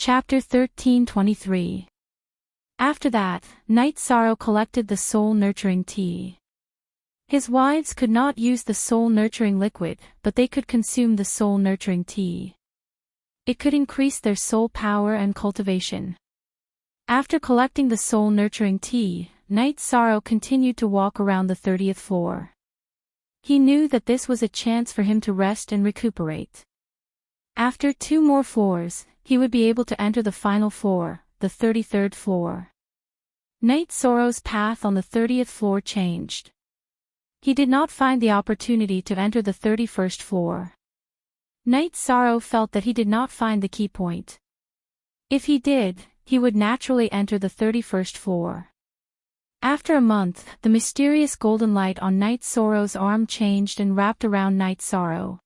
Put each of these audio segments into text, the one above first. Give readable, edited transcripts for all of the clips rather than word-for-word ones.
Chapter 13:23. After that, Night Sorrow collected the soul-nurturing tea. His wives could not use the soul-nurturing liquid, but they could consume the soul-nurturing tea. It could increase their soul power and cultivation. After collecting the soul-nurturing tea, Night Sorrow continued to walk around the 30th floor. He knew that this was a chance for him to rest and recuperate. After 2 more floors, he would be able to enter the final floor, the 33rd floor. Night Sorrow's path on the 30th floor changed. He did not find the opportunity to enter the 31st floor. Night Sorrow felt that he did not find the key point. If he did, he would naturally enter the 31st floor. After a month, the mysterious golden light on Night Sorrow's arm changed and wrapped around Night Sorrow.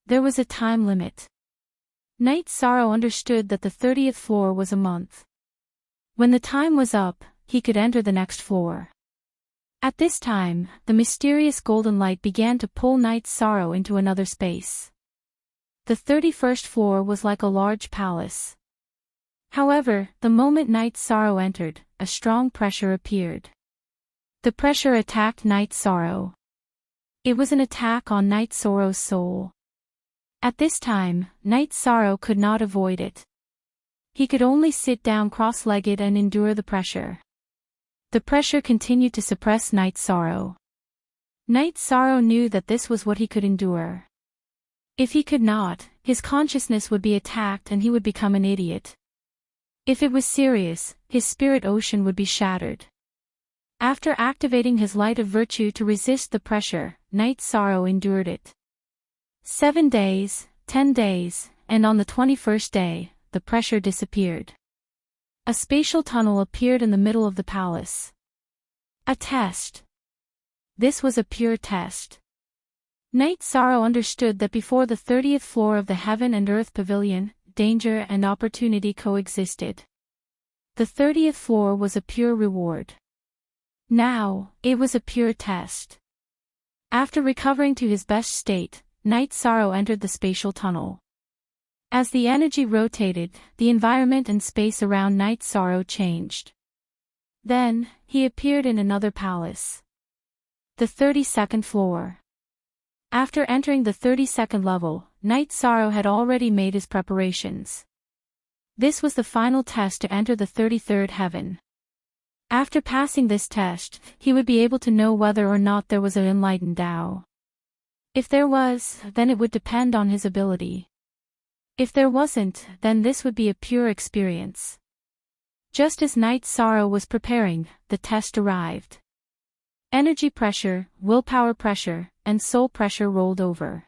There was a time limit. Night Sorrow understood that the 30th floor was a month. When the time was up, he could enter the next floor. At this time, the mysterious golden light began to pull Night Sorrow into another space. The 31st floor was like a large palace. However, the moment Night Sorrow entered, a strong pressure appeared. The pressure attacked Night Sorrow. It was an attack on Night Sorrow's soul. At this time, Night Sorrow could not avoid it. He could only sit down cross-legged and endure the pressure. The pressure continued to suppress Night Sorrow. Night Sorrow knew that this was what he could endure. If he could not, his consciousness would be attacked and he would become an idiot. If it was serious, his spirit ocean would be shattered. After activating his light of virtue to resist the pressure, Night Sorrow endured it. 7 days, 10 days, and on the 21st day, the pressure disappeared. A spatial tunnel appeared in the middle of the palace. A test. This was a pure test. Night Sorrow understood that before the 30th floor of the Heaven and Earth Pavilion, danger and opportunity coexisted. The 30th floor was a pure reward. Now, it was a pure test. After recovering to his best state, Night Sorrow entered the spatial tunnel. As the energy rotated, the environment and space around Night Sorrow changed. Then, he appeared in another palace. The 32nd floor. After entering the 32nd level, Night Sorrow had already made his preparations. This was the final test to enter the 33rd heaven. After passing this test, he would be able to know whether or not there was an enlightened Tao. If there was, then it would depend on his ability. If there wasn't, then this would be a pure experience. Just as Night Sorrow was preparing, the test arrived. Energy pressure, willpower pressure, and soul pressure rolled over.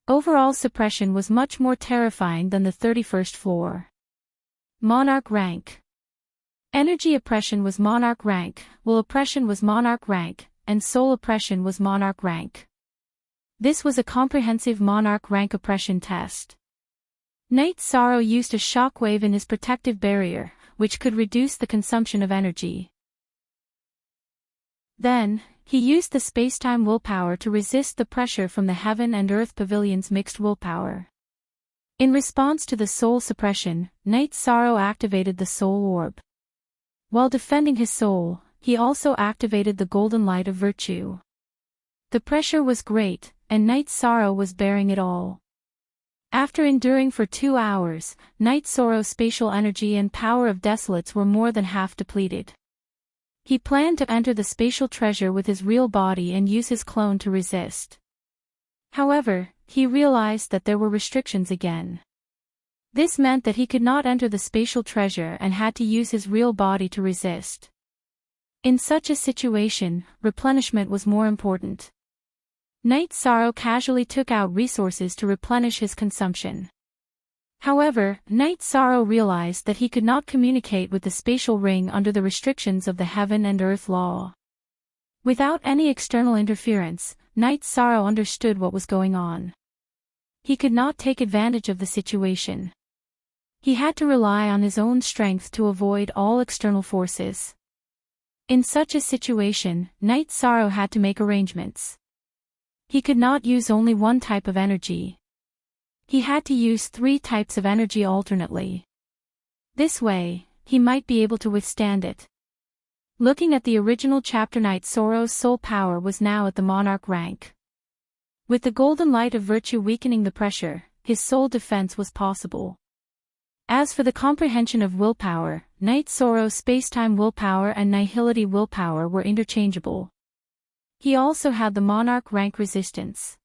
Overall suppression was much more terrifying than the 31st floor. Monarch rank. Energy oppression was monarch rank, will oppression was monarch rank, and soul oppression was monarch rank. This was a comprehensive monarch rank oppression test. Night Sorrow used a shockwave in his protective barrier, which could reduce the consumption of energy. Then, he used the spacetime willpower to resist the pressure from the Heaven and Earth Pavilion's mixed willpower. In response to the soul suppression, Night Sorrow activated the soul orb. While defending his soul, he also activated the golden light of virtue. The pressure was great, and Night Sorrow was bearing it all. After enduring for 2 hours, Night Sorrow's spatial energy and power of desolates were more than half depleted. He planned to enter the spatial treasure with his real body and use his clone to resist. However, he realized that there were restrictions again. This meant that he could not enter the spatial treasure and had to use his real body to resist. In such a situation, replenishment was more important. Night Sorrow casually took out resources to replenish his consumption. However, Night Sorrow realized that he could not communicate with the spatial ring under the restrictions of the Heaven and Earth law. Without any external interference, Night Sorrow understood what was going on. He could not take advantage of the situation. He had to rely on his own strength to avoid all external forces. In such a situation, Night Sorrow had to make arrangements. He could not use only one type of energy. He had to use 3 types of energy alternately. This way, he might be able to withstand it. Looking at the original chapter, Knight Soro's soul power was now at the monarch rank. With the golden light of virtue weakening the pressure, his soul defense was possible. As for the comprehension of willpower, Knight Soro's spacetime willpower and nihility willpower were interchangeable. He also had the monarch rank resistance.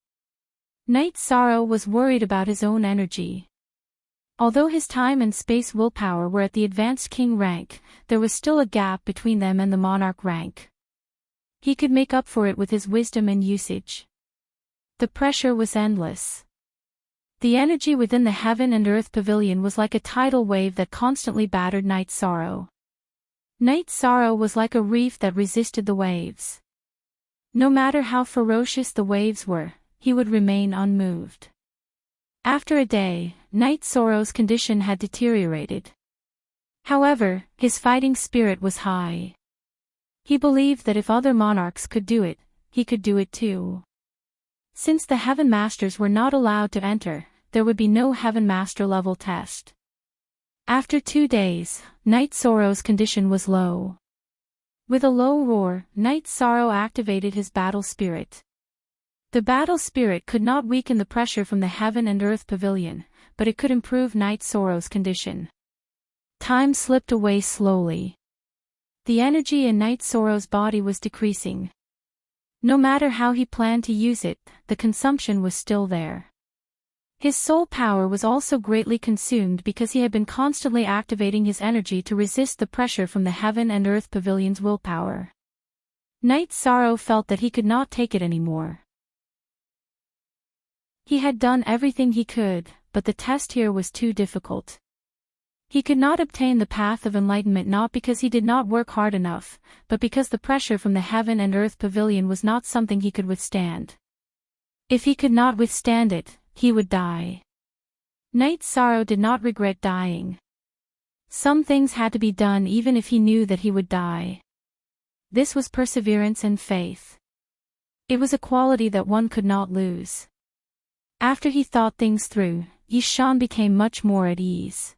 Knight Soro was worried about his own energy. Although his time and space willpower were at the advanced king rank, there was still a gap between them and the monarch rank. He could make up for it with his wisdom and usage. The pressure was endless. The energy within the heaven and earth pavilion was like a tidal wave that constantly battered Knight Soro. Knight Soro was like a reef that resisted the waves. No matter how ferocious the waves were, he would remain unmoved. After a day, Knight Soro's condition had deteriorated. However, his fighting spirit was high. He believed that if other monarchs could do it, he could do it too. Since the Heaven Masters were not allowed to enter, there would be no Heaven Master level test. After 2 days, Knight Soro's condition was low. With a low roar, Knight Soro activated his battle spirit. The battle spirit could not weaken the pressure from the heaven and earth pavilion, but it could improve Knight Soro's condition. Time slipped away slowly. The energy in Knight Soro's body was decreasing. No matter how he planned to use it, the consumption was still there. His soul power was also greatly consumed because he had been constantly activating his energy to resist the pressure from the heaven and earth pavilion's willpower. Knight Soro felt that he could not take it anymore. He had done everything he could, but the test here was too difficult. He could not obtain the path of enlightenment not because he did not work hard enough, but because the pressure from the heaven and earth pavilion was not something he could withstand. If he could not withstand it, he would die. Knight Soro did not regret dying. Some things had to be done even if he knew that he would die. This was perseverance and faith. It was a quality that one could not lose. After he thought things through, Yishan became much more at ease.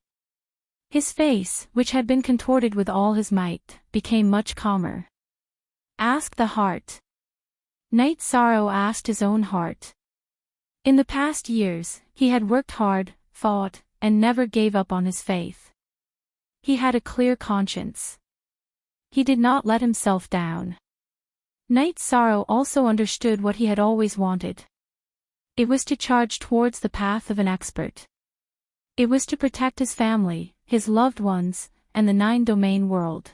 His face, which had been contorted with all his might, became much calmer. Ask the heart. Knight Soro asked his own heart. In the past years, he had worked hard, fought, and never gave up on his faith. He had a clear conscience. He did not let himself down. Knight Soro also understood what he had always wanted. It was to charge towards the path of an expert. It was to protect his family, his loved ones, and the 9-domain world.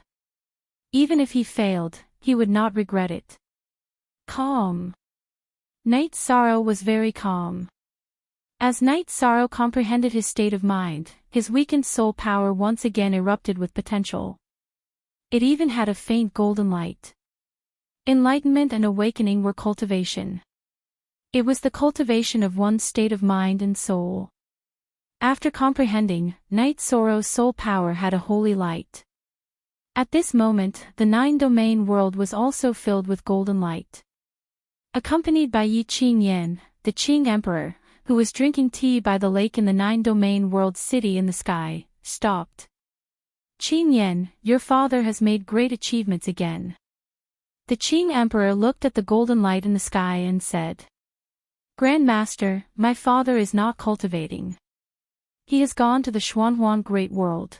Even if he failed, he would not regret it. Calm. Knight Soro was very calm. As Knight Soro comprehended his state of mind, his weakened soul power once again erupted with potential. It even had a faint golden light. Enlightenment and awakening were cultivation. It was the cultivation of one's state of mind and soul. After comprehending, Knight Soro's soul power had a holy light. At this moment, the 9-domain world was also filled with golden light. Accompanied by Yi Qingyan, the Qing Emperor, who was drinking tea by the lake in the 9-domain world city in the sky, stopped. Qingyan, your father has made great achievements again. The Qing Emperor looked at the golden light in the sky and said, Grand Master, my father is not cultivating. He has gone to the Xuanhuan Great World.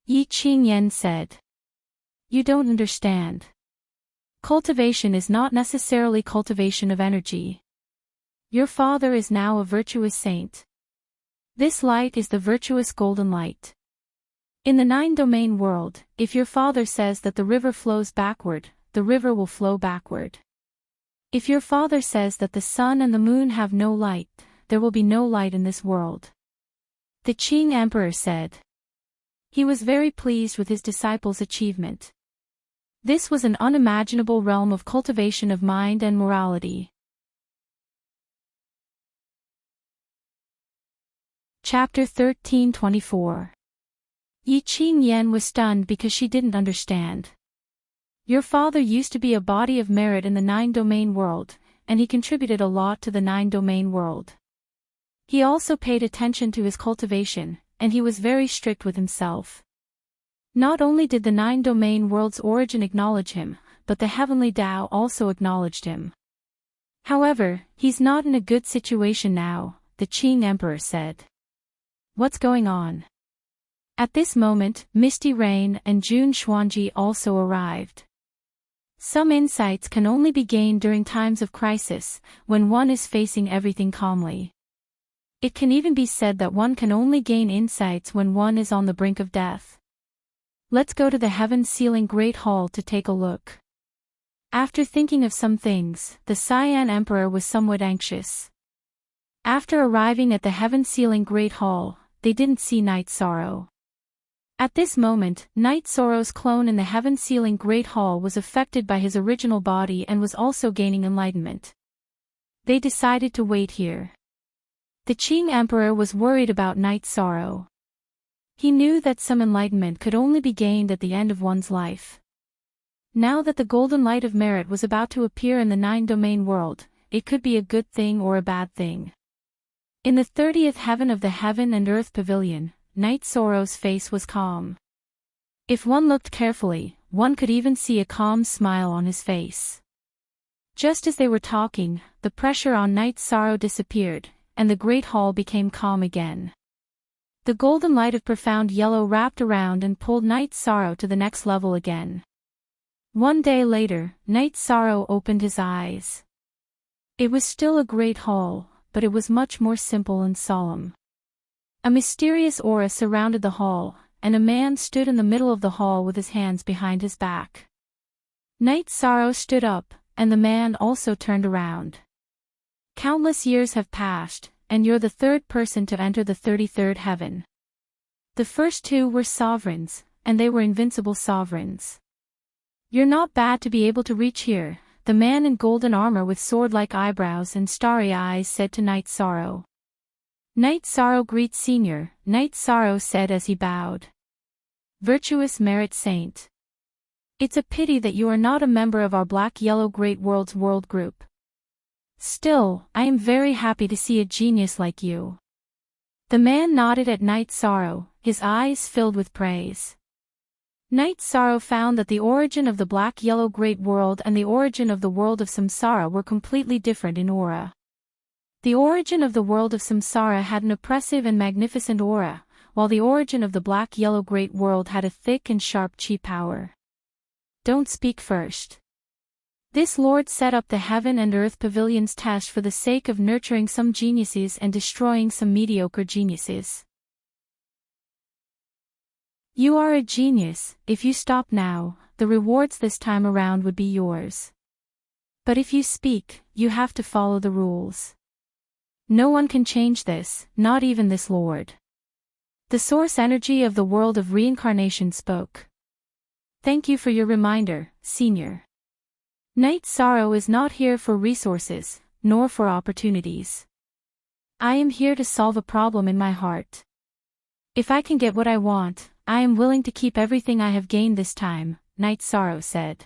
Yi Qingyan said. You don't understand. Cultivation is not necessarily cultivation of energy. Your father is now a virtuous saint. This light is the virtuous golden light. In the 9-domain world, if your father says that the river flows backward, the river will flow backward. If your father says that the sun and the moon have no light, there will be no light in this world. The Qing Emperor said. He was very pleased with his disciple's achievement. This was an unimaginable realm of cultivation of mind and morality. Chapter 13:24. Yi Qingyan was stunned because she didn't understand. Your father used to be a body of merit in the 9-domain world, and he contributed a lot to the 9-domain world. He also paid attention to his cultivation, and he was very strict with himself. Not only did the 9-domain world's origin acknowledge him, but the heavenly Tao also acknowledged him. However, he's not in a good situation now, the Qing Emperor said. What's going on? At this moment, Misty Rain and Jun Xuanji also arrived. Some insights can only be gained during times of crisis, when one is facing everything calmly. It can even be said that one can only gain insights when one is on the brink of death. Let's go to the heaven-sealing Great Hall to take a look. After thinking of some things, the Cyan Emperor was somewhat anxious. After arriving at the heaven-sealing Great Hall, they didn't see Night Sorrow. At this moment, Night Sorrow's clone in the heaven-sealing Great Hall was affected by his original body and was also gaining enlightenment. They decided to wait here. The Qing Emperor was worried about Night Sorrow. He knew that some enlightenment could only be gained at the end of one's life. Now that the golden light of merit was about to appear in the 9-domain world, it could be a good thing or a bad thing. In the 30th heaven of the Heaven and Earth Pavilion, Night Sorrow's face was calm. If one looked carefully, one could even see a calm smile on his face. Just as they were talking, the pressure on Night Sorrow disappeared, and the Great Hall became calm again. The golden light of profound yellow wrapped around and pulled Night Sorrow to the next level again. One day later, Night Sorrow opened his eyes. It was still a great hall, but it was much more simple and solemn. A mysterious aura surrounded the hall, and a man stood in the middle of the hall with his hands behind his back. Night Sorrow stood up, and the man also turned around. Countless years have passed, and you're the third person to enter the 33rd heaven. The first two were sovereigns, and they were invincible sovereigns. You're not bad to be able to reach here, the man in golden armor with sword-like eyebrows and starry eyes said to Night Sorrow. Night Sorrow greets Senior, Night Sorrow said as he bowed. Virtuous Merit Saint. It's a pity that you are not a member of our Black-Yellow Great Worlds world group. Still, I am very happy to see a genius like you. The man nodded at Night Sorrow, his eyes filled with praise. Night Sorrow found that the origin of the Black-Yellow Great World and the origin of the world of Samsara were completely different in aura. The origin of the world of Samsara had an oppressive and magnificent aura, while the origin of the Black-Yellow Great World had a thick and sharp chi power. Don't speak first. This Lord set up the Heaven and Earth Pavilion's test for the sake of nurturing some geniuses and destroying some mediocre geniuses. You are a genius. If you stop now, the rewards this time around would be yours. But if you speak, you have to follow the rules. No one can change this, not even this Lord. The source energy of the world of reincarnation spoke. Thank you for your reminder, Senior. Night Sorrow is not here for resources, nor for opportunities. I am here to solve a problem in my heart. If I can get what I want, I am willing to keep everything I have gained this time, Night Sorrow said.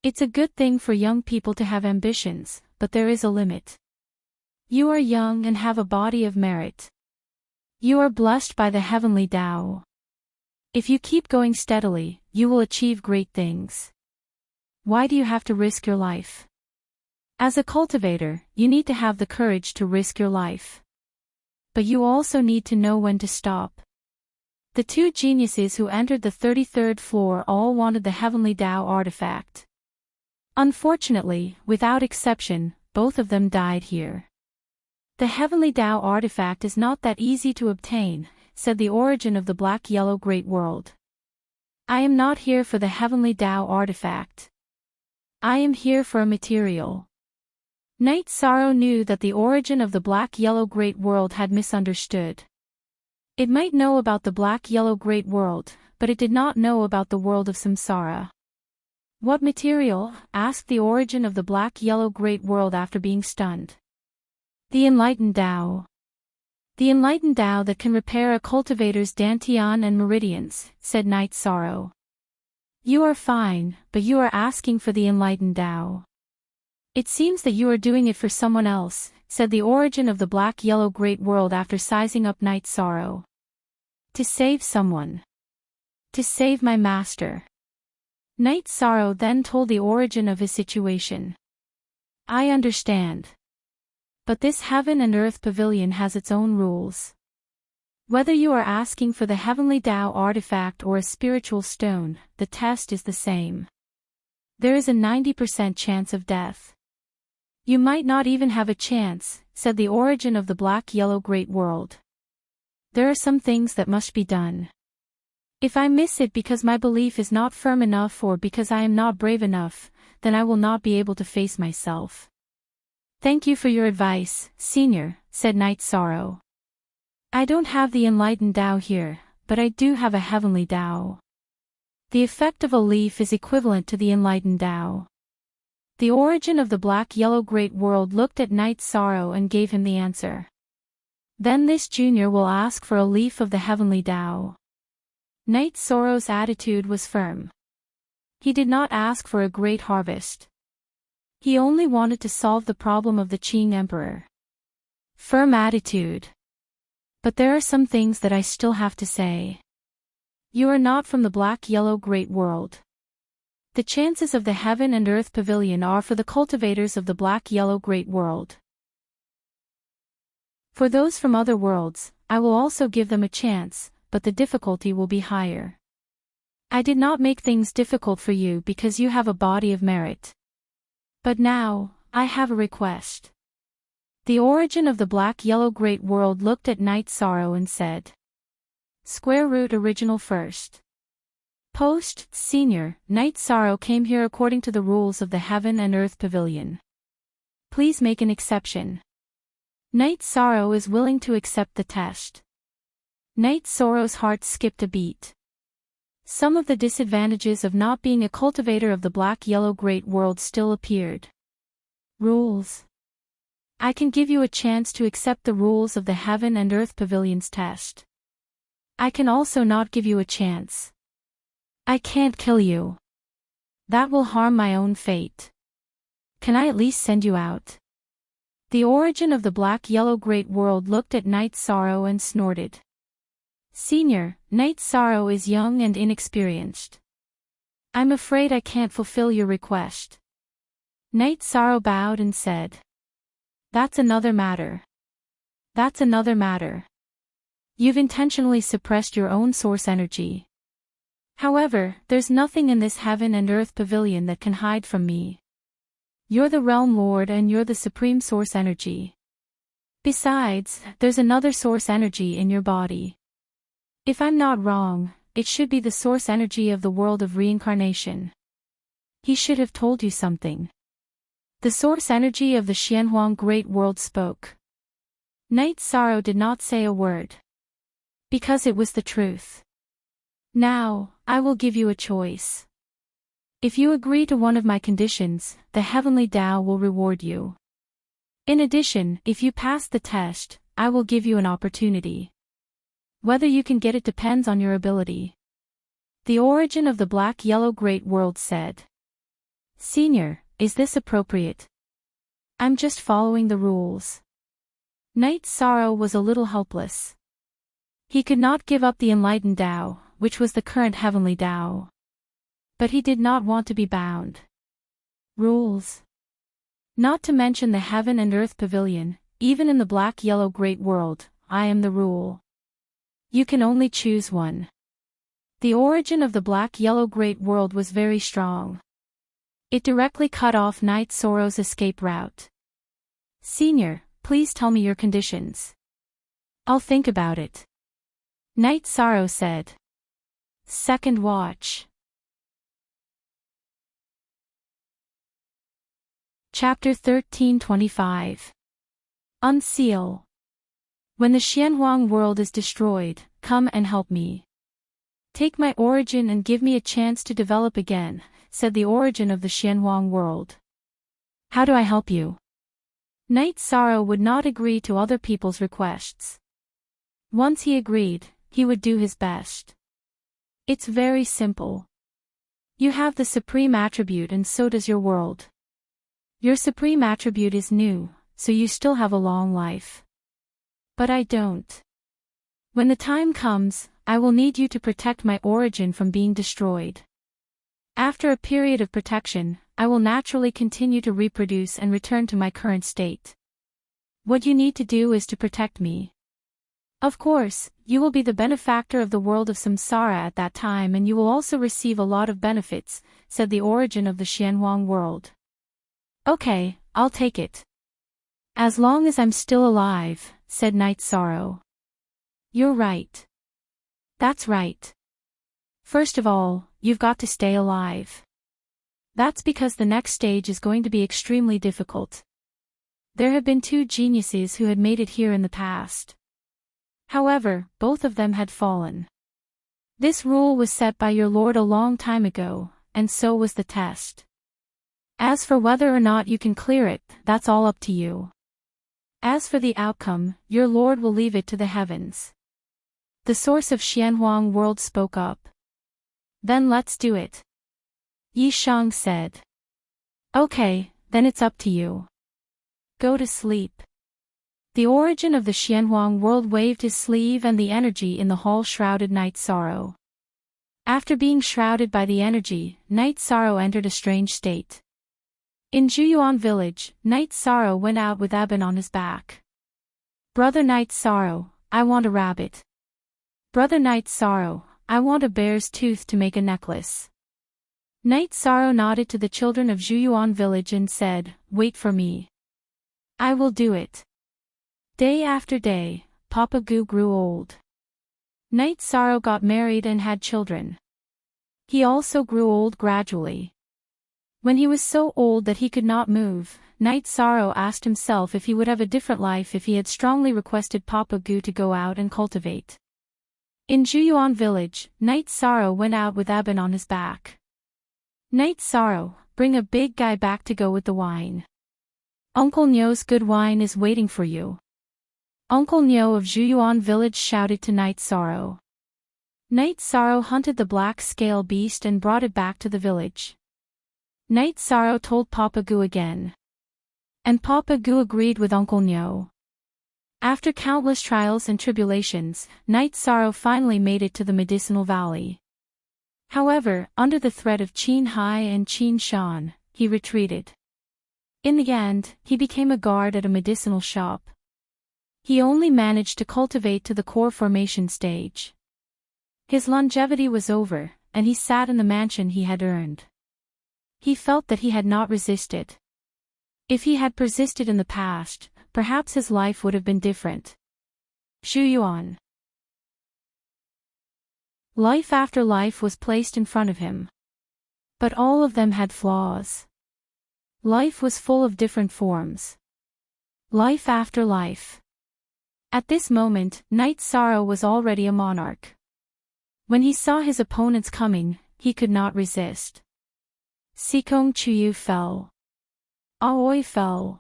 It's a good thing for young people to have ambitions, but there is a limit. You are young and have a body of merit. You are blessed by the heavenly Tao. If you keep going steadily, you will achieve great things. Why do you have to risk your life? As a cultivator, you need to have the courage to risk your life. But you also need to know when to stop. The two geniuses who entered the 33rd floor all wanted the heavenly Tao artifact. Unfortunately, without exception, both of them died here. The heavenly Tao artifact is not that easy to obtain, said the origin of the Black-Yellow Great World. I am not here for the heavenly Tao artifact. I am here for a material. Night Sorrow knew that the origin of the Black-Yellow Great World had misunderstood. It might know about the Black-Yellow Great World, but it did not know about the world of Samsara. What material? Asked the origin of the Black-Yellow Great World after being stunned. The enlightened Tao. The enlightened Tao that can repair a cultivator's dantian and meridians, said Night Sorrow. You are fine, but you are asking for the enlightened Tao. It seems that you are doing it for someone else, said the origin of the Black-Yellow Great World after sizing up Night Sorrow. To save someone. To save my master. Knight Sorrow then told the origin of his situation. I understand. But this heaven and earth pavilion has its own rules. Whether you are asking for the heavenly Tao artifact or a spiritual stone, the test is the same. There is a 90% chance of death. You might not even have a chance, said the origin of the black-yellow great world. There are some things that must be done. If I miss it because my belief is not firm enough or because I am not brave enough, then I will not be able to face myself. Thank you for your advice, Senior, said Knight Sorrow. I don't have the enlightened Tao here, but I do have a heavenly Tao. The effect of a leaf is equivalent to the enlightened Tao. The origin of the black-yellow great world looked at Knight Sorrow and gave him the answer. Then this junior will ask for a leaf of the heavenly Tao. Knight Sorrow's attitude was firm. He did not ask for a great harvest. He only wanted to solve the problem of the Qing Emperor. Firm attitude. But there are some things that I still have to say. You are not from the black-yellow great world. The chances of the heaven and earth pavilion are for the cultivators of the black-yellow great world. For those from other worlds, I will also give them a chance, but the difficulty will be higher. I did not make things difficult for you because you have a body of merit. But now, I have a request. The origin of the black-yellow great world looked at Knight Sorrow and said. Square root original first. Post, Senior, Knight Sorrow came here according to the rules of the heaven and earth pavilion. Please make an exception. Knight Sorrow is willing to accept the test. Knight Sorrow's heart skipped a beat. Some of the disadvantages of not being a cultivator of the black-yellow great world still appeared. Rules. I can give you a chance to accept the rules of the heaven and earth pavilion's test. I can also not give you a chance. I can't kill you. That will harm my own fate. Can I at least send you out? The origin of the black-yellow great world looked at Knight Sorrow and snorted. Senior, Knight Sorrow is young and inexperienced. I'm afraid I can't fulfill your request. Knight Sorrow bowed and said. That's another matter. That's another matter. You've intentionally suppressed your own source energy. However, there's nothing in this heaven and earth pavilion that can hide from me. You're the realm lord and you're the supreme source energy. Besides, there's another source energy in your body. If I'm not wrong, it should be the source energy of the world of reincarnation. He should have told you something. The source energy of the Xianhuang Great World spoke. Knight Sorrow did not say a word. Because it was the truth. Now, I will give you a choice. If you agree to one of my conditions, the heavenly Tao will reward you. In addition, if you pass the test, I will give you an opportunity. Whether you can get it depends on your ability. The origin of the black-yellow great world said. Senior, is this appropriate? I'm just following the rules. Knight Sorrow was a little helpless. He could not give up the enlightened Tao, which was the current heavenly Tao. But he did not want to be bound. Rules. Not to mention the heaven and earth pavilion, even in the black-yellow great world, I am the rule. You can only choose one. The origin of the black-yellow great world was very strong. It directly cut off Knight Sorrow's escape route. Senior, please tell me your conditions. I'll think about it. Knight Sorrow said. Second watch. Chapter 1325. Unseal. When the Xianhuang world is destroyed, come and help me. Take my origin and give me a chance to develop again, said the origin of the Xianhuang world. How do I help you? Knight Sorrow would not agree to other people's requests. Once he agreed, he would do his best. It's very simple. You have the supreme attribute and so does your world. Your supreme attribute is new, so you still have a long life. But I don't. When the time comes, I will need you to protect my origin from being destroyed. After a period of protection, I will naturally continue to reproduce and return to my current state. What you need to do is to protect me. Of course, you will be the benefactor of the world of samsara at that time, and you will also receive a lot of benefits, said the origin of the Xianhuang world. Okay, I'll take it. As long as I'm still alive, said Night Sorrow. You're right. That's right. First of all, you've got to stay alive. That's because the next stage is going to be extremely difficult. There have been 2 geniuses who had made it here in the past. However, both of them had fallen. This rule was set by your lord a long time ago, and so was the test. As for whether or not you can clear it, that's all up to you. As for the outcome, your lord will leave it to the heavens. The source of Xianhuang world spoke up. Then let's do it. Yi Shang said. Okay, then it's up to you. Go to sleep. The origin of the Xianhuang world waved his sleeve, and the energy in the hall shrouded Night Sorrow. After being shrouded by the energy, Night Sorrow entered a strange state. In Juyuan village, Night Sorrow went out with Eben on his back. Brother Night Sorrow, I want a rabbit. Brother Night Sorrow, I want a bear's tooth to make a necklace. Night Sorrow nodded to the children of Juyuan village and said, wait for me. I will do it. Day after day, Papa Gu grew old. Night Sorrow got married and had children. He also grew old gradually. When he was so old that he could not move, Night Sorrow asked himself if he would have a different life if he had strongly requested Papa Gu to go out and cultivate. In Juyuan village, Night Sorrow went out with Eben on his back. Night Sorrow, bring a big guy back to go with the wine. Uncle Nyo's good wine is waiting for you. Uncle Nyo of Juyuan village shouted to Night Sorrow. Night Sorrow hunted the black scale beast and brought it back to the village. Night Sorrow told Papa Gu again. And Papa Gu agreed with Uncle Nyo. After countless trials and tribulations, Night Sorrow finally made it to the medicinal valley. However, under the threat of Qin Hai and Qin Shan, he retreated. In the end, he became a guard at a medicinal shop. He only managed to cultivate to the core formation stage. His longevity was over, and he sat in the mansion he had earned. He felt that he had not resisted. If he had persisted in the past, perhaps his life would have been different. Zhuyuan. Life after life was placed in front of him. But all of them had flaws. Life was full of different forms. Life after life. At this moment, Night Sorrow was already a monarch. When he saw his opponents coming, he could not resist. Sikong Chuyu fell. Aoi fell.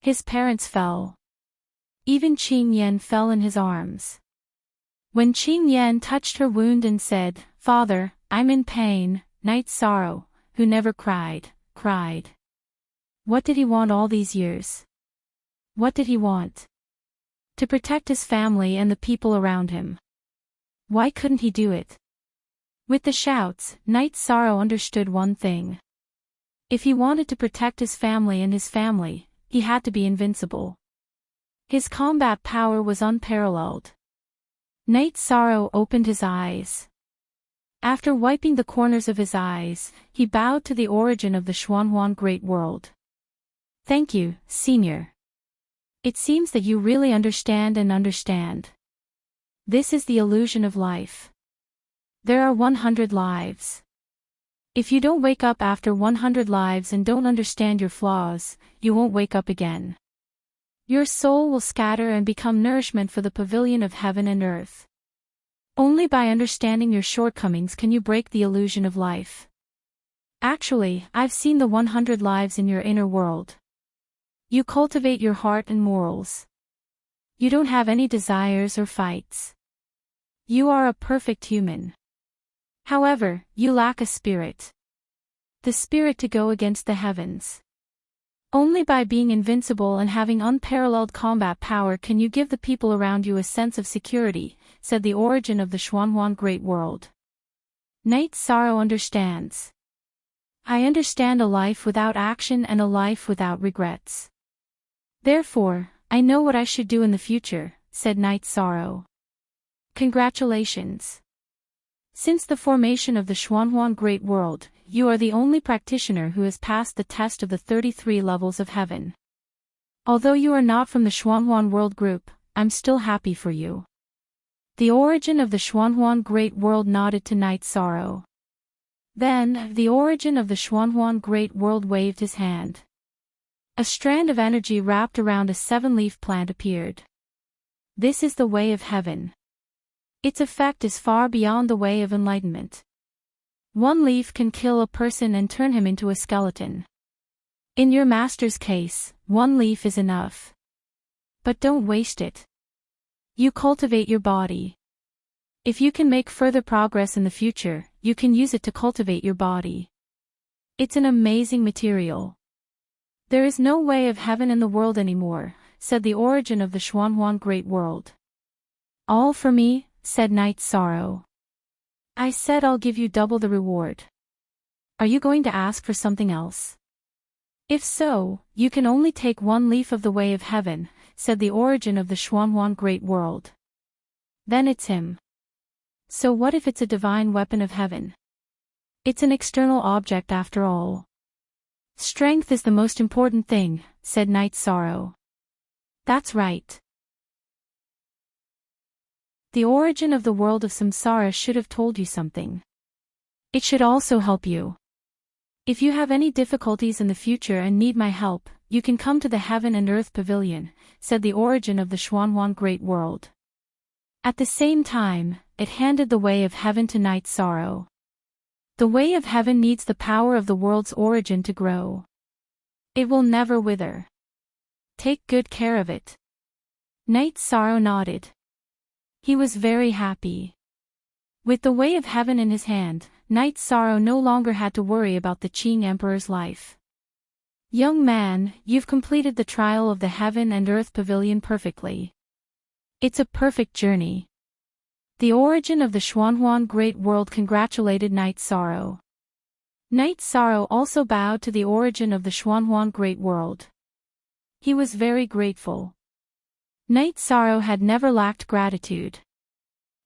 His parents fell. Even Qin Yan fell in his arms. When Qin Yan touched her wound and said, Father, I'm in pain, Night Sorrow, who never cried, cried. What did he want all these years? What did he want? To protect his family and the people around him. Why couldn't he do it? With the shouts, Night Sorrow understood one thing. If he wanted to protect his family and his family, he had to be invincible. His combat power was unparalleled. Night Sorrow opened his eyes. After wiping the corners of his eyes, he bowed to the origin of the Xuanhuan Great World. Thank you, Senior. It seems that you really understand and understand. This is the illusion of life. There are 100 lives. If you don't wake up after 100 lives and don't understand your flaws, you won't wake up again. Your soul will scatter and become nourishment for the pavilion of heaven and earth. Only by understanding your shortcomings can you break the illusion of life. Actually, I've seen the 100 lives in your inner world. You cultivate your heart and morals. You don't have any desires or fights. You are a perfect human. However, you lack a spirit. The spirit to go against the heavens. Only by being invincible and having unparalleled combat power can you give the people around you a sense of security, said the origin of the Xuanhuan Great World. Night Sorrow understands. I understand a life without action and a life without regrets. Therefore, I know what I should do in the future, said Night Sorrow. Congratulations. Since the formation of the Xuanhuan Great World, you are the only practitioner who has passed the test of the 33 levels of heaven. Although you are not from the Xuanhuan World Group, I'm still happy for you. The origin of the Xuanhuan Great World nodded to Night Sorrow. Then, the origin of the Xuanhuan Great World waved his hand. A strand of energy wrapped around a 7-leaf plant appeared. This is the way of heaven. Its effect is far beyond the way of enlightenment. 1 leaf can kill a person and turn him into a skeleton. In your master's case, 1 leaf is enough. But don't waste it. You cultivate your body. If you can make further progress in the future, you can use it to cultivate your body. It's an amazing material. There is no way of heaven in the world anymore, said the origin of the Xuanhuan Great World. All for me, said Night Sorrow. I said I'll give you double the reward. Are you going to ask for something else? If so, you can only take 1 leaf of the way of heaven, said the origin of the Xuanhuan Great World. Then it's him. So what if it's a divine weapon of heaven? It's an external object after all. Strength is the most important thing, said Night Sorrow. That's right. The origin of the world of samsara should have told you something. It should also help you. If you have any difficulties in the future and need my help, you can come to the Heaven and Earth Pavilion, said the origin of the Xuanhuan Great World. At the same time, it handed the way of heaven to Night Sorrow. The way of heaven needs the power of the world's origin to grow. It will never wither. Take good care of it. Night Sorrow nodded. He was very happy. With the way of heaven in his hand, Night Sorrow no longer had to worry about the Qing Emperor's life. Young man, you've completed the trial of the Heaven and Earth Pavilion perfectly. It's a perfect journey. The origin of the Xuanhuan Great World congratulated Night Sorrow. Night Sorrow also bowed to the origin of the Xuanhuan Great World. He was very grateful. Night Sorrow had never lacked gratitude.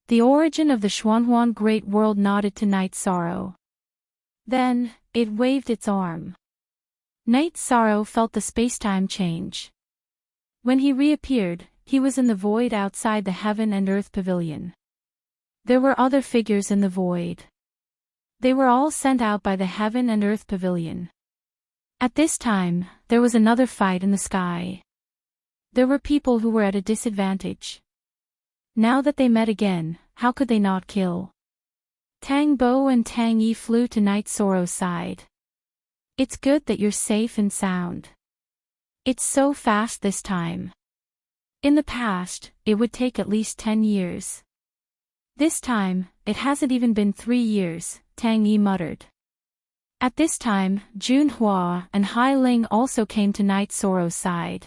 The origin of the Xuanhuan Great World nodded to Night Sorrow. Then, it waved its arm. Night Sorrow felt the spacetime change. When he reappeared, he was in the void outside the Heaven and Earth Pavilion. There were other figures in the void. They were all sent out by the Heaven and Earth Pavilion. At this time, there was another fight in the sky. There were people who were at a disadvantage. Now that they met again, how could they not kill? Tang Bo and Tang Yi flew to Night Sorrow's side. It's good that you're safe and sound. It's so fast this time. In the past, it would take at least 10 years. This time, it hasn't even been 3 years, Tang Yi muttered. At this time, Jun Hua and Hai Ling also came to Night Sorrow's side.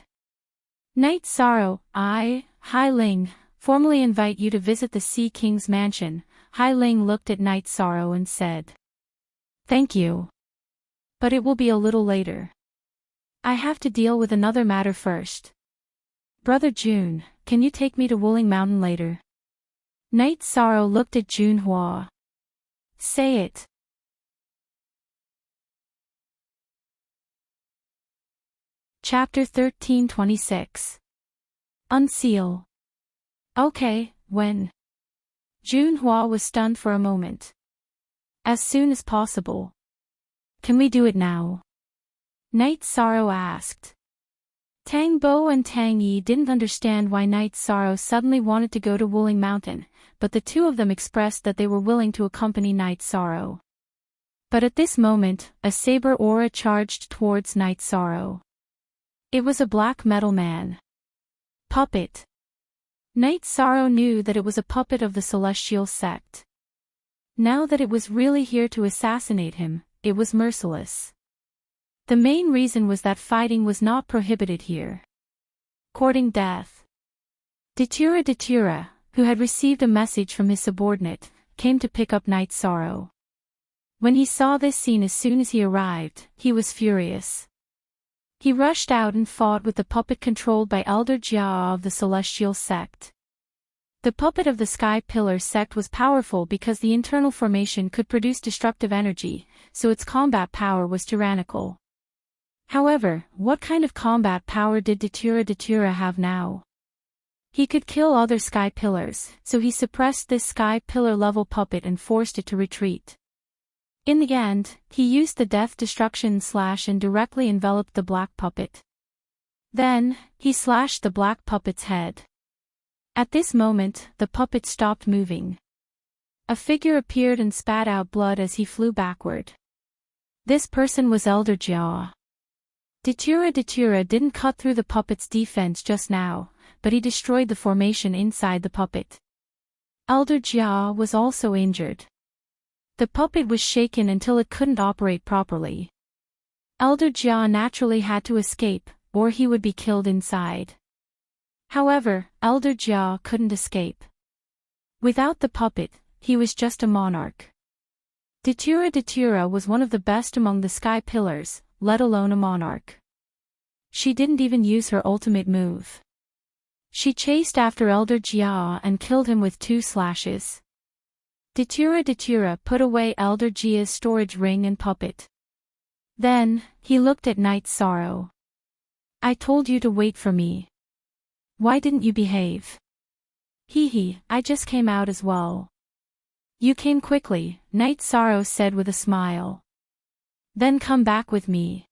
Night Sorrow, Hai Ling, formally invite you to visit the Sea King's mansion. Hai Ling looked at Night Sorrow and said. Thank you. But it will be a little later. I have to deal with another matter first. Brother Jun, can you take me to Wuling Mountain later? Night Sorrow looked at Jun Hua. Say it. Chapter 1326. Unseal. Okay, when? Jun Hua was stunned for a moment. As soon as possible. Can we do it now? Night Sorrow asked. Tang Bo and Tang Yi didn't understand why Night Sorrow suddenly wanted to go to Wuling Mountain, but the two of them expressed that they were willing to accompany Night Sorrow. But at this moment, a saber aura charged towards Night Sorrow. It was a black metal man. Puppet. Night Sorrow knew that it was a puppet of the Celestial Sect. Now that it was really here to assassinate him, it was merciless. The main reason was that fighting was not prohibited here. Courting death. Datura, who had received a message from his subordinate, came to pick up Night Sorrow. When he saw this scene as soon as he arrived, he was furious. He rushed out and fought with the puppet controlled by Elder Jia of the Celestial Sect. The puppet of the Sky Pillar sect was powerful because the internal formation could produce destructive energy, so its combat power was tyrannical. However, what kind of combat power did Datura have now? He could kill other Sky Pillars, so he suppressed this Sky Pillar level puppet and forced it to retreat. In the end, he used the Death Destruction Slash and directly enveloped the black puppet. Then, he slashed the black puppet's head. At this moment, the puppet stopped moving. A figure appeared and spat out blood as he flew backward. This person was Elder Jia. Datura didn't cut through the puppet's defense just now, but he destroyed the formation inside the puppet. Elder Jia was also injured. The puppet was shaken until it couldn't operate properly. Elder Jia naturally had to escape, or he would be killed inside. However, Elder Jia couldn't escape. Without the puppet, he was just a monarch. Datura was one of the best among the Sky Pillars, let alone a monarch. She didn't even use her ultimate move. She chased after Elder Jia and killed him with 2 slashes. Datura put away Elder Jia's storage ring and puppet. Then, he looked at Night Sorrow. I told you to wait for me. Why didn't you behave? I just came out as well. You came quickly, Night Sorrow said with a smile. Then come back with me.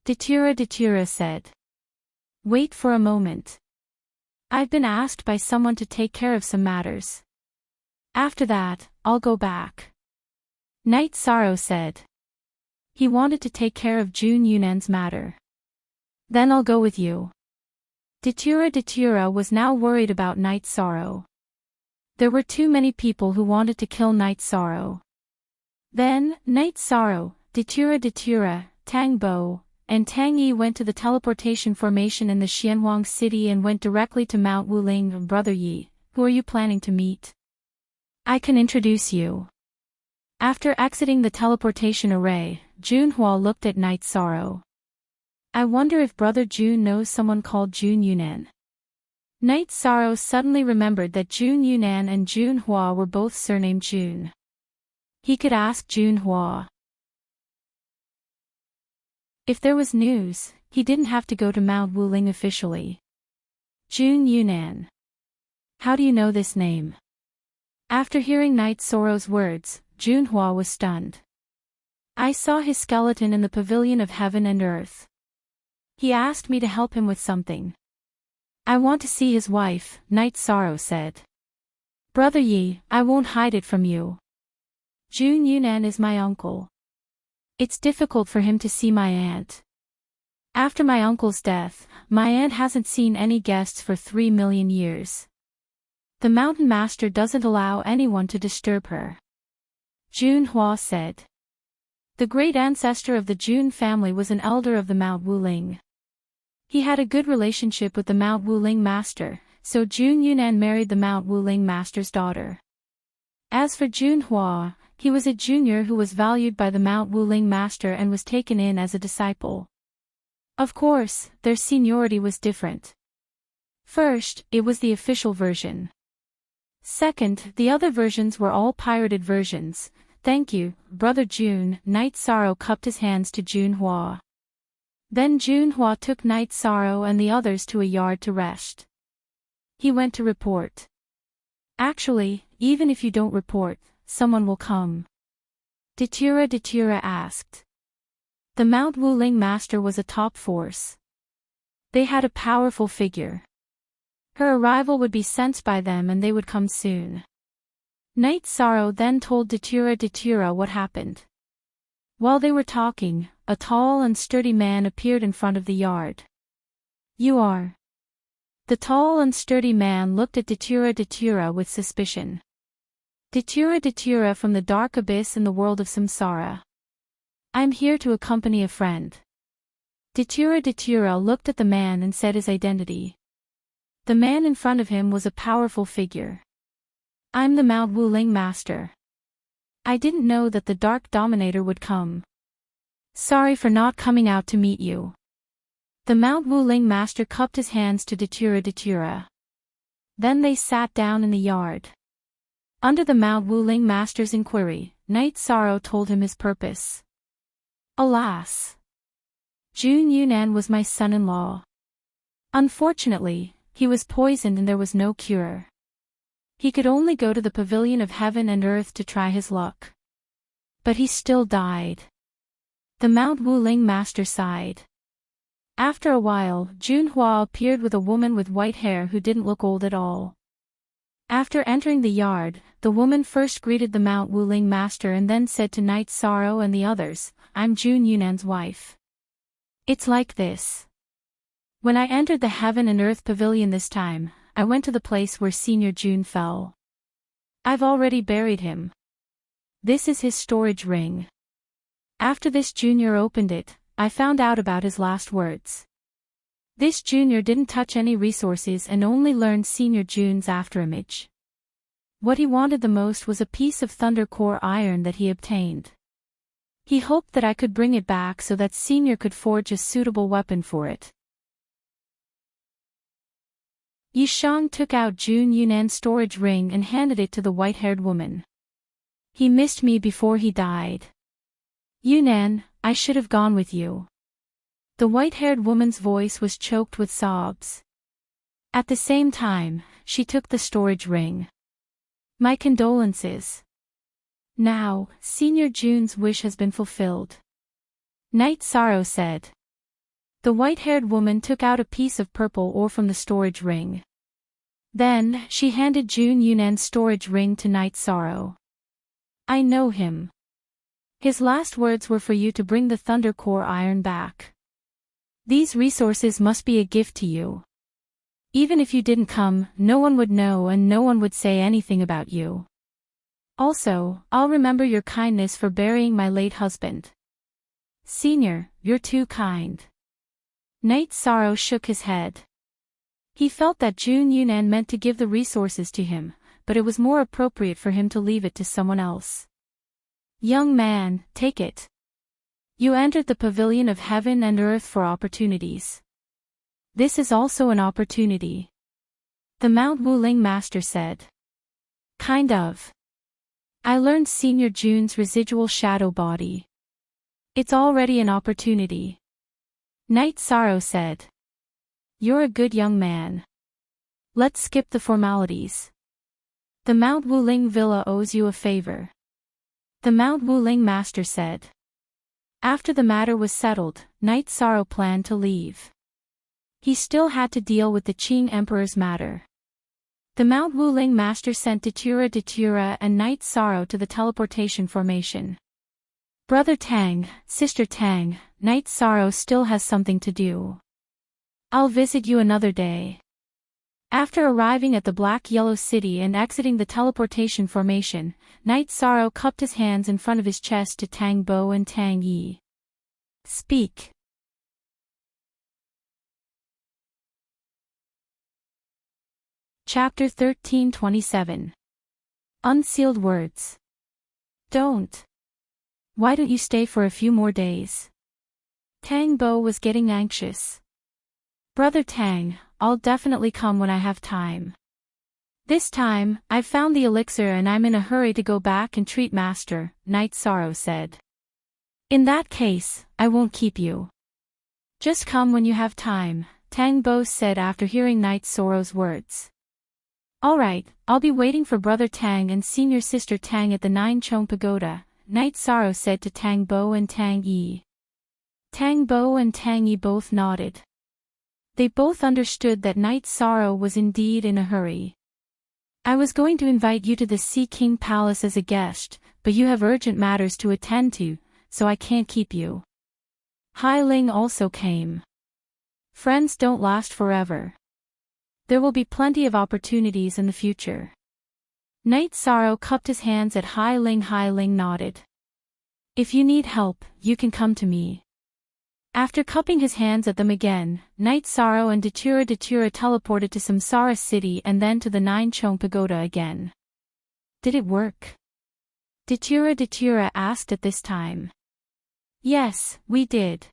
Datura said. Wait for a moment. I've been asked by someone to take care of some matters. After that, I'll go back. Night Sorrow said. He wanted to take care of Jun Yunan's matter. Then I'll go with you. Datura was now worried about Night Sorrow. There were too many people who wanted to kill Night Sorrow. Then, Night Sorrow, Datura, Tang Bo, and Tang Yi went to the teleportation formation in the Xianhuang city and went directly to Mount Wuling. Brother Yi, who are you planning to meet? I can introduce you. After exiting the teleportation array, Junhua looked at Night Sorrow. I wonder if Brother Jun knows someone called Jun Yunan. Night Sorrow suddenly remembered that Jun Yunan and Junhua were both surnamed Jun. He could ask Junhua. If there was news, he didn't have to go to Mount Wuling officially. Jun Yunan. How do you know this name? After hearing Night Sorrow's words, Junhua was stunned. I saw his skeleton in the pavilion of heaven and earth. He asked me to help him with something. I want to see his wife, Night Sorrow said. Brother Yi, I won't hide it from you. Jun Yunan is my uncle. It's difficult for him to see my aunt. After my uncle's death, my aunt hasn't seen any guests for 3 million years. The Mountain Master doesn't allow anyone to disturb her. Junhua said. The great ancestor of the Jun family was an elder of the Mount Wuling. He had a good relationship with the Mount Wuling Master, so Jun Yunan married the Mount Wuling Master's daughter. As for Junhua, he was a junior who was valued by the Mount Wuling Master and was taken in as a disciple. Of course, their seniority was different. First, it was the official version. Second, the other versions were all pirated versions. Thank you, Brother Jun. Night Sorrow cupped his hands to Junhua. Then Junhua took Night Sorrow and the others to a yard to rest. He went to report. Actually, even if you don't report, someone will come. Datura asked. The Mount Wuling Master was a top force. They had a powerful figure. Her arrival would be sensed by them and they would come soon. Night Sorrow then told Datura what happened. While they were talking, a tall and sturdy man appeared in front of the yard. You are. The tall and sturdy man looked at Datura with suspicion. Datura from the dark abyss in the world of samsara. I'm here to accompany a friend. Datura looked at the man and said his identity. The man in front of him was a powerful figure. I'm the Mount Wuling Master. I didn't know that the Dark Dominator would come. Sorry for not coming out to meet you. The Mount Wuling Master cupped his hands to Datura. Then they sat down in the yard. Under the Mount Wuling Master's inquiry, Night Sorrow told him his purpose. Alas! Jun Yunan was my son-in-law. Unfortunately, he was poisoned and there was no cure. He could only go to the pavilion of heaven and earth to try his luck. But he still died. The Mount Wuling Master sighed. After a while, Junhua appeared with a woman with white hair who didn't look old at all. After entering the yard, the woman first greeted the Mount Wuling Master and then said to Night Sorrow and the others, I'm Jun Yunan's wife. It's like this. When I entered the Heaven and Earth Pavilion this time, I went to the place where Senior Jun fell. I've already buried him. This is his storage ring. After this junior opened it, I found out about his last words. This junior didn't touch any resources and only learned Senior Jun's afterimage. What he wanted the most was a piece of Thunder Core iron that he obtained. He hoped that I could bring it back so that Senior could forge a suitable weapon for it. Yishang took out Jun Yunan's storage ring and handed it to the white-haired woman. He missed me before he died. Yunan, I should have gone with you. The white-haired woman's voice was choked with sobs. At the same time, she took the storage ring. My condolences. Now, Senior Jun's wish has been fulfilled. Night Sorrow said. The white-haired woman took out a piece of purple ore from the storage ring. Then, she handed Jun Yunan's storage ring to Night Sorrow. I know him. His last words were for you to bring the Thunder Core iron back. These resources must be a gift to you. Even if you didn't come, no one would know and no one would say anything about you. Also, I'll remember your kindness for burying my late husband. Senior, you're too kind. Night Sorrow shook his head. He felt that Jun Yunan meant to give the resources to him, but it was more appropriate for him to leave it to someone else. Young man, take it. You entered the pavilion of heaven and earth for opportunities. This is also an opportunity. The Mount Wuling Master said. Kind of. I learned Senior Jun's residual shadow body. It's already an opportunity. Night Sorrow said. You're a good young man. Let's skip the formalities. The Mount Wuling Villa owes you a favor. The Mount Wuling Master said. After the matter was settled, Night Sorrow planned to leave. He still had to deal with the Qing Emperor's matter. The Mount Wuling Master sent Datura and Night Sorrow to the teleportation formation. Brother Tang, Sister Tang, Night Sorrow still has something to do. I'll visit you another day. After arriving at the Black Yellow City and exiting the teleportation formation, Night Sorrow cupped his hands in front of his chest to Tang Bo and Tang Yi. Speak. Chapter 1327. Unsealed Words. Don't. Why don't you stay for a few more days? Tang Bo was getting anxious. Brother Tang, I'll definitely come when I have time. This time, I've found the elixir and I'm in a hurry to go back and treat Master, Night Sorrow said. In that case, I won't keep you. Just come when you have time, Tang Bo said after hearing Night Sorrow's words. Alright, I'll be waiting for Brother Tang and Senior Sister Tang at the Nine Chong Pagoda, Night Sorrow said to Tang Bo and Tang Yi. Tang Bo and Tang Yi both nodded. They both understood that Night Sorrow was indeed in a hurry. I was going to invite you to the Sea King Palace as a guest, but you have urgent matters to attend to, so I can't keep you. Hai Ling also came. Friends don't last forever. There will be plenty of opportunities in the future. Night Sorrow cupped his hands at Hai Ling. Hai Ling nodded. If you need help, you can come to me. After cupping his hands at them again, Night Sorrow and Datura teleported to Samsara City and then to the Nine Chong Pagoda again. Did it work? Datura asked at this time. Yes, we did.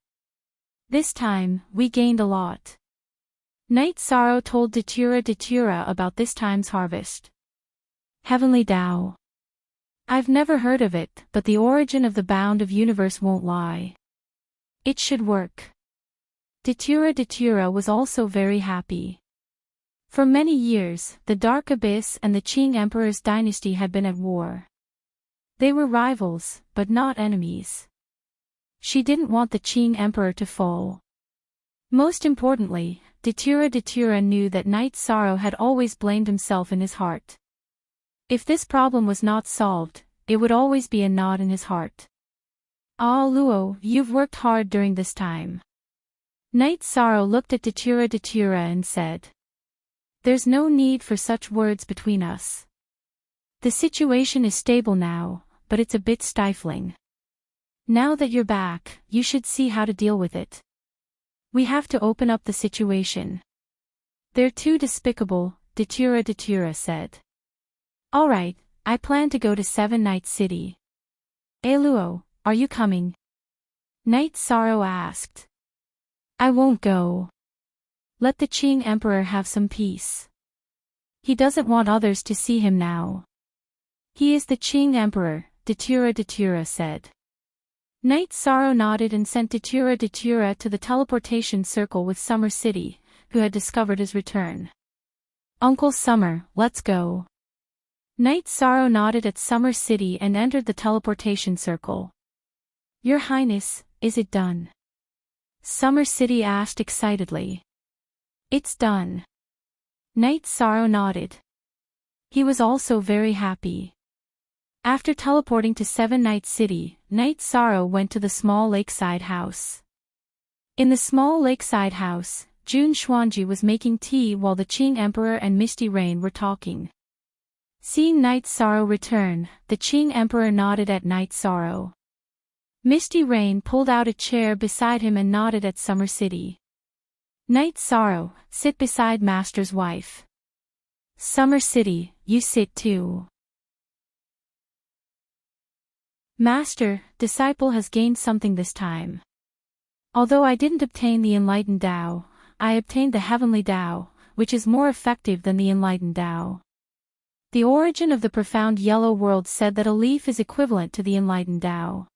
This time, we gained a lot. Night Sorrow told Datura about this time's harvest. Heavenly Tao. I've never heard of it, but the origin of the bound of universe won't lie. It should work. Datura was also very happy. For many years, the Dark Abyss and the Qing Emperor's dynasty had been at war. They were rivals, but not enemies. She didn't want the Qing Emperor to fall. Most importantly, Datura knew that Night Sorrow had always blamed himself in his heart. If this problem was not solved, it would always be a knot in his heart. Ah Luo, you've worked hard during this time. Night Sorrow looked at Datura and said. There's no need for such words between us. The situation is stable now, but it's a bit stifling. Now that you're back, you should see how to deal with it. We have to open up the situation. They're too despicable, Datura said. Alright, I plan to go to Seven Night City. Luo, are you coming? Night Sorrow asked. I won't go. Let the Qing Emperor have some peace. He doesn't want others to see him now. He is the Qing Emperor, Datura said. Night Sorrow nodded and sent Datura to the teleportation circle with Summer City, who had discovered his return. Uncle Summer, let's go. Night Sorrow nodded at Summer City and entered the teleportation circle. Your Highness, is it done? Summer City asked excitedly. It's done. Night Sorrow nodded. He was also very happy. After teleporting to Seven Night City, Night Sorrow went to the small lakeside house. In the small lakeside house, Jun Xuanji was making tea while the Qing Emperor and Misty Rain were talking. Seeing Night Sorrow return, the Qing Emperor nodded at Night Sorrow. Misty Rain pulled out a chair beside him and nodded at Summer City. Night Sorrow, sit beside Master's wife. Summer City, you sit too. Master, disciple has gained something this time. Although I didn't obtain the enlightened Tao, I obtained the heavenly Tao, which is more effective than the enlightened Tao. The origin of the profound yellow world said that a leaf is equivalent to the enlightened Tao.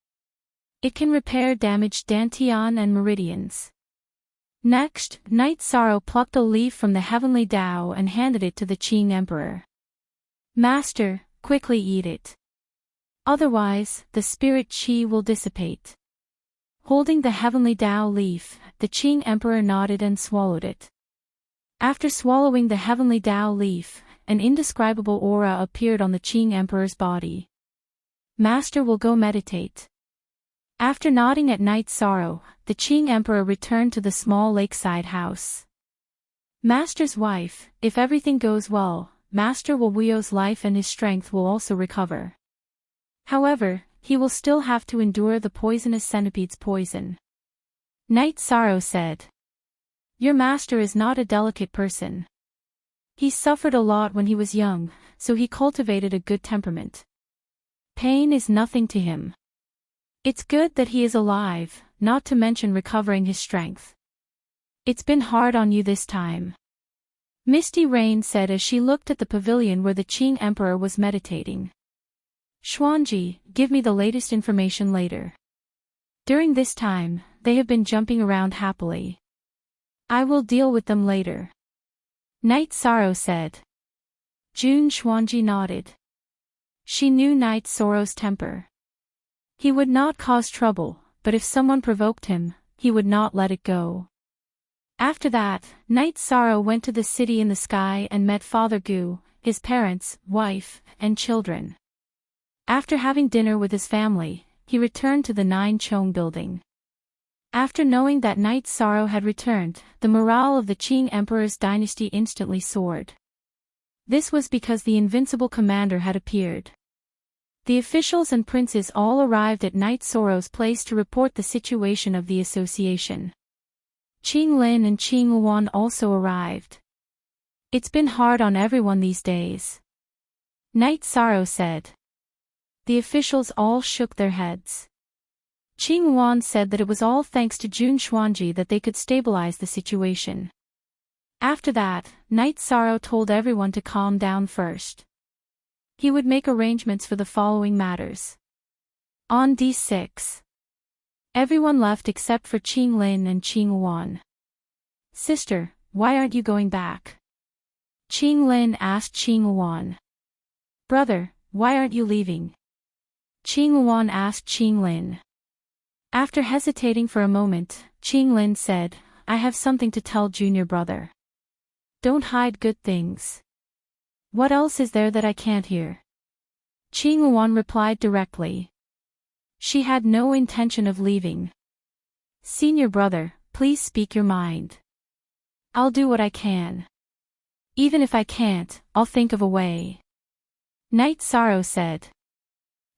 It can repair damaged dantian and meridians. Next, Night Sorrow plucked a leaf from the heavenly Tao and handed it to the Qing Emperor. Master, quickly eat it. Otherwise, the spirit qi will dissipate. Holding the heavenly Tao leaf, the Qing Emperor nodded and swallowed it. After swallowing the heavenly Tao leaf, an indescribable aura appeared on the Qing Emperor's body. Master will go meditate. After nodding at Night Sorrow, the Qing Emperor returned to the small lakeside house. Master's wife, if everything goes well, Master Wuo's life and his strength will also recover. However, he will still have to endure the poisonous centipede's poison. Night Sorrow said. Your master is not a delicate person. He suffered a lot when he was young, so he cultivated a good temperament. Pain is nothing to him. It's good that he is alive, not to mention recovering his strength. It's been hard on you this time. Misty Rain said as she looked at the pavilion where the Qing Emperor was meditating. Xuanji, give me the latest information later. During this time, they have been jumping around happily. I will deal with them later. Night Sorrow said. Jun Xuanji nodded. She knew Night Sorrow's temper. He would not cause trouble, but if someone provoked him, he would not let it go. After that, Night Sorrow went to the city in the sky and met Father Gu, his parents, wife, and children. After having dinner with his family, he returned to the Nine Chong building. After knowing that Night Sorrow had returned, the morale of the Qing Emperor's dynasty instantly soared. This was because the invincible commander had appeared. The officials and princes all arrived at Night Sorrow's place to report the situation of the association. Qing Lin and Qing Yuan also arrived. It's been hard on everyone these days, Night Sorrow said. The officials all shook their heads. Qing Yuan said that it was all thanks to Jun Xuanji that they could stabilize the situation. After that, Night Sorrow told everyone to calm down first. He would make arrangements for the following matters. On D6. Everyone left except for Qing Lin and Qing Yuan. Sister, why aren't you going back? Qing Lin asked Qing Yuan. Brother, why aren't you leaving? Qing Yuan asked Qing Lin. After hesitating for a moment, Qing Lin said, I have something to tell junior brother. Don't hide good things. What else is there that I can't hear? Qing Yuan replied directly. She had no intention of leaving. Senior brother, please speak your mind. I'll do what I can. Even if I can't, I'll think of a way. Night Sorrow said.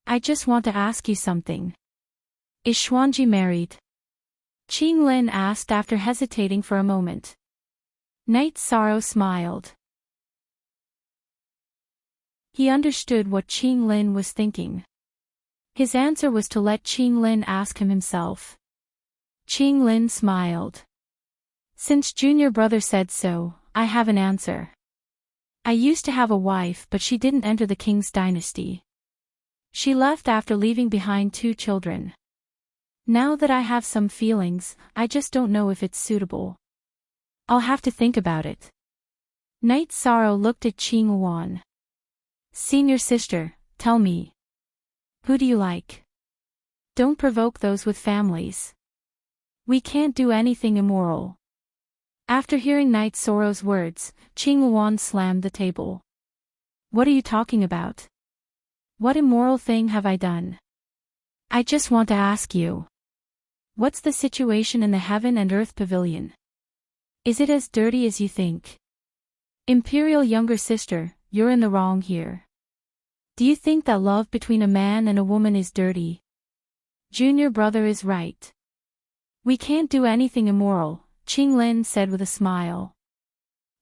I just want to ask you something. Is Xuanji married? Qing Lin asked after hesitating for a moment. Night Sorrow smiled. He understood what Qing Lin was thinking. His answer was to let Qing Lin ask him himself. Qing Lin smiled. Since junior brother said so, I have an answer. I used to have a wife but she didn't enter the king's dynasty. She left after leaving behind 2 children. Now that I have some feelings, I just don't know if it's suitable. I'll have to think about it. Night Sorrow looked at Qing Yuan. Senior sister, tell me. Who do you like? Don't provoke those with families. We can't do anything immoral. After hearing Night Sorrow's words, Qing Yuan slammed the table. What are you talking about? What immoral thing have I done? I just want to ask you. What's the situation in the Heaven and Earth Pavilion? Is it as dirty as you think? Imperial younger sister, you're in the wrong here. Do you think that love between a man and a woman is dirty? Junior brother is right. We can't do anything immoral, Qing Lin said with a smile.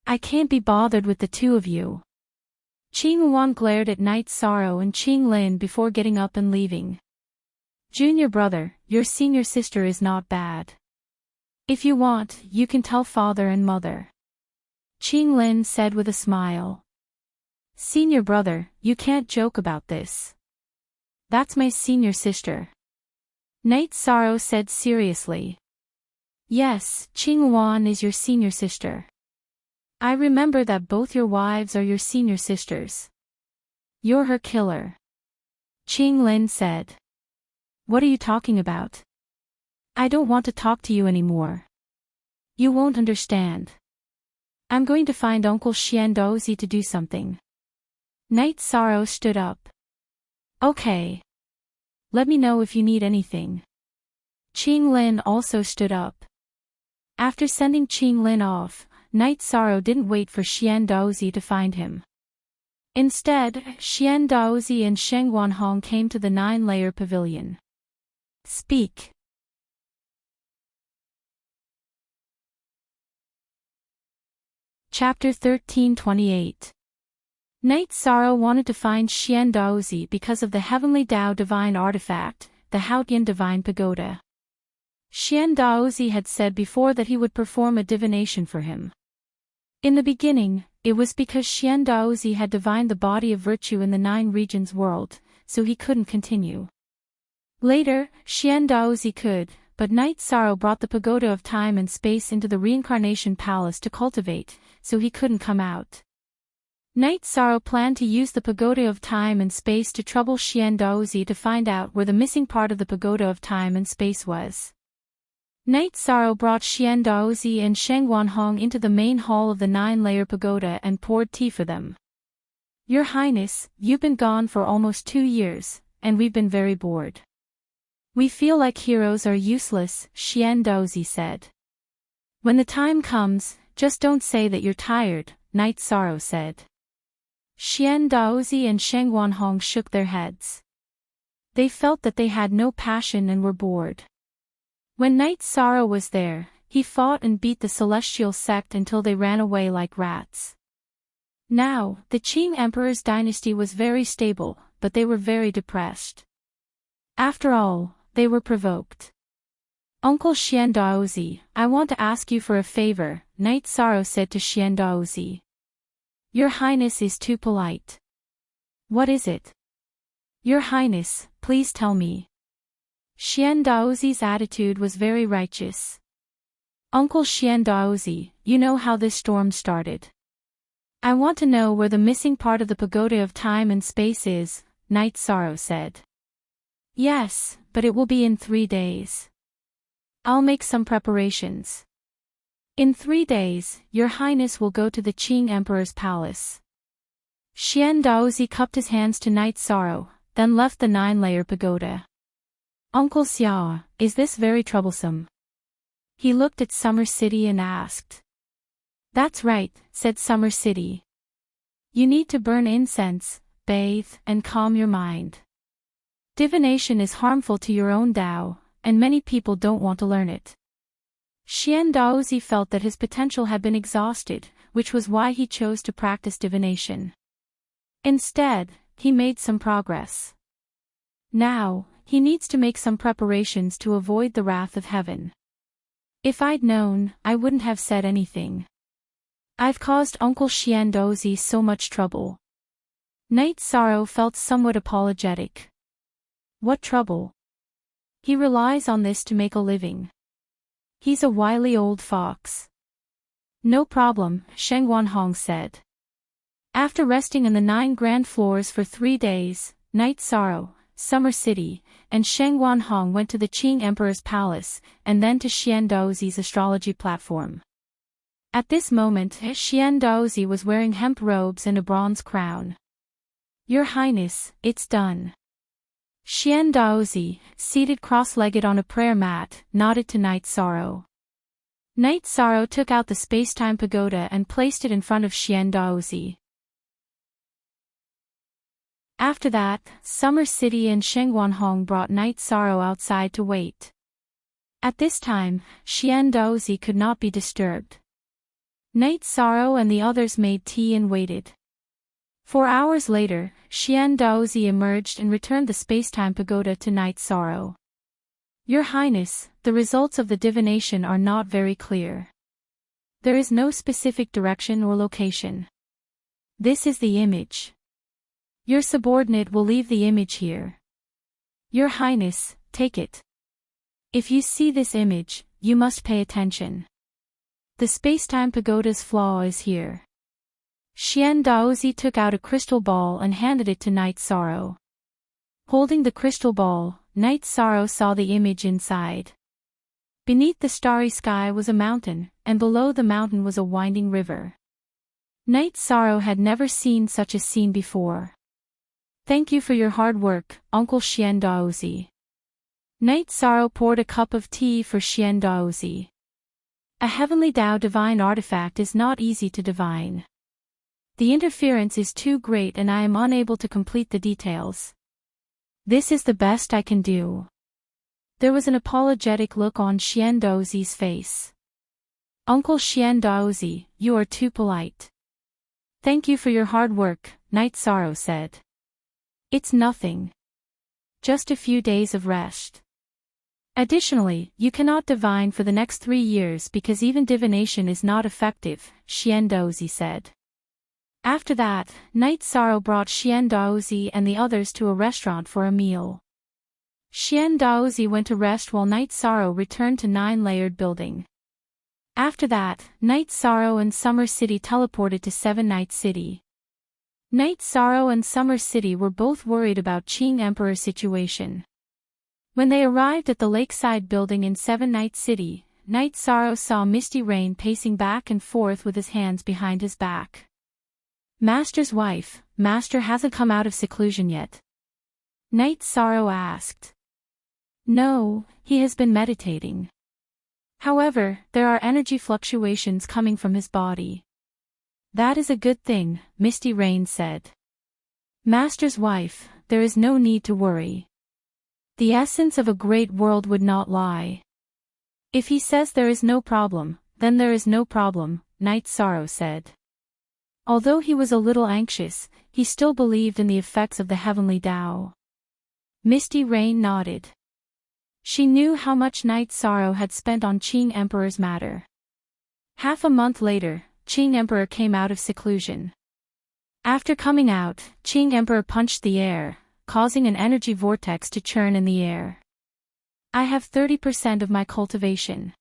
I can't be bothered with the 2 of you. Qing Yuan glared at Night Sorrow and Qing Lin before getting up and leaving. Junior brother, your senior sister is not bad. If you want, you can tell father and mother. Qing Lin said with a smile. Senior brother, you can't joke about this. That's my senior sister. Night Sorrow said seriously. Yes, Qing Yuan is your senior sister. I remember that both your wives are your senior sisters. You're her killer. Qing Lin said. What are you talking about? I don't want to talk to you anymore. You won't understand. I'm going to find Uncle Xiandozi to do something. Night Sorrow stood up. Okay. Let me know if you need anything. Qing Lin also stood up. After sending Qing Lin off, Night Sorrow didn't wait for Xiandozi to find him. Instead, Xiandozi and Sheng Wanhong came to the 9-layer pavilion. Speak. Chapter 1328. Night Sorrow wanted to find Xiandozi because of the Heavenly Dao Divine Artifact, the Haotian Divine Pagoda. Xiandozi had said before that he would perform a divination for him. In the beginning, it was because Xiandozi had divined the body of virtue in the 9 regions world, so he couldn't continue. Later, Xiandozi could, but Night Sorrow brought the Pagoda of Time and Space into the Reincarnation Palace to cultivate, so he couldn't come out. Night Sorrow planned to use the Pagoda of Time and Space to trouble Xiandozi to find out where the missing part of the Pagoda of Time and Space was. Night Sorrow brought Xiandozi and Sheng Wanhong into the main hall of the 9-layer pagoda and poured tea for them. Your Highness, you've been gone for almost 2 years, and we've been very bored. We feel like heroes are useless, Xiandozi said. When the time comes, just don't say that you're tired, Night Sorrow said. Xiandozi and Sheng Wanhong shook their heads. They felt that they had no passion and were bored. When Night Sorrow was there, he fought and beat the celestial sect until they ran away like rats. Now, the Qing Emperor's dynasty was very stable, but they were very depressed. After all, they were provoked. Uncle Xian Daozi, I want to ask you for a favor, Night Sorrow said to Xian Daozi. Your Highness is too polite. What is it? Your Highness, please tell me. Xian Daozi's attitude was very righteous. Uncle Xian Daozi, you know how this storm started. I want to know where the missing part of the pagoda of time and space is, Night Sorrow said. Yes, but it will be in 3 days. I'll make some preparations. In 3 days, Your Highness will go to the Qing Emperor's palace. Xian Daozi cupped his hands to Night Sorrow, then left the 9-layer pagoda. Uncle Xiao, is this very troublesome? He looked at Summer City and asked. That's right, said Summer City. You need to burn incense, bathe, and calm your mind. Divination is harmful to your own Tao, and many people don't want to learn it. Xian Daozi felt that his potential had been exhausted, which was why he chose to practice divination. Instead, he made some progress. Now, he needs to make some preparations to avoid the wrath of heaven. If I'd known, I wouldn't have said anything. I've caused Uncle Xian Daozi so much trouble. Night Sorrow felt somewhat apologetic. What trouble? He relies on this to make a living. He's a wily old fox. No problem, Sheng Wanhong said. After resting in the 9 grand floors for 3 days, Night Sorrow, Summer City, and Sheng Wanhong went to the Qing Emperor's palace, and then to Xian Daozi's astrology platform. At this moment, Xian Daozi was wearing hemp robes and a bronze crown. Your Highness, it's done. Xian Daozi, seated cross-legged on a prayer mat, nodded to Night Sorrow. Night Sorrow took out the space-time pagoda and placed it in front of Xian Daozi. After that, Summer City and Sheng Wanhong brought Night Sorrow outside to wait. At this time, Xian Daozi could not be disturbed. Night Sorrow and the others made tea and waited. 4 hours later, Xian Daozi emerged and returned the space-time pagoda to Night Sorrow. Your Highness, the results of the divination are not very clear. There is no specific direction or location. This is the image. Your subordinate will leave the image here. Your Highness, take it. If you see this image, you must pay attention. The space-time pagoda's flaw is here. Xian Daozi took out a crystal ball and handed it to Night Sorrow. Holding the crystal ball, Night Sorrow saw the image inside. Beneath the starry sky was a mountain, and below the mountain was a winding river. Night Sorrow had never seen such a scene before. Thank you for your hard work, Uncle Xian Daozi. Night Sorrow poured a cup of tea for Xian Daozi. A heavenly Tao divine artifact is not easy to divine. The interference is too great and I am unable to complete the details. This is the best I can do. There was an apologetic look on Xian Daozi's face. Uncle Xian Daozi, you are too polite. Thank you for your hard work, Night Sorrow said. It's nothing. Just a few days of rest. Additionally, you cannot divine for the next 3 years because even divination is not effective, Xian Daozi said. After that, Night Sorrow brought Xian Daozi and the others to a restaurant for a meal. Xian Daozi went to rest while Night Sorrow returned to 9-layered building. After that, Night Sorrow and Summer City teleported to 7-Night City. Night Sorrow and Summer City were both worried about Qing Emperor's situation. When they arrived at the lakeside building in 7-Night City, Night Sorrow saw Misty Rain pacing back and forth with his hands behind his back. Master's wife, Master hasn't come out of seclusion yet? Night Sorrow asked. No, he has been meditating. However, there are energy fluctuations coming from his body. That is a good thing, Misty Rain said. Master's wife, there is no need to worry. The essence of a great world would not lie. If he says there is no problem, then there is no problem, Night Sorrow said. Although he was a little anxious, he still believed in the effects of the heavenly Tao. Misty Rain nodded. She knew how much Night Sorrow had spent on Qing Emperor's matter. Half a month later, Qing Emperor came out of seclusion. After coming out, Qing Emperor punched the air, causing an energy vortex to churn in the air. I have 30% of my cultivation.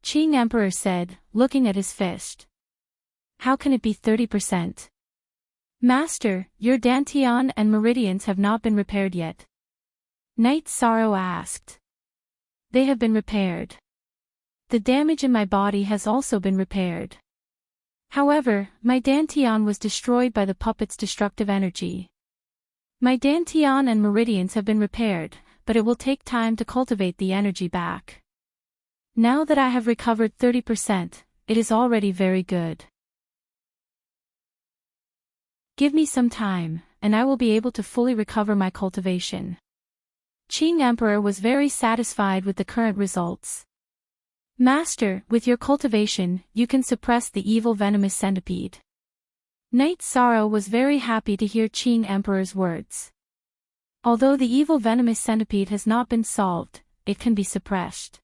Qing Emperor said, looking at his fist. How can it be 30%? Master, your dantian and meridians have not been repaired yet. Night Sorrow asked. They have been repaired. The damage in my body has also been repaired. However, my dantian was destroyed by the puppet's destructive energy. My dantian and meridians have been repaired, but it will take time to cultivate the energy back. Now that I have recovered 30%, it is already very good. Give me some time, and I will be able to fully recover my cultivation. Qing Emperor was very satisfied with the current results. Master, with your cultivation, you can suppress the evil venomous centipede. Night Sorrow was very happy to hear Qing Emperor's words. Although the evil venomous centipede has not been solved, it can be suppressed.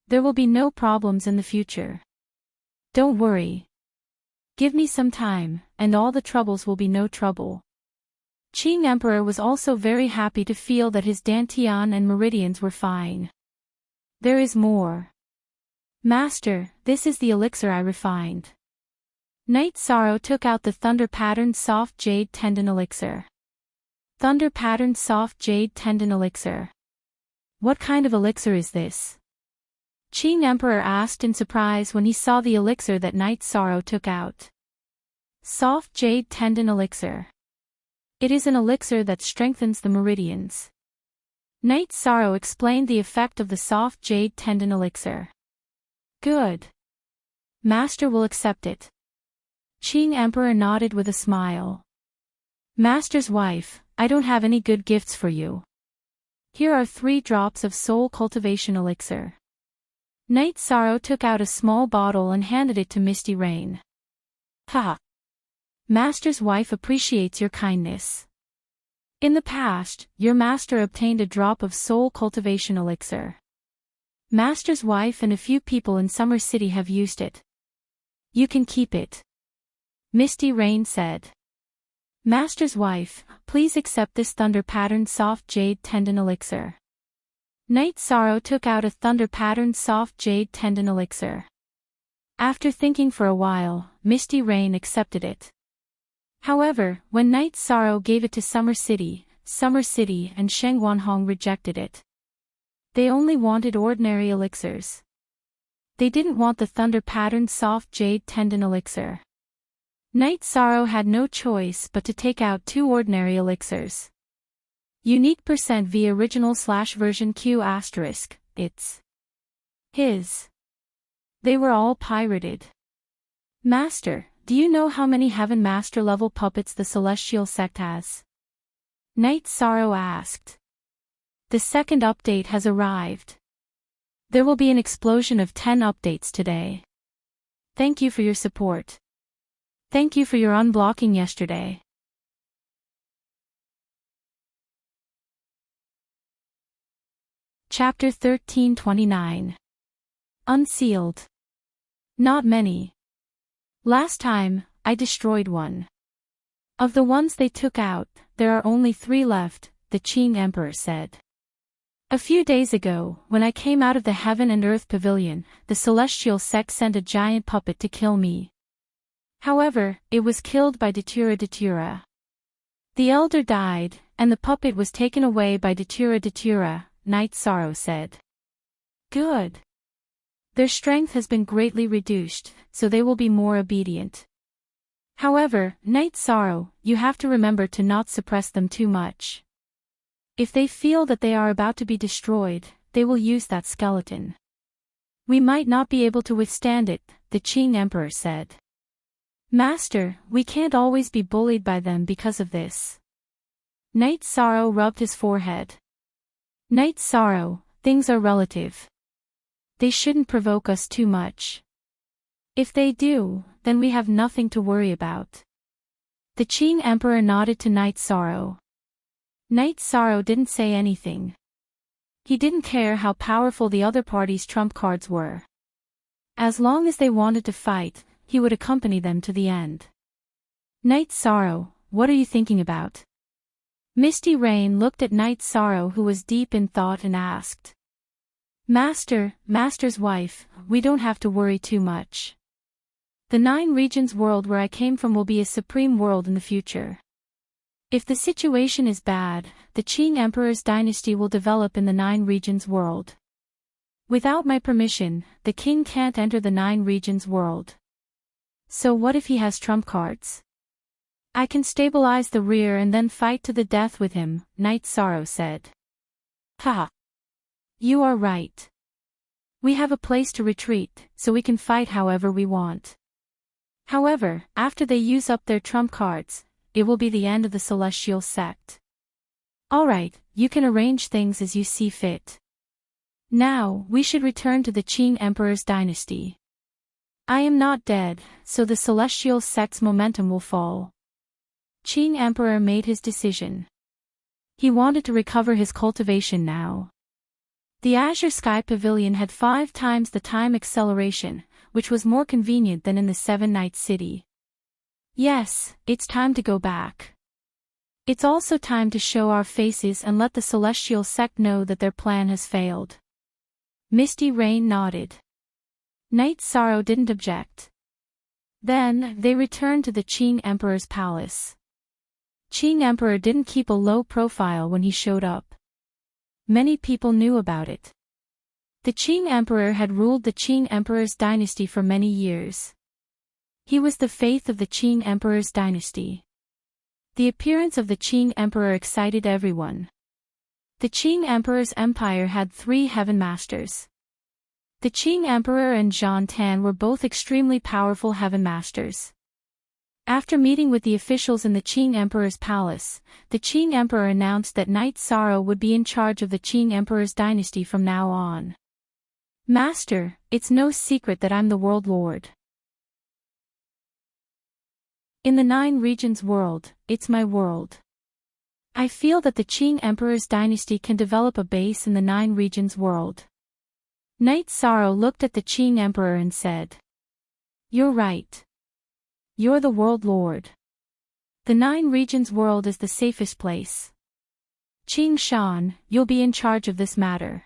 There will be no problems in the future. Don't worry. Give me some time, and all the troubles will be no trouble. Qing Emperor was also very happy to feel that his dantian and meridians were fine. There is more. Master, this is the elixir I refined. Night Sorrow took out the thunder-patterned soft jade tendon elixir. Thunder-patterned soft jade tendon elixir. What kind of elixir is this? Qing Emperor asked in surprise when he saw the elixir that Night Sorrow took out. Soft jade tendon elixir. It is an elixir that strengthens the meridians. Night Sorrow explained the effect of the soft jade tendon elixir. Good. Master will accept it. Qing Emperor nodded with a smile. Master's wife, I don't have any good gifts for you. Here are 3 drops of soul cultivation elixir. Night Sorrow took out a small bottle and handed it to Misty Rain. Ha! Master's wife appreciates your kindness. In the past, your master obtained a drop of soul cultivation elixir. Master's wife and a few people in Summer City have used it. You can keep it. Misty Rain said. Master's wife, please accept this thunder-patterned soft jade tendon elixir. Night Sorrow took out a thunder-patterned soft jade tendon elixir. After thinking for a while, Misty Rain accepted it. However, when Night Sorrow gave it to Summer City and Sheng Wanhong rejected it. They only wanted ordinary elixirs. They didn't want the thunder-patterned soft jade tendon elixir. Night Sorrow had no choice but to take out 2 ordinary elixirs. Unique %V original/version Q**, it's his. They were all pirated. Master, do you know how many Heaven Master level puppets the Celestial Sect has? Night Sorrow asked. The second update has arrived. There will be an explosion of 10 updates today. Thank you for your support. Thank you for your unblocking yesterday. Chapter 1329. Unsealed. Not many. Last time, I destroyed one. Of the ones they took out, there are only 3 left, the Qing Emperor said. A few days ago, when I came out of the Heaven and Earth Pavilion, the Celestial Sect sent a giant puppet to kill me. However, it was killed by Datura. The elder died, and the puppet was taken away by Datura, Night Sorrow said. Good. Their strength has been greatly reduced, so they will be more obedient. However, Night Sorrow, you have to remember to not suppress them too much. If they feel that they are about to be destroyed, they will use that skeleton. We might not be able to withstand it, the Qing Emperor said. Master, we can't always be bullied by them because of this. Night Sorrow rubbed his forehead. Night Sorrow, things are relative. They shouldn't provoke us too much. If they do, then we have nothing to worry about. The Qing Emperor nodded to Night Sorrow. Night Sorrow didn't say anything. He didn't care how powerful the other party's trump cards were. As long as they wanted to fight, he would accompany them to the end. Night Sorrow, what are you thinking about? Misty Rain looked at Night Sorrow, who was deep in thought, and asked. Master's wife, we don't have to worry too much. The 9 regions world where I came from will be a supreme world in the future. If the situation is bad, the Qing Emperor's dynasty will develop in the 9 regions world. Without my permission, the king can't enter the 9 regions world. So what if he has trump cards? I can stabilize the rear and then fight to the death with him, Night Sorrow said. Ha! You are right. We have a place to retreat, so we can fight however we want. However, after they use up their trump cards, it will be the end of the Celestial Sect. Alright, you can arrange things as you see fit. Now, we should return to the Qing Emperor's dynasty. I am not dead, so the Celestial Sect's momentum will fall. Qing Emperor made his decision. He wanted to recover his cultivation now. The Azure Sky Pavilion had 5 times the time acceleration, which was more convenient than in the 7-night city. Yes, it's time to go back. It's also time to show our faces and let the Celestial Sect know that their plan has failed. Misty Rain nodded. Night Sorrow didn't object. Then, they returned to the Qing Emperor's palace. Qing Emperor didn't keep a low profile when he showed up. Many people knew about it. The Qing Emperor had ruled the Qing Emperor's dynasty for many years. He was the faith of the Qing Emperor's dynasty. The appearance of the Qing Emperor excited everyone. The Qing Emperor's empire had 3 heaven masters. The Qing Emperor and Zhan Tan were both extremely powerful heaven masters. After meeting with the officials in the Qing Emperor's palace, the Qing Emperor announced that Night Sorrow would be in charge of the Qing Emperor's dynasty from now on. Master, it's no secret that I'm the world lord. In the 9 regions world, it's my world. I feel that the Qing Emperor's dynasty can develop a base in the 9 regions world. Night Sorrow looked at the Qing Emperor and said. You're right. You're the world lord. The 9 regions world is the safest place. Qing Shan, you'll be in charge of this matter.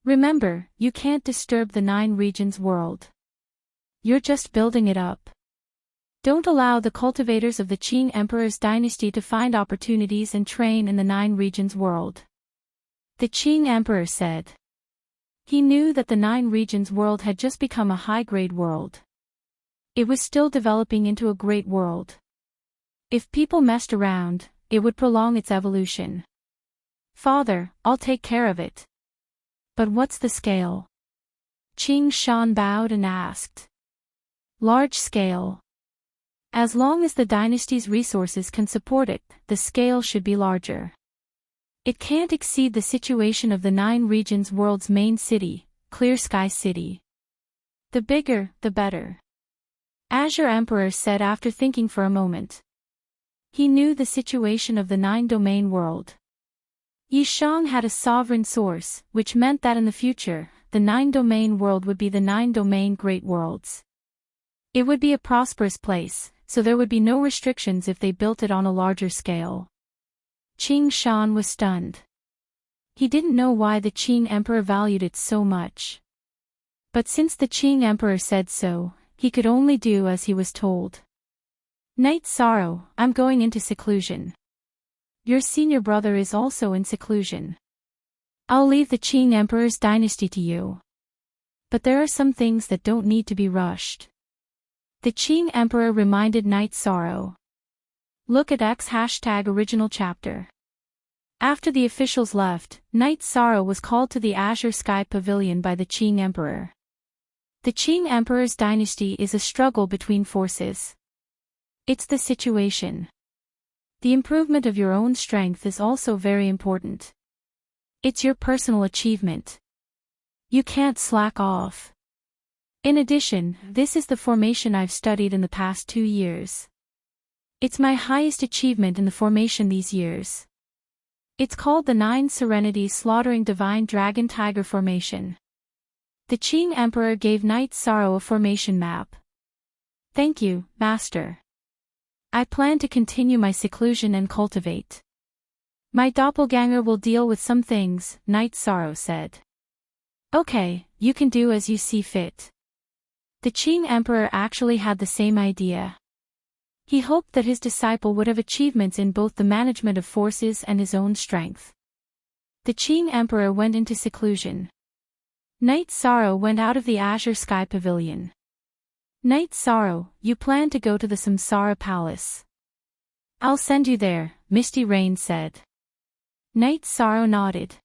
Remember, you can't disturb the 9 regions world. You're just building it up. Don't allow the cultivators of the Qing Emperor's dynasty to find opportunities and train in the 9 regions world. The Qing Emperor said. He knew that the 9 regions world had just become a high-grade world. It was still developing into a great world. If people messed around, it would prolong its evolution. Father, I'll take care of it. But what's the scale? Qing Shan bowed and asked. Large scale. As long as the dynasty's resources can support it, the scale should be larger. It can't exceed the situation of the 9 regions world's main city, Clear Sky City. The bigger, the better. Azure Emperor said after thinking for a moment. He knew the situation of the 9-domain world. Yishang had a sovereign source, which meant that in the future, the 9-domain world would be the 9-domain great worlds. It would be a prosperous place, so there would be no restrictions if they built it on a larger scale. Qing Shan was stunned. He didn't know why the Qing Emperor valued it so much. But since the Qing Emperor said so, he could only do as he was told. Night Sorrow, I'm going into seclusion. Your senior brother is also in seclusion. I'll leave the Qing Emperor's dynasty to you. But there are some things that don't need to be rushed. The Qing Emperor reminded Night Sorrow. Look at #original chapter. After the officials left, Night Sorrow was called to the Azure Sky Pavilion by the Qing Emperor. The Qing Emperor's dynasty is a struggle between forces. It's the situation. The improvement of your own strength is also very important. It's your personal achievement. You can't slack off. In addition, this is the formation I've studied in the past 2 years. It's my highest achievement in the formation these years. It's called the 9 Serenities Slaughtering Divine Dragon Tiger Formation. The Qing Emperor gave Knight Sorrow a formation map. Thank you, Master. I plan to continue my seclusion and cultivate. My doppelganger will deal with some things, Knight Sorrow said. Okay, you can do as you see fit. The Qing Emperor actually had the same idea. He hoped that his disciple would have achievements in both the management of forces and his own strength. The Qing Emperor went into seclusion. Knight Sorrow went out of the Azure Sky Pavilion. Knight Sorrow, you plan to go to the Samsara Palace. I'll send you there, Misty Rain said. Knight Sorrow nodded.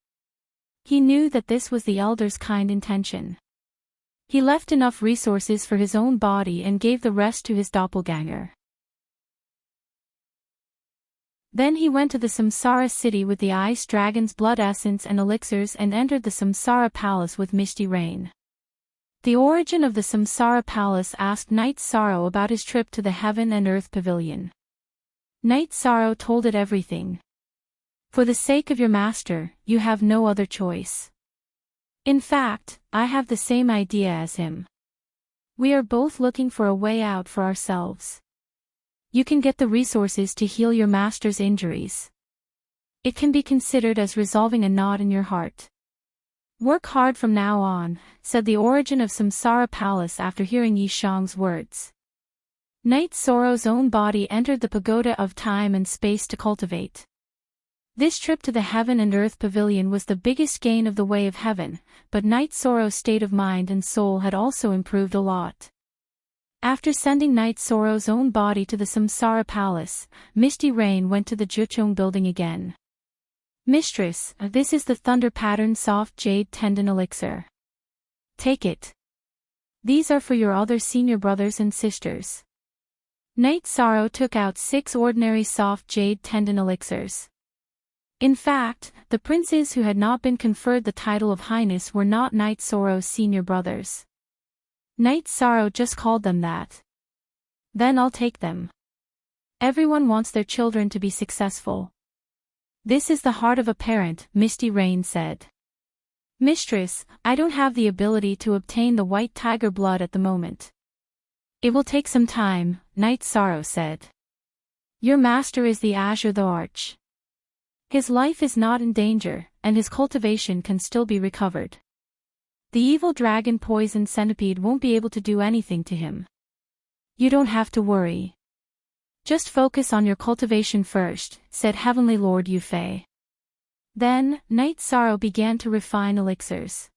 He knew that this was the elder's kind intention. He left enough resources for his own body and gave the rest to his doppelganger. Then he went to the Samsara city with the ice dragon's blood essence and elixirs and entered the Samsara Palace with Misty Rain. The origin of the Samsara Palace asked Knight Sorrow about his trip to the Heaven and Earth Pavilion. Knight Sorrow told it everything. For the sake of your master, you have no other choice. In fact, I have the same idea as him. We are both looking for a way out for ourselves. You can get the resources to heal your master's injuries. It can be considered as resolving a knot in your heart. Work hard from now on, said the origin of Samsara Palace after hearing Yi Shang's words. Knight Sorrow's own body entered the pagoda of time and space to cultivate. This trip to the Heaven and Earth Pavilion was the biggest gain of the Way of Heaven, but Knight Sorrow's state of mind and soul had also improved a lot. After sending Knight Sorrow's own body to the Samsara Palace, Misty Rain went to the Juchong building again. Mistress, this is the Thunder Pattern Soft Jade Tendon Elixir. Take it. These are for your other senior brothers and sisters. Knight Sorrow took out 6 ordinary soft jade tendon elixirs. In fact, the princes who had not been conferred the title of Highness were not Knight Sorrow's senior brothers. Knight Sorrow just called them that. Then I'll take them. Everyone wants their children to be successful. This is the heart of a parent, Misty Rain said. Mistress, I don't have the ability to obtain the white tiger blood at the moment. It will take some time, Knight Sorrow said. Your master is the Azure the Arch. His life is not in danger, and his cultivation can still be recovered. The evil dragon poison centipede won't be able to do anything to him. You don't have to worry. Just focus on your cultivation first, said Heavenly Lord Yufei. Then, Knight Sorrow began to refine elixirs.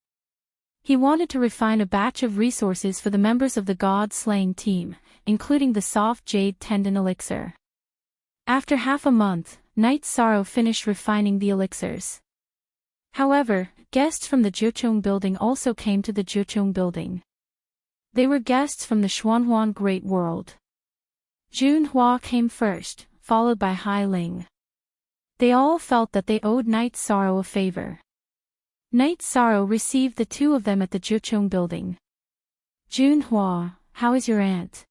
He wanted to refine a batch of resources for the members of the God-slaying team, including the soft jade tendon elixir. After half a month, Knight Sorrow finished refining the elixirs. However, guests from the Juchong building also came to the Juchong building. They were guests from the Xuanhuan Great World. Junhua came first, followed by Hai Ling. They all felt that they owed Knight Sorrow a favor. Knight Sorrow received the 2 of them at the Juchong building. Junhua, how is your aunt?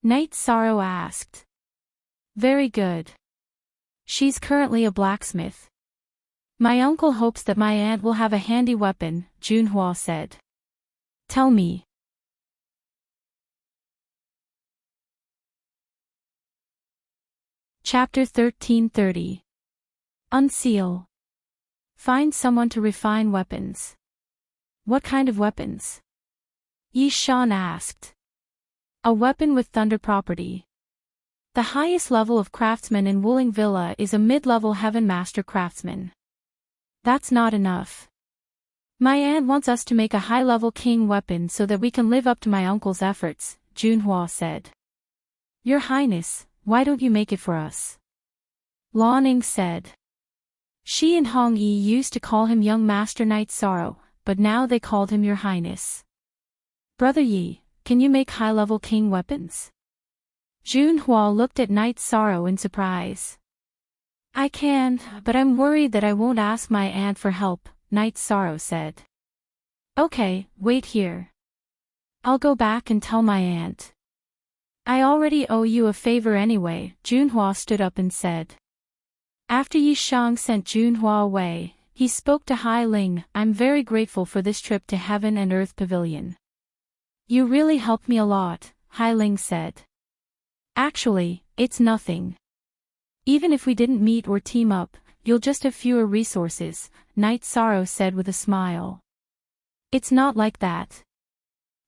Knight Sorrow asked. Very good. She's currently a blacksmith. My uncle hopes that my aunt will have a handy weapon, Junhua said. Tell me. Chapter 1330. Unseal. Find someone to refine weapons. What kind of weapons? Yi Shan asked. A weapon with thunder property. The highest level of craftsman in Wuling Villa is a mid-level Heaven Master craftsman. That's not enough. My aunt wants us to make a high-level king weapon so that we can live up to my uncle's efforts, Junhua said. Your Highness, why don't you make it for us? Laning said. She and Hong Yi used to call him Young Master Knight Sorrow, but now they called him Your Highness. Brother Yi, can you make high-level king weapons? Junhua looked at Knight Sorrow in surprise. I can, but I'm worried that I won't ask my aunt for help, Night Sorrow said. Okay, wait here. I'll go back and tell my aunt. I already owe you a favor anyway, Junhua stood up and said. After Yi Shang sent Junhua away, he spoke to Hai Ling. I'm very grateful for this trip to Heaven and Earth Pavilion. You really helped me a lot, Hai Ling said. Actually, it's nothing. Even if we didn't meet or team up, you'll just have fewer resources, Night Sorrow said with a smile. It's not like that.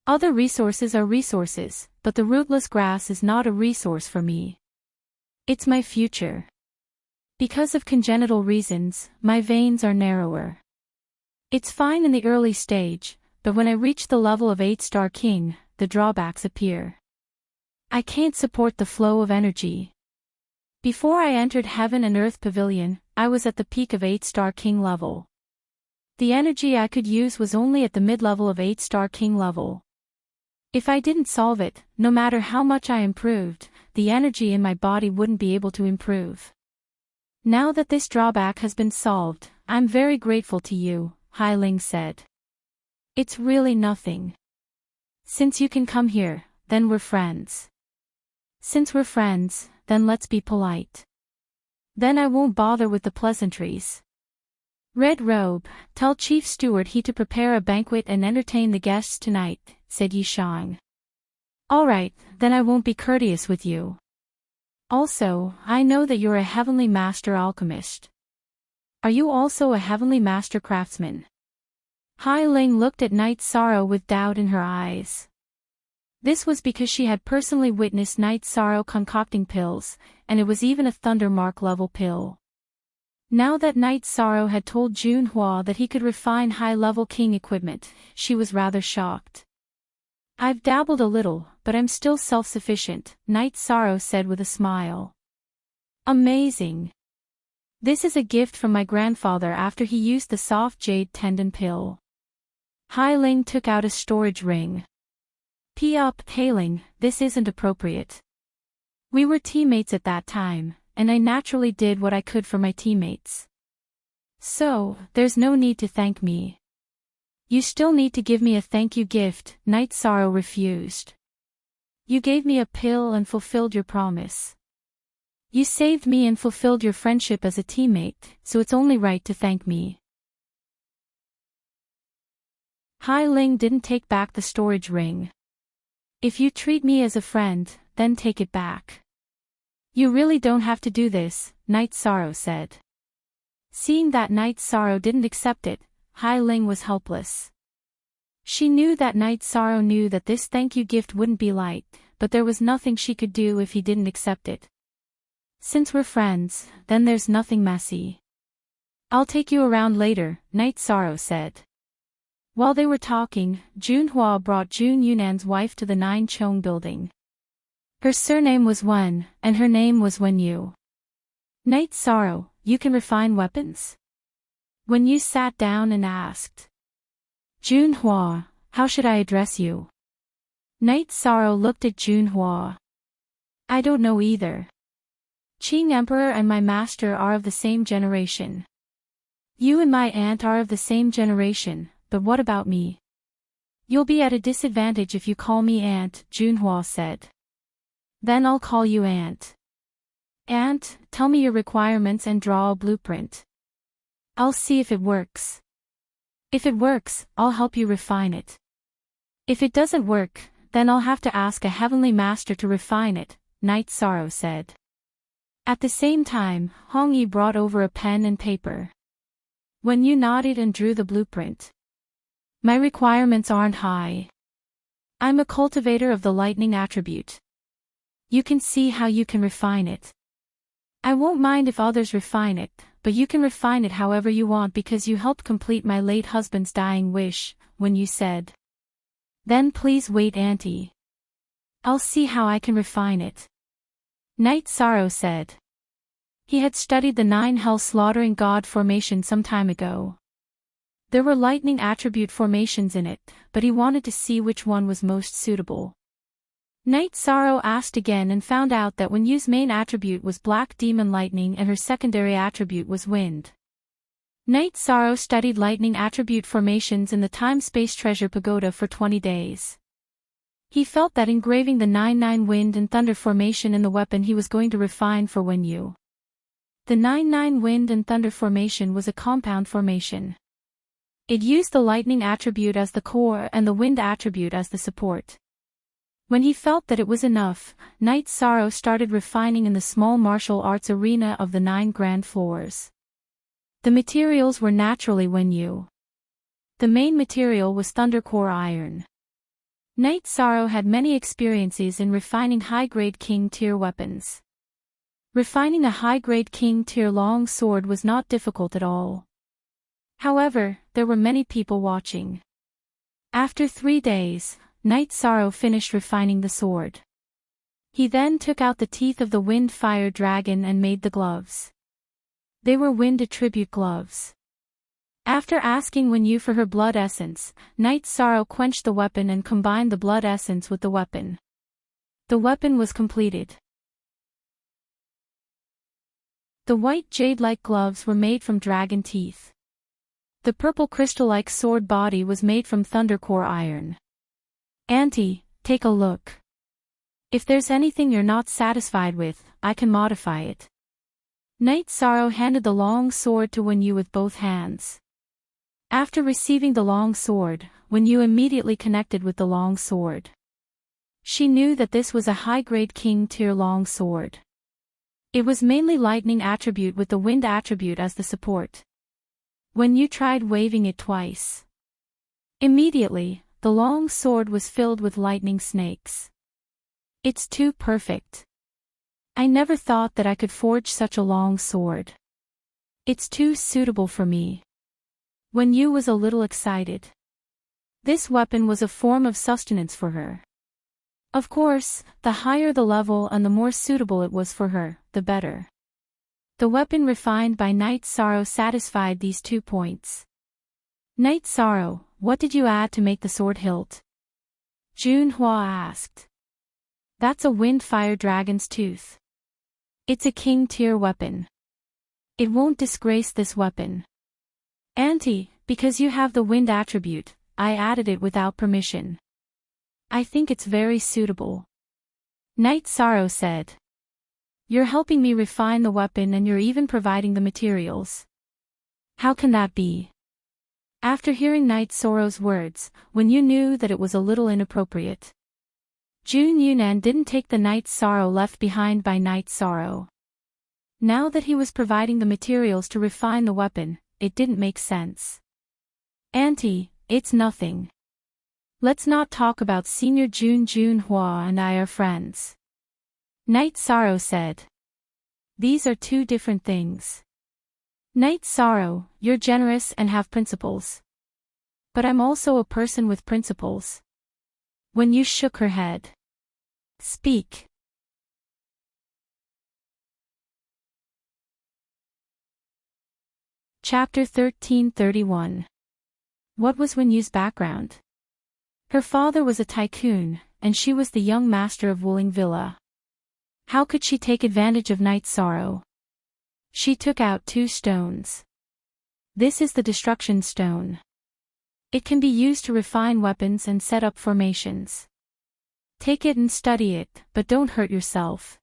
Other resources are resources, but the rootless grass is not a resource for me. It's my future. Because of congenital reasons, my veins are narrower. It's fine in the early stage, but when I reach the level of 8-star king, the drawbacks appear. I can't support the flow of energy. Before I entered Heaven and Earth Pavilion, I was at the peak of 8-star king level. The energy I could use was only at the mid-level of 8-star king level. If I didn't solve it, no matter how much I improved, the energy in my body wouldn't be able to improve. Now that this drawback has been solved, I'm very grateful to you, Hai Ling said. It's really nothing. Since you can come here, then we're friends. Since we're friends, then let's be polite. Then I won't bother with the pleasantries. Red Robe, tell Chief Steward he to prepare a banquet and entertain the guests tonight, said Yi Shang. Alright, then I won't be courteous with you. Also, I know that you're a heavenly master alchemist. Are you also a heavenly master craftsman? Hai Ling looked at Night Sorrow with doubt in her eyes. This was because she had personally witnessed Night Sorrow concocting pills, and it was even a Thunder Mark level pill. Now that Night Sorrow had told Junhua that he could refine high-level king equipment, she was rather shocked. I've dabbled a little, but I'm still self-sufficient, Night Sorrow said with a smile. Amazing. This is a gift from my grandfather after he used the soft jade tendon pill. Hai Ling took out a storage ring. P.up, Hailing, this isn't appropriate. We were teammates at that time, and I naturally did what I could for my teammates. So, there's no need to thank me. You still need to give me a thank you gift, Night Sorrow refused. You gave me a pill and fulfilled your promise. You saved me and fulfilled your friendship as a teammate, so it's only right to thank me. Hai Ling didn't take back the storage ring. If you treat me as a friend, then take it back. You really don't have to do this, Night Sorrow said. Seeing that Night Sorrow didn't accept it, Hai Ling was helpless. She knew that Night Sorrow knew that this thank you gift wouldn't be light, but there was nothing she could do if he didn't accept it. Since we're friends, then there's nothing messy. I'll take you around later, Night Sorrow said. While they were talking, Junhua brought Jun Yunan's wife to the Nine Chong building. Her surname was Wen, and her name was Wen Yu. Night Sorrow, you can refine weapons? Wen Yu sat down and asked. Junhua, how should I address you? Night Sorrow looked at Junhua. I don't know either. Qing Emperor and my master are of the same generation. You and my aunt are of the same generation. But what about me? You'll be at a disadvantage if you call me Aunt, Junhua said. Then I'll call you Aunt. Aunt, tell me your requirements and draw a blueprint. I'll see if it works. If it works, I'll help you refine it. If it doesn't work, then I'll have to ask a heavenly master to refine it, Night Sorrow said. At the same time, Hong Yi brought over a pen and paper. When you nodded and drew the blueprint. My requirements aren't high. I'm a cultivator of the lightning attribute. You can see how you can refine it. I won't mind if others refine it, but you can refine it however you want because you helped complete my late husband's dying wish, when you said. Then please wait, Auntie. I'll see how I can refine it. Night Sorrow said. He had studied the 9 Hell Slaughtering God formation some time ago. There were lightning attribute formations in it, but he wanted to see which one was most suitable. Night Sorrow asked again and found out that Wen Yu's main attribute was Black Demon Lightning and her secondary attribute was Wind. Night Sorrow studied lightning attribute formations in the Time-Space Treasure Pagoda for 20 days. He felt that engraving the 9-9 Wind and Thunder formation in the weapon he was going to refine for Wen Yu. The 9-9 Wind and Thunder formation was a compound formation. It used the lightning attribute as the core and the wind attribute as the support. When he felt that it was enough, Night Sorrow started refining in the small martial arts arena of the 9 grand floors. The materials were naturally Wen Yu. The main material was Thunder Core Iron. Night Sorrow had many experiences in refining high-grade king-tier weapons. Refining a high-grade king-tier long sword was not difficult at all. However, there were many people watching. After 3 days, Night Sorrow finished refining the sword. He then took out the teeth of the wind-fire dragon and made the gloves. They were wind attribute gloves. After asking Wen Yu for her blood essence, Night Sorrow quenched the weapon and combined the blood essence with the weapon. The weapon was completed. The white jade-like gloves were made from dragon teeth. The purple crystal-like sword body was made from Thunder Core Iron. Auntie, take a look. If there's anything you're not satisfied with, I can modify it. Night Sorrow handed the long sword to Wen Yu with both hands. After receiving the long sword, Wen Yu immediately connected with the long sword. She knew that this was a high-grade king-tier long sword. It was mainly lightning attribute with the wind attribute as the support. Wen Yu tried waving it twice. Immediately, the long sword was filled with lightning snakes. It's too perfect. I never thought that I could forge such a long sword. It's too suitable for me. Wen Yu was a little excited. This weapon was a form of sustenance for her. Of course, the higher the level and the more suitable it was for her, the better. The weapon refined by Night Sorrow satisfied these 2 points. Night Sorrow, what did you add to make the sword hilt? Junhua asked. That's a wind-fire dragon's tooth. It's a king-tier weapon. It won't disgrace this weapon. Auntie, because you have the wind attribute, I added it without permission. I think it's very suitable. Night Sorrow said. You're helping me refine the weapon and you're even providing the materials. How can that be? After hearing Night Sorrow's words, Wen Yu knew that it was a little inappropriate. Jun Yunan didn't take the Night Sorrow left behind by Night Sorrow. Now that he was providing the materials to refine the weapon, it didn't make sense. Auntie, it's nothing. Let's not talk about Senior Junhua and I are friends. Night Sorrow said. These are 2 different things. Night Sorrow, you're generous and have principles. But I'm also a person with principles. Wen Yu shook her head. Speak. Chapter 1331. What was Wen Yu's background? Her father was a tycoon, and she was the young master of Wuling Villa. How could she take advantage of Night Sorrow? She took out 2 stones. This is the Destruction Stone. It can be used to refine weapons and set up formations. Take it and study it, but don't hurt yourself.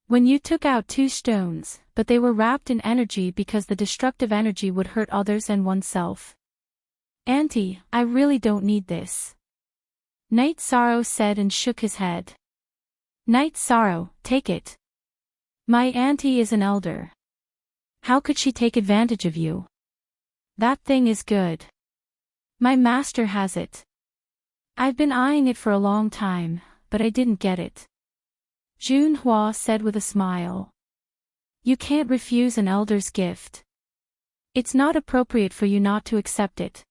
Wen Yu took out 2 stones, but they were wrapped in energy because the destructive energy would hurt others and oneself. Auntie, I really don't need this. Night Sorrow said and shook his head. Night Sorrow, take it. My auntie is an elder. How could she take advantage of you? That thing is good. My master has it. I've been eyeing it for a long time, but I didn't get it. Junhua said with a smile. You can't refuse an elder's gift. It's not appropriate for you not to accept it.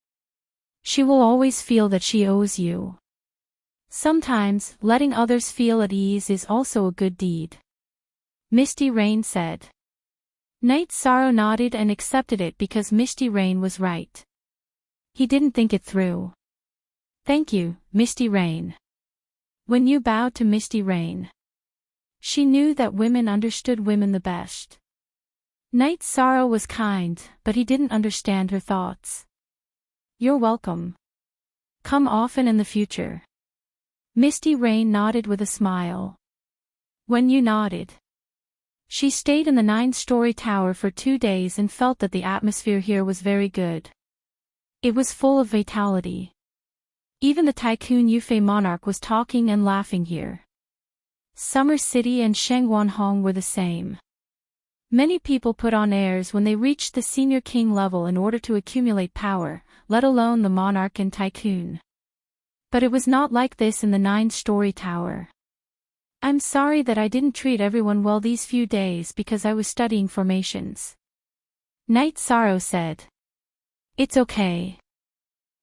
She will always feel that she owes you. Sometimes, letting others feel at ease is also a good deed. Misty Rain said. Night Sorrow nodded and accepted it because Misty Rain was right. He didn't think it through. Thank you, Misty Rain. When you bowed to Misty Rain. She knew that women understood women the best. Night Sorrow was kind, but he didn't understand her thoughts. You're welcome. Come often in the future. Misty Rain nodded with a smile. When you nodded. She stayed in the 9-story tower for 2 days and felt that the atmosphere here was very good. It was full of vitality. Even the tycoon Yufei monarch was talking and laughing here. Summer City and Shengwanhong were the same. Many people put on airs when they reached the senior king level in order to accumulate power, let alone the monarch and tycoon. But it was not like this in the 9-story tower. I'm sorry that I didn't treat everyone well these few days because I was studying formations. Night Sorrow said. It's okay.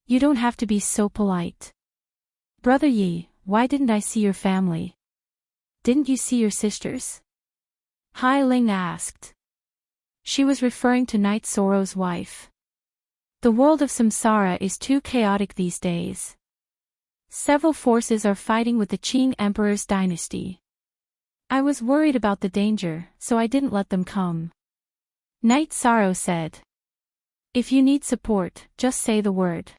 You don't have to be so polite. Brother Yi, why didn't I see your family? Didn't you see your sisters? Hai Ling asked. She was referring to Night Sorrow's wife. The world of samsara is too chaotic these days. Several forces are fighting with the Qing Emperor's dynasty. I was worried about the danger, so I didn't let them come. Night Sorrow said. If you need support, just say the word.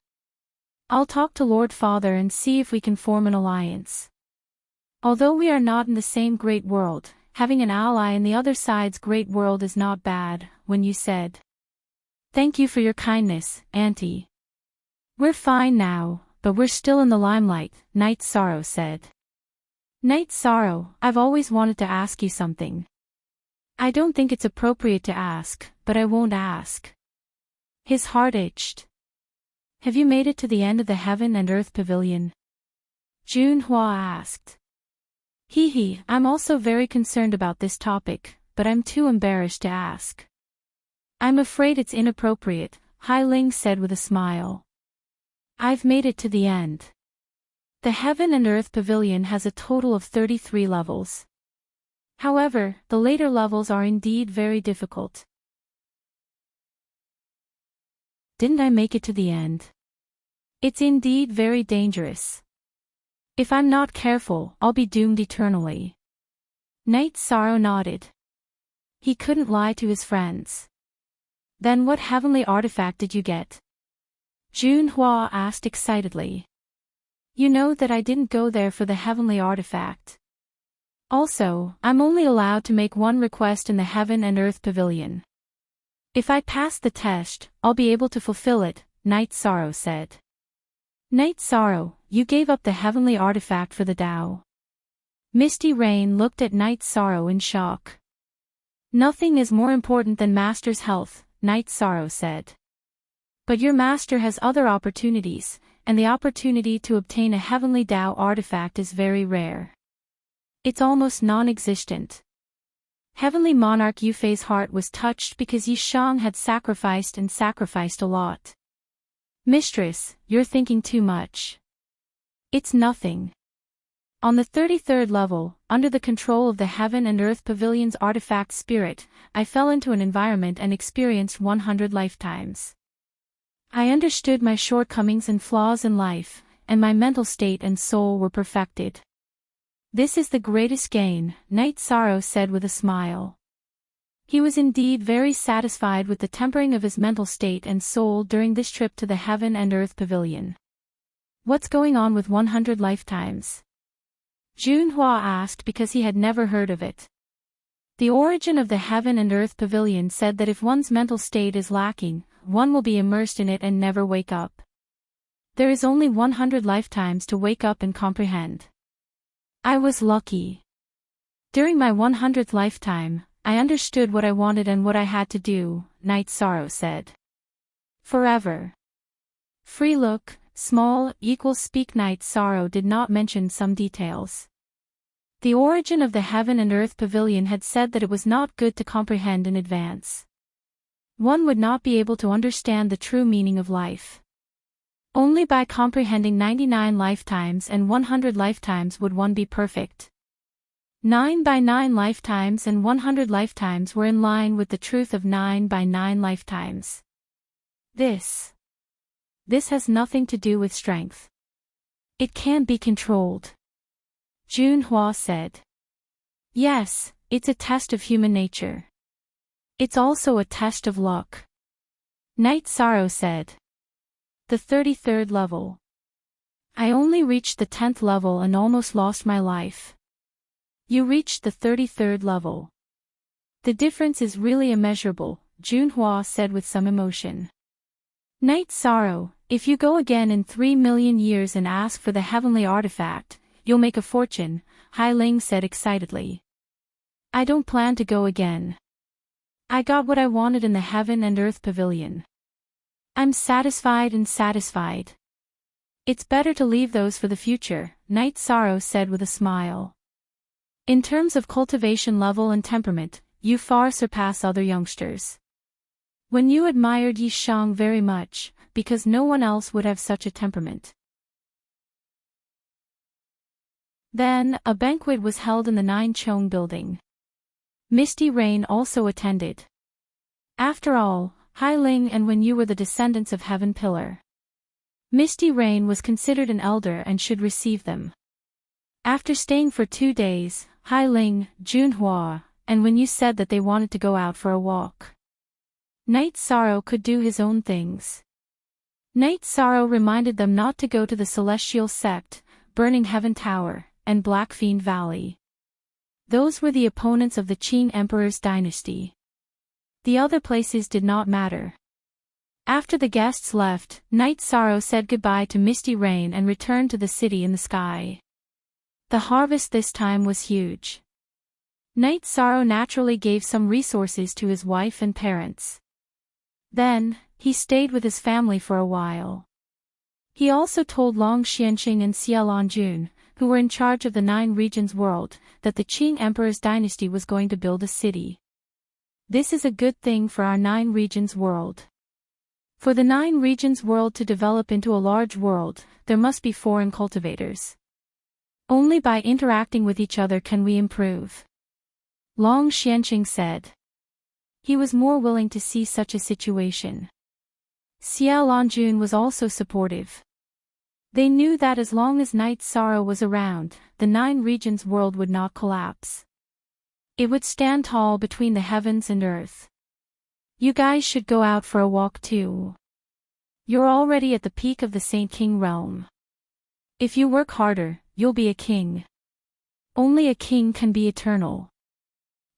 I'll talk to Lord Father and see if we can form an alliance. Although we are not in the same great world, having an ally in the other side's great world is not bad, when you said. Thank you for your kindness, Auntie. We're fine now, but we're still in the limelight, Night Sorrow said. Night Sorrow, I've always wanted to ask you something. I don't think it's appropriate to ask, but I won't ask. His heart itched. Have you made it to the end of the Heaven and Earth Pavilion? Junhua asked. Hee, I'm also very concerned about this topic, but I'm too embarrassed to ask. I'm afraid it's inappropriate, Hai Ling said with a smile. I've made it to the end. The Heaven and Earth Pavilion has a total of 33 levels. However, the later levels are indeed very difficult. Didn't I make it to the end? It's indeed very dangerous. If I'm not careful, I'll be doomed eternally. Night Sorrow nodded. He couldn't lie to his friends. Then what heavenly artifact did you get? Junhua asked excitedly. You know that I didn't go there for the heavenly artifact. Also, I'm only allowed to make one request in the Heaven and Earth Pavilion. If I pass the test, I'll be able to fulfill it, Night Sorrow said. Night Sorrow, you gave up the heavenly artifact for the Tao. Misty Rain looked at Night Sorrow in shock. Nothing is more important than Master's health, Night Sorrow said. But your Master has other opportunities, and the opportunity to obtain a heavenly Tao artifact is very rare. It's almost non-existent. Heavenly Monarch Yufei's heart was touched because Yishang had sacrificed a lot. Mistress, you're thinking too much. It's nothing. On the 33rd level, under the control of the Heaven and Earth Pavilion's artifact spirit, I fell into an environment and experienced 100 lifetimes. I understood my shortcomings and flaws in life, and my mental state and soul were perfected. This is the greatest gain, Night Sorrow said with a smile. He was indeed very satisfied with the tempering of his mental state and soul during this trip to the Heaven and Earth Pavilion. What's going on with 100 lifetimes? Junhua asked because he had never heard of it. The origin of the Heaven and Earth Pavilion said that if one's mental state is lacking, one will be immersed in it and never wake up. There is only 100 lifetimes to wake up and comprehend. I was lucky. During my 100th lifetime, I understood what I wanted and what I had to do, Night Sorrow said. Forever. Free look, small, equals speak. Night Sorrow did not mention some details. The origin of the Heaven and Earth Pavilion had said that it was not good to comprehend in advance. One would not be able to understand the true meaning of life. Only by comprehending 99 lifetimes and 100 lifetimes would one be perfect. 9 by 9 lifetimes and 100 lifetimes were in line with the truth of 9 by 9 lifetimes. This has nothing to do with strength. It can't be controlled. Junhua said. Yes, it's a test of human nature. It's also a test of luck. Night Sorrow said. The 33rd level. I only reached the 10th level and almost lost my life. You reached the 33rd level. The difference is really immeasurable, Junhua said with some emotion. Night Sorrow, if you go again in 3 million years and ask for the heavenly artifact, you'll make a fortune, Hai Ling said excitedly. I don't plan to go again. I got what I wanted in the Heaven and Earth Pavilion. I'm satisfied and satisfied. It's better to leave those for the future, Night Sorrow said with a smile. In terms of cultivation level and temperament, you far surpass other youngsters. When you admired Yi Shang very much, because no one else would have such a temperament. Then, a banquet was held in the Nine Chong building. Misty Rain also attended. After all, Hai Ling and Wen Yu were the descendants of Heaven Pillar. Misty Rain was considered an elder and should receive them. After staying for 2 days, Hai Ling, Junhua, and Wen Yu said that they wanted to go out for a walk. Night Sorrow could do his own things. Night Sorrow reminded them not to go to the Celestial Sect, Burning Heaven Tower, and Black Fiend Valley. Those were the opponents of the Qing Emperor's dynasty. The other places did not matter. After the guests left, Night Sorrow said goodbye to Misty Rain and returned to the city in the sky. The harvest this time was huge. Night Sorrow naturally gave some resources to his wife and parents. Then, he stayed with his family for a while. He also told Long Xianqing and Xia Lanjun, who were in charge of the 9 regions world, that the Qing Emperor's dynasty was going to build a city. This is a good thing for our 9 regions world. For the 9 regions world to develop into a large world, there must be foreign cultivators. Only by interacting with each other can we improve. Long Xianqing said. He was more willing to see such a situation. Xia Lanjun was also supportive. They knew that as long as Night Sorrow was around, the 9 regions world would not collapse. It would stand tall between the heavens and earth. You guys should go out for a walk too. You're already at the peak of the Saint King realm. If you work harder, you'll be a king. Only a king can be eternal.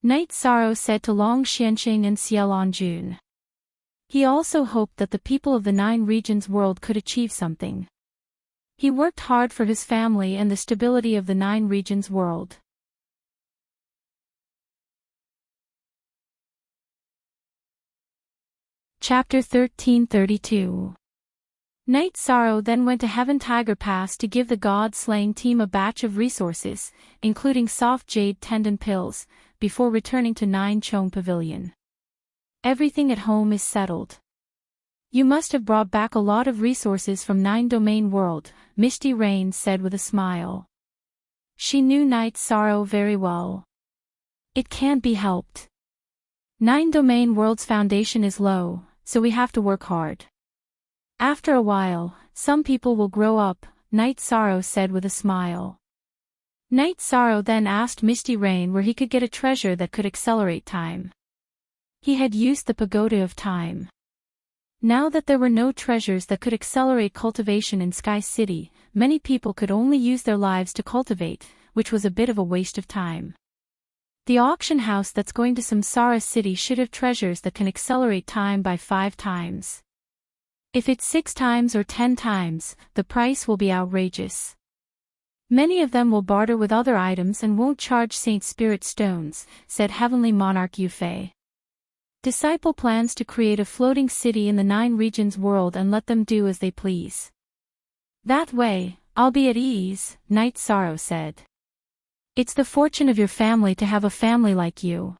Night Sorrow said to Long Xianqing and Xia Lanjun. He also hoped that the people of the 9 regions world could achieve something. He worked hard for his family and the stability of the 9 regions world. Chapter 1332. Night Sorrow then went to Heaven Tiger Pass to give the God-slaying team a batch of resources, including soft jade tendon pills, before returning to Nine Chong Pavilion. Everything at home is settled. You must have brought back a lot of resources from 9 Domain World, Misty Rain said with a smile. She knew Night Sorrow very well. It can't be helped. 9 Domain World's foundation is low, so we have to work hard. After a while, some people will grow up, Night Sorrow said with a smile. Night Sorrow then asked Misty Rain where he could get a treasure that could accelerate time. He had used the Pagoda of Time. Now that there were no treasures that could accelerate cultivation in Sky City, many people could only use their lives to cultivate, which was a bit of a waste of time. The auction house that's going to Samsara City should have treasures that can accelerate time by 5 times. If it's 6 times or 10 times, the price will be outrageous. Many of them will barter with other items and won't charge Saint Spirit stones, said Heavenly Monarch Yufei. Disciple plans to create a floating city in the 9 regions world and let them do as they please. That way, I'll be at ease, Night Sorrow said. It's the fortune of your family to have a family like you.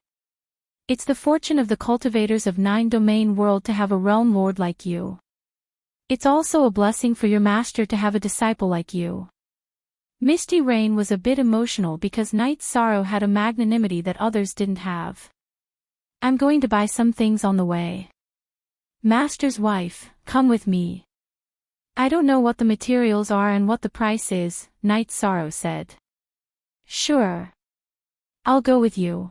It's the fortune of the cultivators of 9 Domain World to have a realm lord like you. It's also a blessing for your master to have a disciple like you. Misty Rain was a bit emotional because Night Sorrow had a magnanimity that others didn't have. I'm going to buy some things on the way. Master's wife, come with me. I don't know what the materials are and what the price is, Night Sorrow said. Sure. I'll go with you.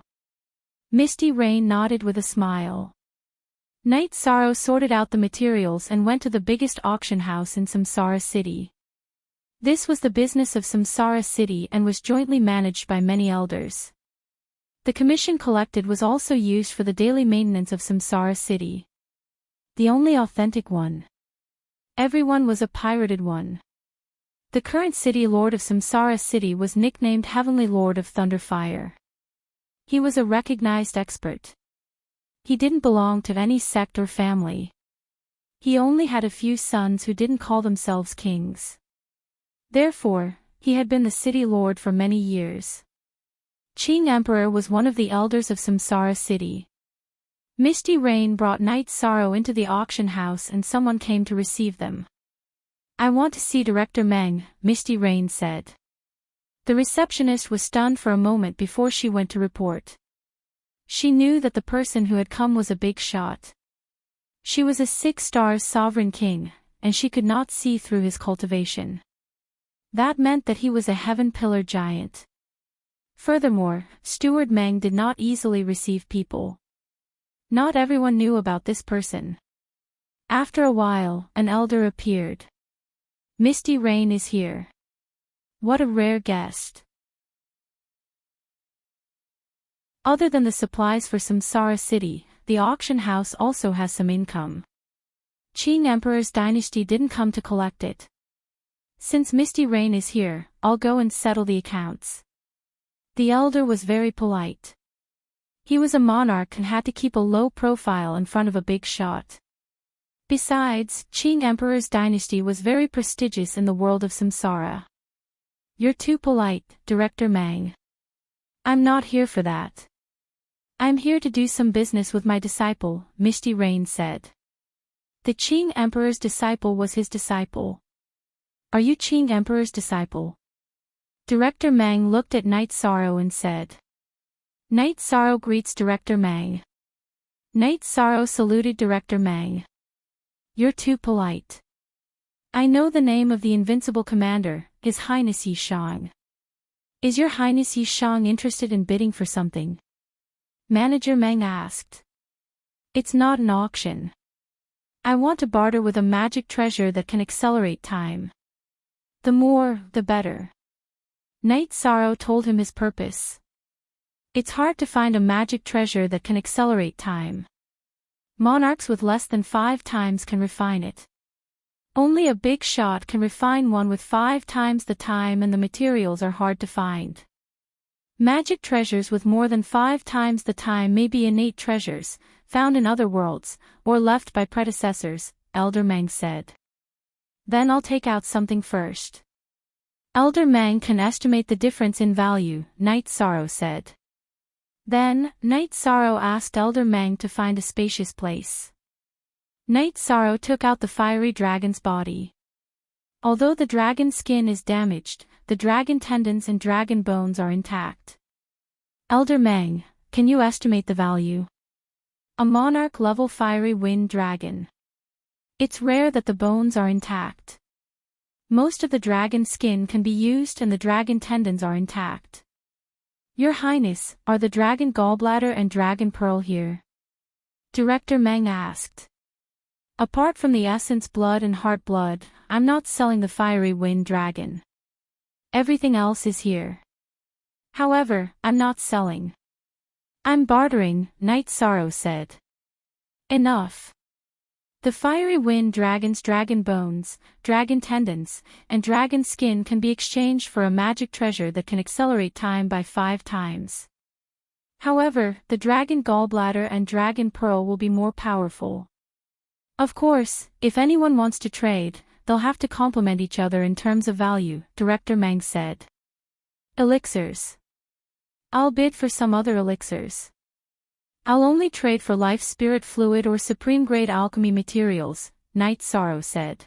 Misty Rain nodded with a smile. Night Sorrow sorted out the materials and went to the biggest auction house in Samsara City. This was the business of Samsara City and was jointly managed by many elders. The commission collected was also used for the daily maintenance of Samsara City. The only authentic one. Everyone was a pirated one. The current city lord of Samsara City was nicknamed Heavenly Lord of Thunderfire. He was a recognized expert. He didn't belong to any sect or family. He only had a few sons who didn't call themselves kings. Therefore, he had been the city lord for many years. Qing Emperor was one of the elders of Samsara City. Misty Rain brought Night Sorrow into the auction house and someone came to receive them. I want to see Director Meng, Misty Rain said. The receptionist was stunned for a moment before she went to report. She knew that the person who had come was a big shot. She was a 6-star sovereign king, and she could not see through his cultivation. That meant that he was a heaven pillar giant. Furthermore, Steward Meng did not easily receive people. Not everyone knew about this person. After a while, an elder appeared. Misty Rain is here. What a rare guest. Other than the supplies for Samsara City, the auction house also has some income. Qing Emperor's dynasty didn't come to collect it. Since Misty Rain is here, I'll go and settle the accounts. The elder was very polite. He was a monarch and had to keep a low profile in front of a big shot. Besides, Qing Emperor's dynasty was very prestigious in the world of Samsara. You're too polite, Director Meng. I'm not here for that. I'm here to do some business with my disciple, Misty Rain said. The Qing Emperor's disciple was his disciple. Are you Qing Emperor's disciple? Director Meng looked at Night Sorrow and said. Night Sorrow greets Director Meng. Night Sorrow saluted Director Meng. You're too polite. I know the name of the invincible commander, His Highness Yi Shang. Is Your Highness Yi Shang interested in bidding for something? Manager Meng asked. It's not an auction. I want to barter with a magic treasure that can accelerate time. The more, the better. Night Sorrow told him his purpose. It's hard to find a magic treasure that can accelerate time. Monarchs with less than 5 times can refine it. Only a big shot can refine one with 5 times the time, and the materials are hard to find. Magic treasures with more than 5 times the time may be innate treasures, found in other worlds, or left by predecessors, Elder Meng said. Then I'll take out something first. Elder Meng can estimate the difference in value, Night Sorrow said. Then, Night Sorrow asked Elder Meng to find a spacious place. Night Sorrow took out the fiery dragon's body. Although the dragon skin is damaged, the dragon tendons and dragon bones are intact. Elder Meng, can you estimate the value? A monarch-level fiery wind dragon. It's rare that the bones are intact. Most of the dragon skin can be used and the dragon tendons are intact. Your Highness, are the dragon gallbladder and dragon pearl here? Director Meng asked. Apart from the essence blood and heart blood, I'm not selling the fiery wind dragon. Everything else is here. However, I'm not selling. I'm bartering, Night Sorrow said. Enough. The fiery wind dragon's dragon bones, dragon tendons, and dragon skin can be exchanged for a magic treasure that can accelerate time by 5 times. However, the dragon gallbladder and dragon pearl will be more powerful. Of course, if anyone wants to trade, they'll have to complement each other in terms of value, Director Meng said. Elixirs. I'll bid for some other elixirs. I'll only trade for life spirit fluid or supreme-grade alchemy materials, Night Sorrow said.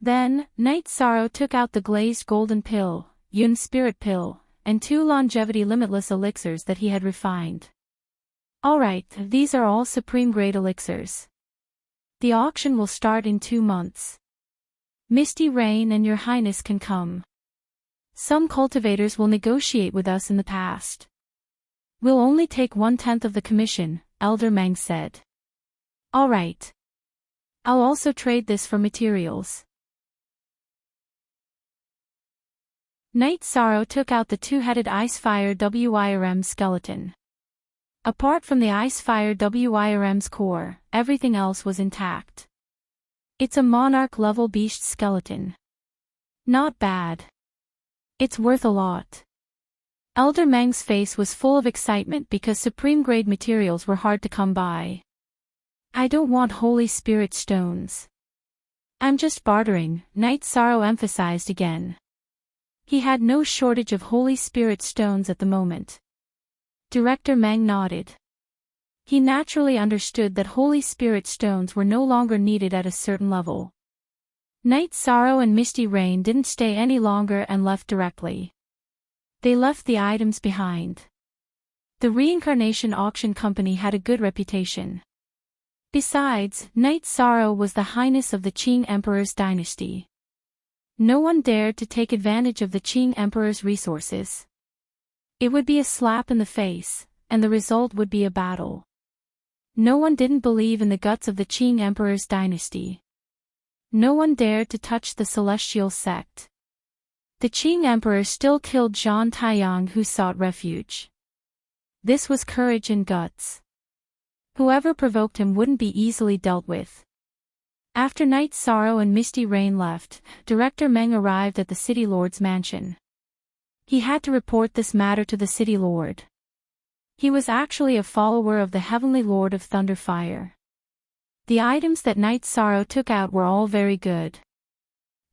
Then, Night Sorrow took out the glazed golden pill, Yun spirit pill, and 2 longevity limitless elixirs that he had refined. Alright, these are all supreme-grade elixirs. The auction will start in 2 months. Misty Rain and Your Highness can come. Some cultivators will negotiate with us in the past. We'll only take 1/10 of the commission, Elder Mang said. All right. I'll also trade this for materials. Knight Sorrow took out the two-headed Icefire WIRM skeleton. Apart from the Icefire WIRM's core, everything else was intact. It's a monarch-level beast skeleton. Not bad. It's worth a lot. Elder Meng's face was full of excitement because supreme-grade materials were hard to come by. I don't want Holy Spirit stones. I'm just bartering, Knight Sorrow emphasized again. He had no shortage of Holy Spirit stones at the moment. Director Meng nodded. He naturally understood that Holy Spirit stones were no longer needed at a certain level. Knight Sorrow and Misty Rain didn't stay any longer and left directly. They left the items behind. The reincarnation auction company had a good reputation. Besides, Knight Sorrow was the highness of the Qing Emperor's dynasty. No one dared to take advantage of the Qing Emperor's resources. It would be a slap in the face, and the result would be a battle. No one didn't believe in the guts of the Qing Emperor's dynasty. No one dared to touch the celestial sect. The Qing Emperor still killed Zhang Taiyang who sought refuge. This was courage and guts. Whoever provoked him wouldn't be easily dealt with. After Knight Sorrow and Misty Rain left, Director Meng arrived at the City Lord's mansion. He had to report this matter to the City Lord. He was actually a follower of the Heavenly Lord of Thunderfire. The items that Knight Sorrow took out were all very good.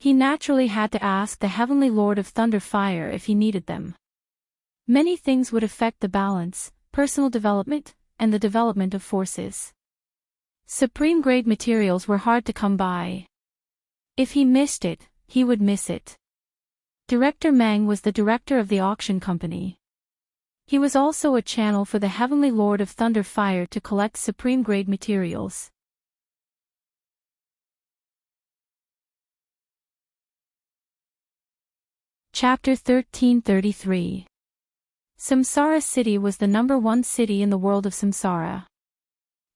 He naturally had to ask the Heavenly Lord of Thunderfire if he needed them. Many things would affect the balance, personal development, and the development of forces. Supreme-grade materials were hard to come by. If he missed it, he would miss it. Director Meng was the director of the auction company. He was also a channel for the Heavenly Lord of Thunderfire to collect supreme-grade materials. Chapter 1333. Samsara City was the #1 city in the world of Samsara.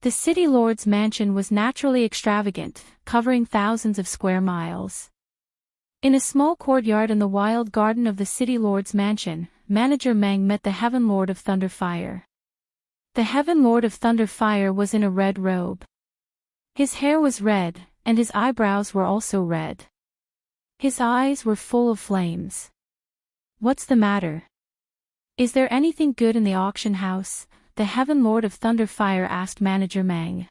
The City Lord's mansion was naturally extravagant, covering thousands of square miles. In a small courtyard in the wild garden of the City Lord's mansion, Manager Meng met the Heaven Lord of Thunderfire. The Heaven Lord of Thunderfire was in a red robe. His hair was red, and his eyebrows were also red. His eyes were full of flames. What's the matter? Is there anything good in the auction house? The Heaven Lord of Thunderfire asked Manager Meng.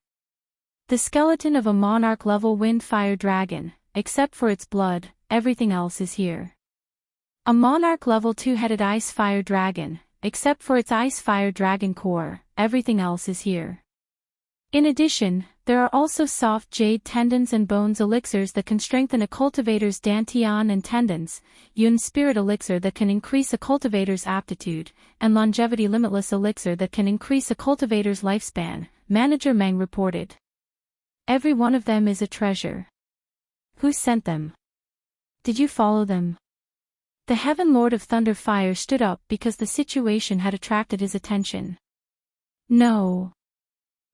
The skeleton of a monarch-level wind-fire dragon, except for its blood, everything else is here. A monarch-level two-headed ice-fire dragon, except for its ice-fire dragon core, everything else is here. In addition, there are also soft jade tendons and bones elixirs that can strengthen a cultivator's dantian and tendons, yun spirit elixir that can increase a cultivator's aptitude, and longevity limitless elixir that can increase a cultivator's lifespan, Manager Meng reported. Every one of them is a treasure. Who sent them? Did you follow them? The Heaven Lord of Thunderfire stood up because the situation had attracted his attention. No.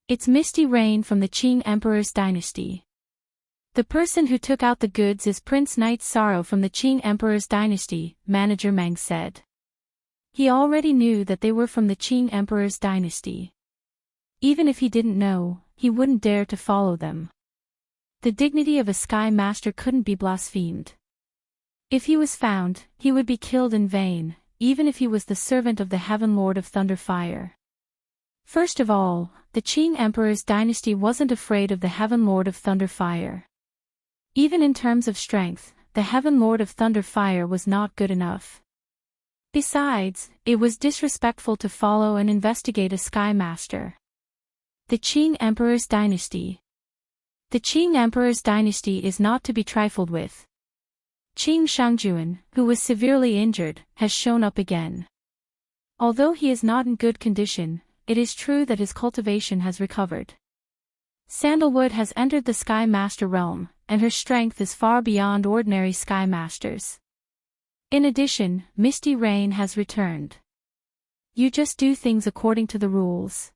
It's Misty Rain from the Qing Emperor's dynasty. The person who took out the goods is Prince Knight Sorrow from the Qing Emperor's dynasty, Manager Meng said. He already knew that they were from the Qing Emperor's dynasty. Even if he didn't know, he wouldn't dare to follow them. The dignity of a Sky Master couldn't be blasphemed. If he was found, he would be killed in vain, even if he was the servant of the Heaven Lord of Thunderfire. First of all, the Qing Emperor's dynasty wasn't afraid of the Heaven Lord of Thunderfire. Even in terms of strength, the Heaven Lord of Thunderfire was not good enough. Besides, it was disrespectful to follow and investigate a Sky Master. The Qing Emperor's dynasty. The Qing Emperor's dynasty is not to be trifled with. Qing Shangjuan, who was severely injured, has shown up again. Although he is not in good condition, it is true that his cultivation has recovered. Sandalwood has entered the Sky Master realm, and her strength is far beyond ordinary Sky Masters. In addition, Misty Rain has returned. You just do things according to the rules.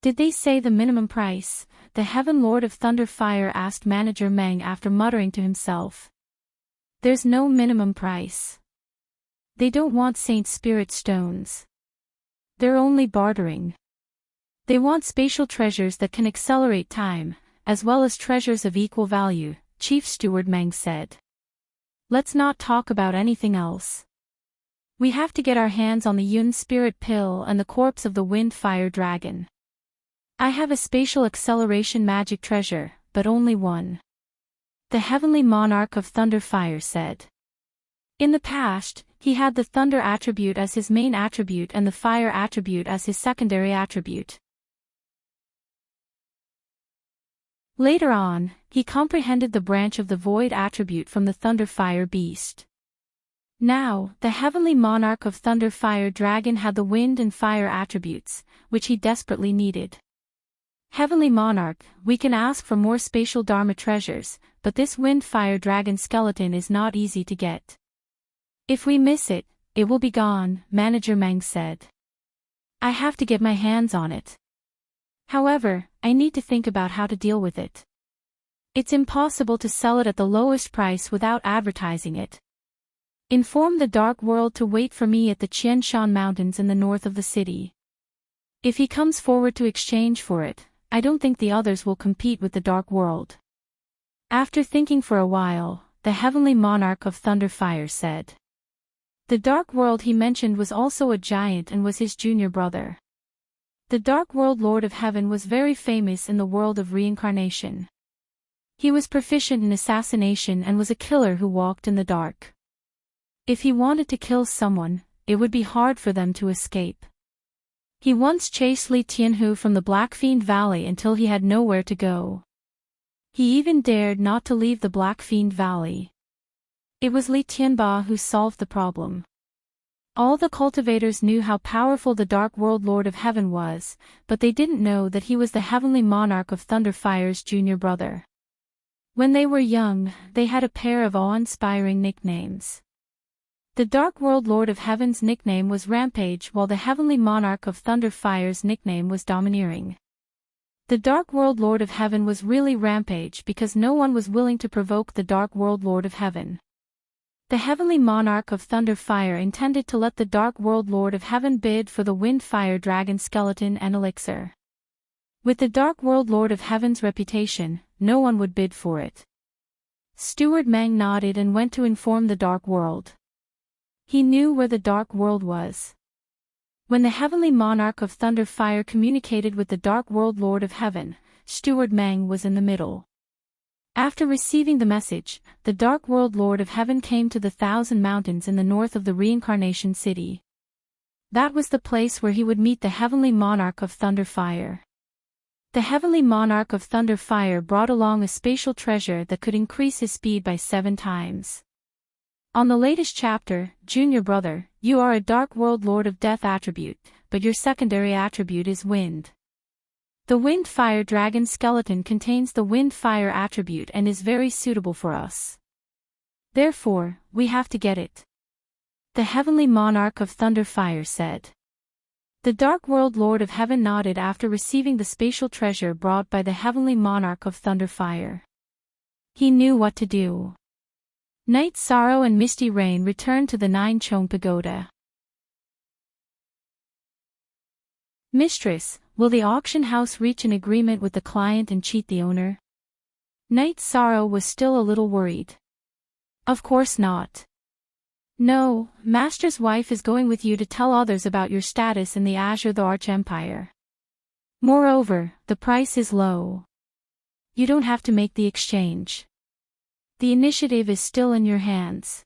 Did they say the minimum price? The Heaven Lord of Thunderfire asked Manager Meng after muttering to himself. There's no minimum price. They don't want Saint Spirit stones. They're only bartering. They want spatial treasures that can accelerate time, as well as treasures of equal value, Chief Steward Meng said. Let's not talk about anything else. We have to get our hands on the Yun Spirit Pill and the corpse of the Wind Fire Dragon. I have a spatial acceleration magic treasure, but only one. The Heavenly Monarch of Thunderfire said. In the past, he had the Thunder attribute as his main attribute and the Fire attribute as his secondary attribute. Later on, he comprehended the branch of the Void attribute from the Thunderfire Beast. Now, the Heavenly Monarch of Thunderfire Dragon had the Wind and Fire attributes, which he desperately needed. Heavenly Monarch, we can ask for more spatial Dharma treasures, but this Wind Fire Dragon skeleton is not easy to get. If we miss it, it will be gone, Manager Meng said. I have to get my hands on it. However, I need to think about how to deal with it. It's impossible to sell it at the lowest price without advertising it. Inform the Dark World to wait for me at the Qian Shan Mountains in the north of the city. If he comes forward to exchange for it, I don't think the others will compete with the Dark World. After thinking for a while, the Heavenly Monarch of Thunderfire said. The Dark World he mentioned was also a giant and was his junior brother. The Dark World Lord of Heaven was very famous in the world of reincarnation. He was proficient in assassination and was a killer who walked in the dark. If he wanted to kill someone, it would be hard for them to escape. He once chased Li Tianhu from the Black Fiend Valley until he had nowhere to go. He even dared not to leave the Black Fiend Valley. It was Li Tianba who solved the problem. All the cultivators knew how powerful the Dark World Lord of Heaven was, but they didn't know that he was the Heavenly Monarch of Thunderfire's junior brother. When they were young, they had a pair of awe-inspiring nicknames. The Dark World Lord of Heaven's nickname was Rampage, while the Heavenly Monarch of Thunderfire's nickname was Domineering. The Dark World Lord of Heaven was really Rampage because no one was willing to provoke the Dark World Lord of Heaven. The Heavenly Monarch of Thunderfire intended to let the Dark World Lord of Heaven bid for the Wind Fire Dragon skeleton and elixir. With the Dark World Lord of Heaven's reputation, no one would bid for it. Steward Meng nodded and went to inform the Dark World. He knew where the Dark World was. When the Heavenly Monarch of Thunderfire communicated with the Dark World Lord of Heaven, Steward Meng was in the middle. After receiving the message, the Dark World Lord of Heaven came to the Thousand Mountains in the north of the Reincarnation City. That was the place where he would meet the Heavenly Monarch of Thunderfire. The Heavenly Monarch of Thunderfire brought along a spatial treasure that could increase his speed by 7 times. On the latest chapter, Junior Brother, you are a Dark World Lord of Death attribute, but your secondary attribute is Wind. The Wind Fire Dragon skeleton contains the Wind Fire attribute and is very suitable for us. Therefore, we have to get it. The Heavenly Monarch of Thunderfire said. The Dark World Lord of Heaven nodded after receiving the spatial treasure brought by the Heavenly Monarch of Thunderfire. He knew what to do. Night Sorrow and Misty Rain returned to the Nine Chong Pagoda. Mistress, will the auction house reach an agreement with the client and cheat the owner? Night Sorrow was still a little worried. Of course not. No, Master's wife is going with you to tell others about your status in the Azure the Archempire. Moreover, the price is low. You don't have to make the exchange. The initiative is still in your hands.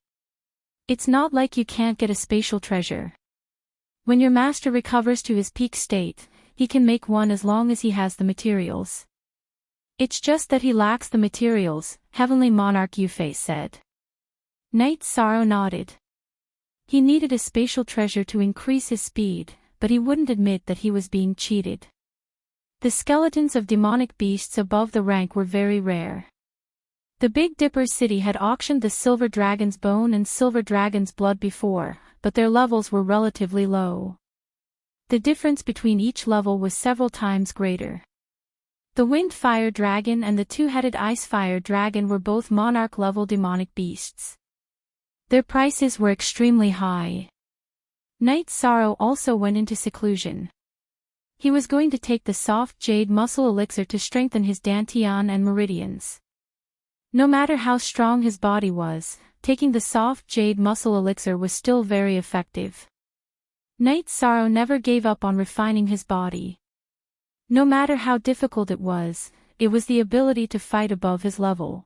It's not like you can't get a spatial treasure. When your master recovers to his peak state, he can make one as long as he has the materials. It's just that he lacks the materials, Heavenly Monarch Yufei said. Night Sorrow nodded. He needed a spatial treasure to increase his speed, but he wouldn't admit that he was being cheated. The skeletons of demonic beasts above the rank were very rare. The Big Dipper city had auctioned the silver dragon's bone and silver dragon's blood before, but their levels were relatively low. The difference between each level was several times greater. The wind-fire dragon and the two-headed ice-fire dragon were both monarch-level demonic beasts. Their prices were extremely high. Knight Sorrow also went into seclusion. He was going to take the soft jade muscle elixir to strengthen his dantian and meridians. No matter how strong his body was, taking the soft jade muscle elixir was still very effective. Knight Sorrow never gave up on refining his body. No matter how difficult it was the ability to fight above his level.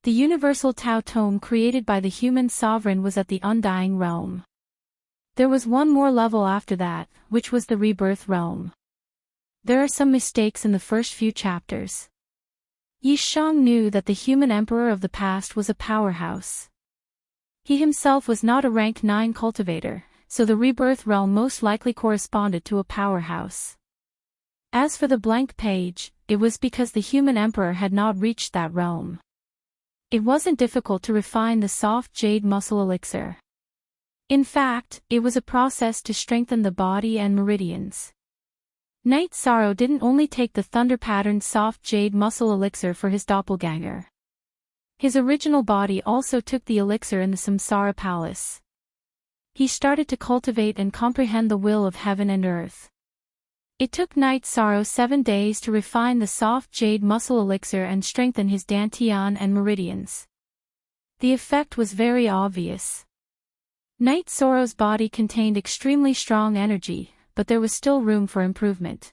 The universal Tao tome created by the human sovereign was at the Undying Realm. There was one more level after that, which was the Rebirth Realm. There are some mistakes in the first few chapters. Yi Shang knew that the human emperor of the past was a powerhouse. He himself was not a rank 9 cultivator, so the Rebirth Realm most likely corresponded to a powerhouse. As for the blank page, it was because the human emperor had not reached that realm. It wasn't difficult to refine the soft jade muscle elixir. In fact, it was a process to strengthen the body and meridians. Knight Sorrow didn't only take the thunder-patterned soft jade muscle elixir for his doppelganger. His original body also took the elixir in the Samsara Palace. He started to cultivate and comprehend the will of heaven and earth. It took Knight Sorrow 7 days to refine the soft jade muscle elixir and strengthen his dantian and meridians. The effect was very obvious. Knight Sorrow's body contained extremely strong energy, but there was still room for improvement.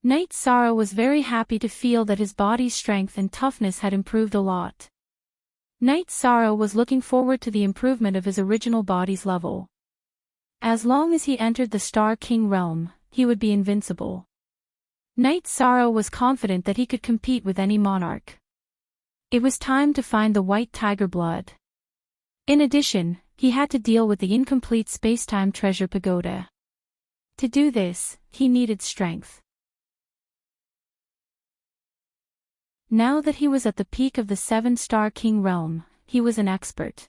Knight Sorrow was very happy to feel that his body's strength and toughness had improved a lot. Knight Sorrow was looking forward to the improvement of his original body's level. As long as he entered the Star King realm, he would be invincible. Knight Sorrow was confident that he could compete with any monarch. It was time to find the white tiger blood. In addition, he had to deal with the incomplete spacetime treasure pagoda. To do this, he needed strength. Now that he was at the peak of the 7-star king realm, he was an expert.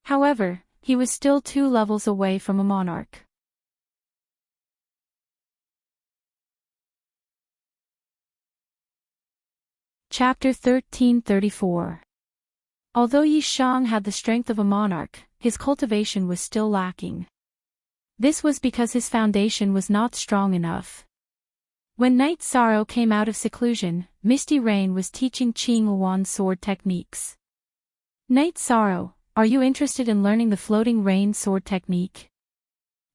However, he was still 2 levels away from a monarch. Chapter 1334. Although Yi Shang had the strength of a monarch, his cultivation was still lacking. This was because his foundation was not strong enough. When Knight Sorrow came out of seclusion, Misty Rain was teaching Qing Luan sword techniques. Knight Sorrow, are you interested in learning the floating rain sword technique?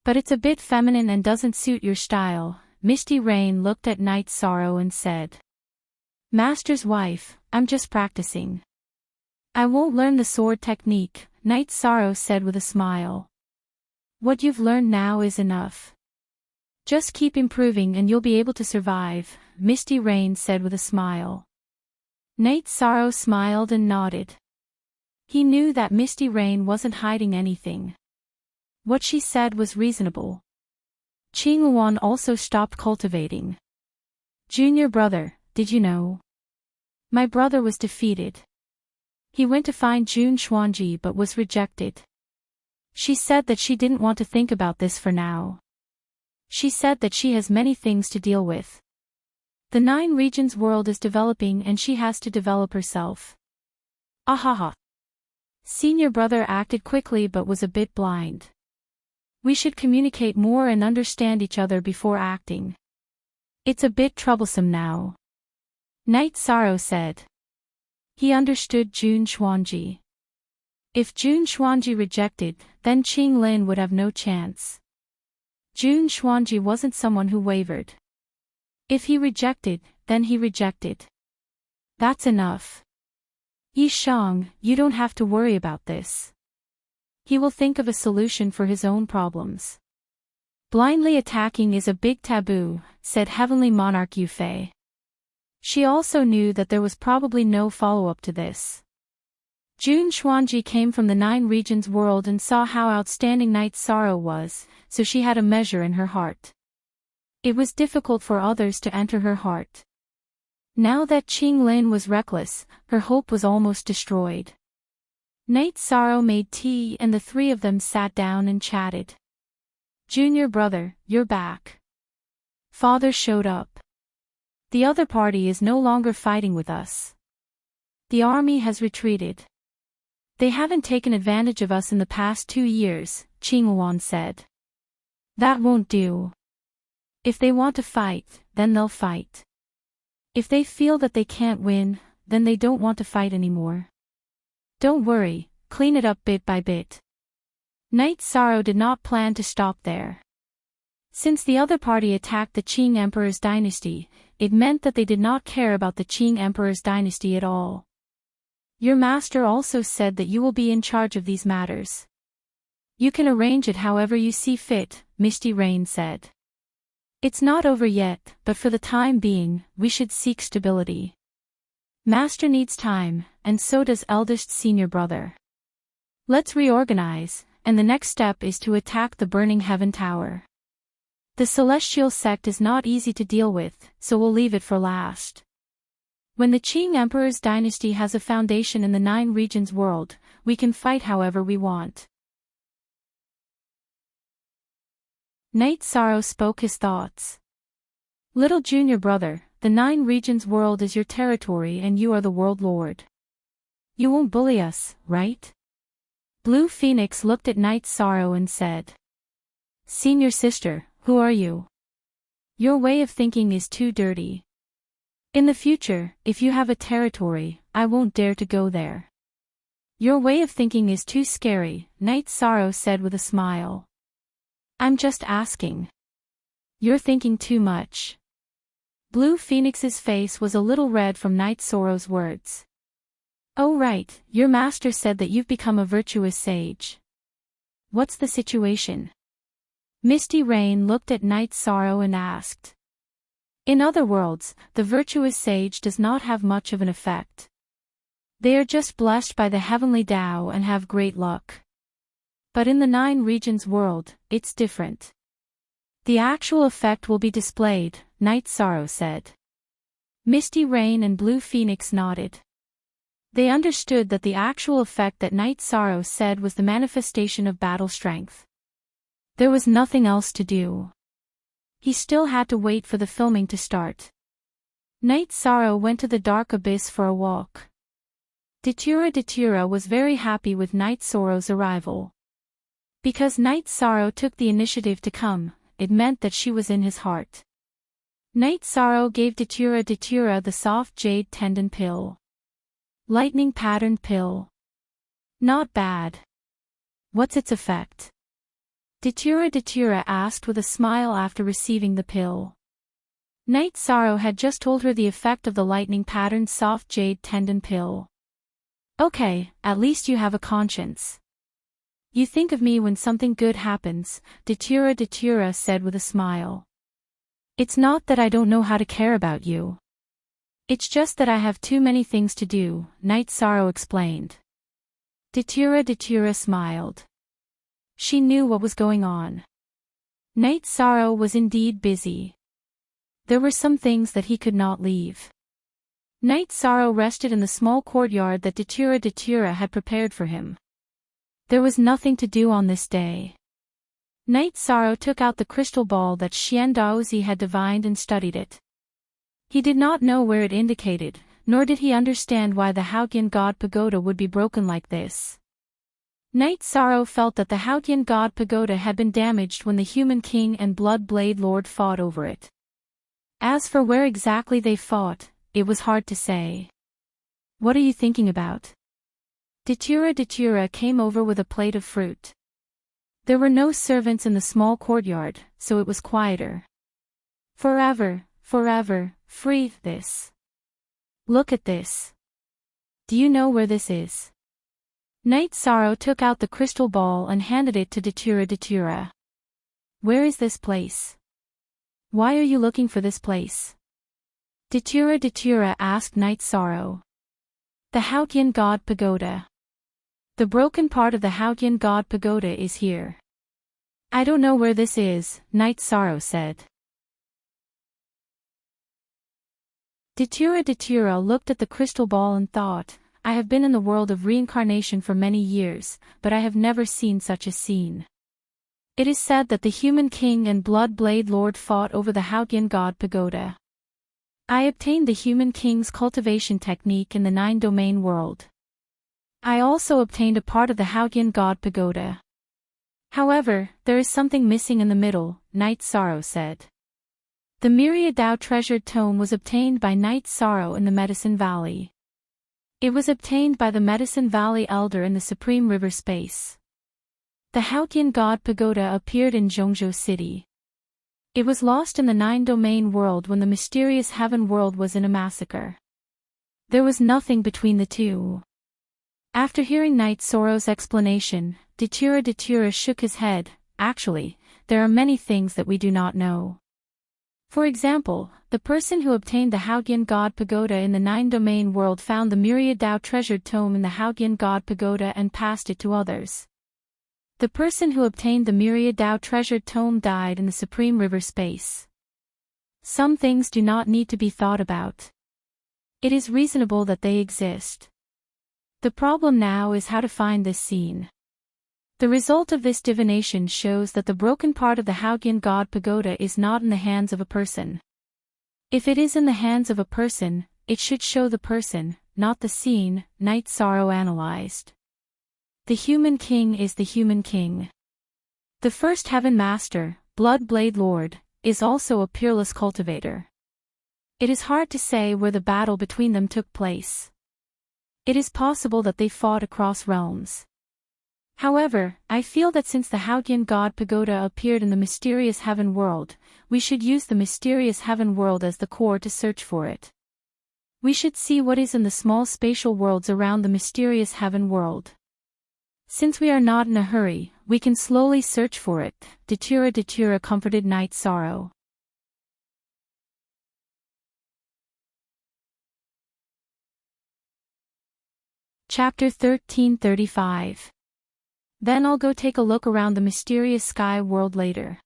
But it's a bit feminine and doesn't suit your style. Misty Rain looked at Knight Sorrow and said. Master's wife, I'm just practicing. I won't learn the sword technique, Knight Sorrow said with a smile. What you've learned now is enough. Just keep improving and you'll be able to survive, Misty Rain said with a smile. Knight Sorrow smiled and nodded. He knew that Misty Rain wasn't hiding anything. What she said was reasonable. Qing Luan also stopped cultivating. Junior brother, did you know? My brother was defeated. He went to find Jun Xuanji but was rejected. She said that she didn't want to think about this for now. She said that she has many things to deal with. The 9 regions world is developing and she has to develop herself. Ahaha. Senior brother acted quickly but was a bit blind. We should communicate more and understand each other before acting. It's a bit troublesome now. Knight Sorrow said. He understood Jun Xuanji. If Jun Xuanji rejected, then Qing Lin would have no chance. Jun Xuanji wasn't someone who wavered. If he rejected, then he rejected. That's enough. Yi Shang, you don't have to worry about this. He will think of a solution for his own problems. Blindly attacking is a big taboo, said Heavenly Monarch Yufei. She also knew that there was probably no follow-up to this. Jun Xuanji came from the 9 regions world and saw how outstanding Knight Sorrow was, so she had a measure in her heart. It was difficult for others to enter her heart. Now that Qing Lin was reckless, her hope was almost destroyed. Night Sorrow made tea and the three of them sat down and chatted. "Junior brother, you're back." Father showed up. "The other party is no longer fighting with us. The army has retreated. They haven't taken advantage of us in the past 2 years," Qinghuan said. "That won't do. If they want to fight, then they'll fight. If they feel that they can't win, then they don't want to fight anymore. Don't worry, clean it up bit by bit." Night Sorrow did not plan to stop there. Since the other party attacked the Qing Emperor's dynasty, it meant that they did not care about the Qing Emperor's dynasty at all. "Your master also said that you will be in charge of these matters. You can arrange it however you see fit," Misty Rain said. "It's not over yet, but for the time being, we should seek stability. Master needs time, and so does eldest senior brother. Let's reorganize, and the next step is to attack the Burning Heaven Tower. The Celestial Sect is not easy to deal with, so we'll leave it for last. When the Qing Emperor's dynasty has a foundation in the 9 regions world, we can fight however we want." Night Sorrow spoke his thoughts. "Little junior brother, the 9 regions world is your territory and you are the world lord. You won't bully us, right?" Blue Phoenix looked at Night Sorrow and said, "Senior sister, who are you? Your way of thinking is too dirty. In the future, if you have a territory, I won't dare to go there. Your way of thinking is too scary," Night Sorrow said with a smile. "I'm just asking. You're thinking too much." Blue Phoenix's face was a little red from Night Sorrow's words. "Oh right, your master said that you've become a virtuous sage. What's the situation?" Misty Rain looked at Night Sorrow and asked. "In other worlds, the virtuous sage does not have much of an effect. They are just blessed by the heavenly Tao and have great luck. But in the 9 regions world, it's different. The actual effect will be displayed," Night Sorrow said. Misty Rain and Blue Phoenix nodded. They understood that the actual effect that Night Sorrow said was the manifestation of battle strength. There was nothing else to do. He still had to wait for the filming to start. Night Sorrow went to the dark abyss for a walk. Datura was very happy with Night Sorrow's arrival. Because Night Sorrow took the initiative to come, it meant that she was in his heart. Night Sorrow gave Datura the soft jade tendon pill. Lightning patterned pill. Not bad. What's its effect? Datura asked with a smile after receiving the pill. Night Sorrow had just told her the effect of the lightning patterned soft jade tendon pill. "Okay, at least you have a conscience. You think of me when something good happens," Datura said with a smile. "It's not that I don't know how to care about you. It's just that I have too many things to do," Night Sorrow explained. Datura smiled. She knew what was going on. Night Sorrow was indeed busy. There were some things that he could not leave. Night Sorrow rested in the small courtyard that Datura had prepared for him. There was nothing to do on this day. Night Sorrow took out the crystal ball that Xian Daozi had divined and studied it. He did not know where it indicated, nor did he understand why the Haotian God Pagoda would be broken like this. Night Sorrow felt that the Haotian God Pagoda had been damaged when the Human King and Blood Blade Lord fought over it. As for where exactly they fought, it was hard to say. "What are you thinking about?" Datura came over with a plate of fruit. There were no servants in the small courtyard, so it was quieter. Forever, free this. Look at this. Do you know where this is?" Night Sorrow took out the crystal ball and handed it to Datura. "Where is this place? Why are you looking for this place?" Datura asked Night Sorrow. "The Haotian God Pagoda. The broken part of the Haotian God Pagoda is here." "I don't know where this is," Night Sorrow said. Datura looked at the crystal ball and thought, I have been in the world of reincarnation for many years, but I have never seen such a scene. It is said that the human king and blood blade lord fought over the Haotian god pagoda. I obtained the human king's cultivation technique in the 9-domain world. I also obtained a part of the Haotian god pagoda. However, there is something missing in the middle, Night Sorrow said. The Myriad Dao treasured tome was obtained by Night Sorrow in the Medicine Valley. It was obtained by the Medicine Valley Elder in the Supreme River Space. The Haotian god pagoda appeared in Zhongzhou City. It was lost in the 9-domain world when the mysterious heaven world was in a massacre. There was nothing between the two. After hearing Night Sorrow's explanation, Datura shook his head. Actually, there are many things that we do not know. For example, the person who obtained the Haotian god pagoda in the 9-domain world found the Myriad Dao treasured tome in the Haotian god pagoda and passed it to others. The person who obtained the Myriad Dao treasured tome died in the Supreme River Space. Some things do not need to be thought about. It is reasonable that they exist. The problem now is how to find this scene. The result of this divination shows that the broken part of the Haotian god pagoda is not in the hands of a person. If it is in the hands of a person, it should show the person, not the scene, Night Sorrow analyzed. The human king is the human king. The first heaven master, Blood Blade Lord, is also a peerless cultivator. It is hard to say where the battle between them took place. It is possible that they fought across realms. However, I feel that since the Haotian god pagoda appeared in the mysterious heaven world, we should use the mysterious heaven world as the core to search for it. We should see what is in the small spatial worlds around the mysterious heaven world. Since we are not in a hurry, we can slowly search for it, Datura comforted Night Sorrow. Chapter 1335. Then I'll go take a look around the mysterious sky world later.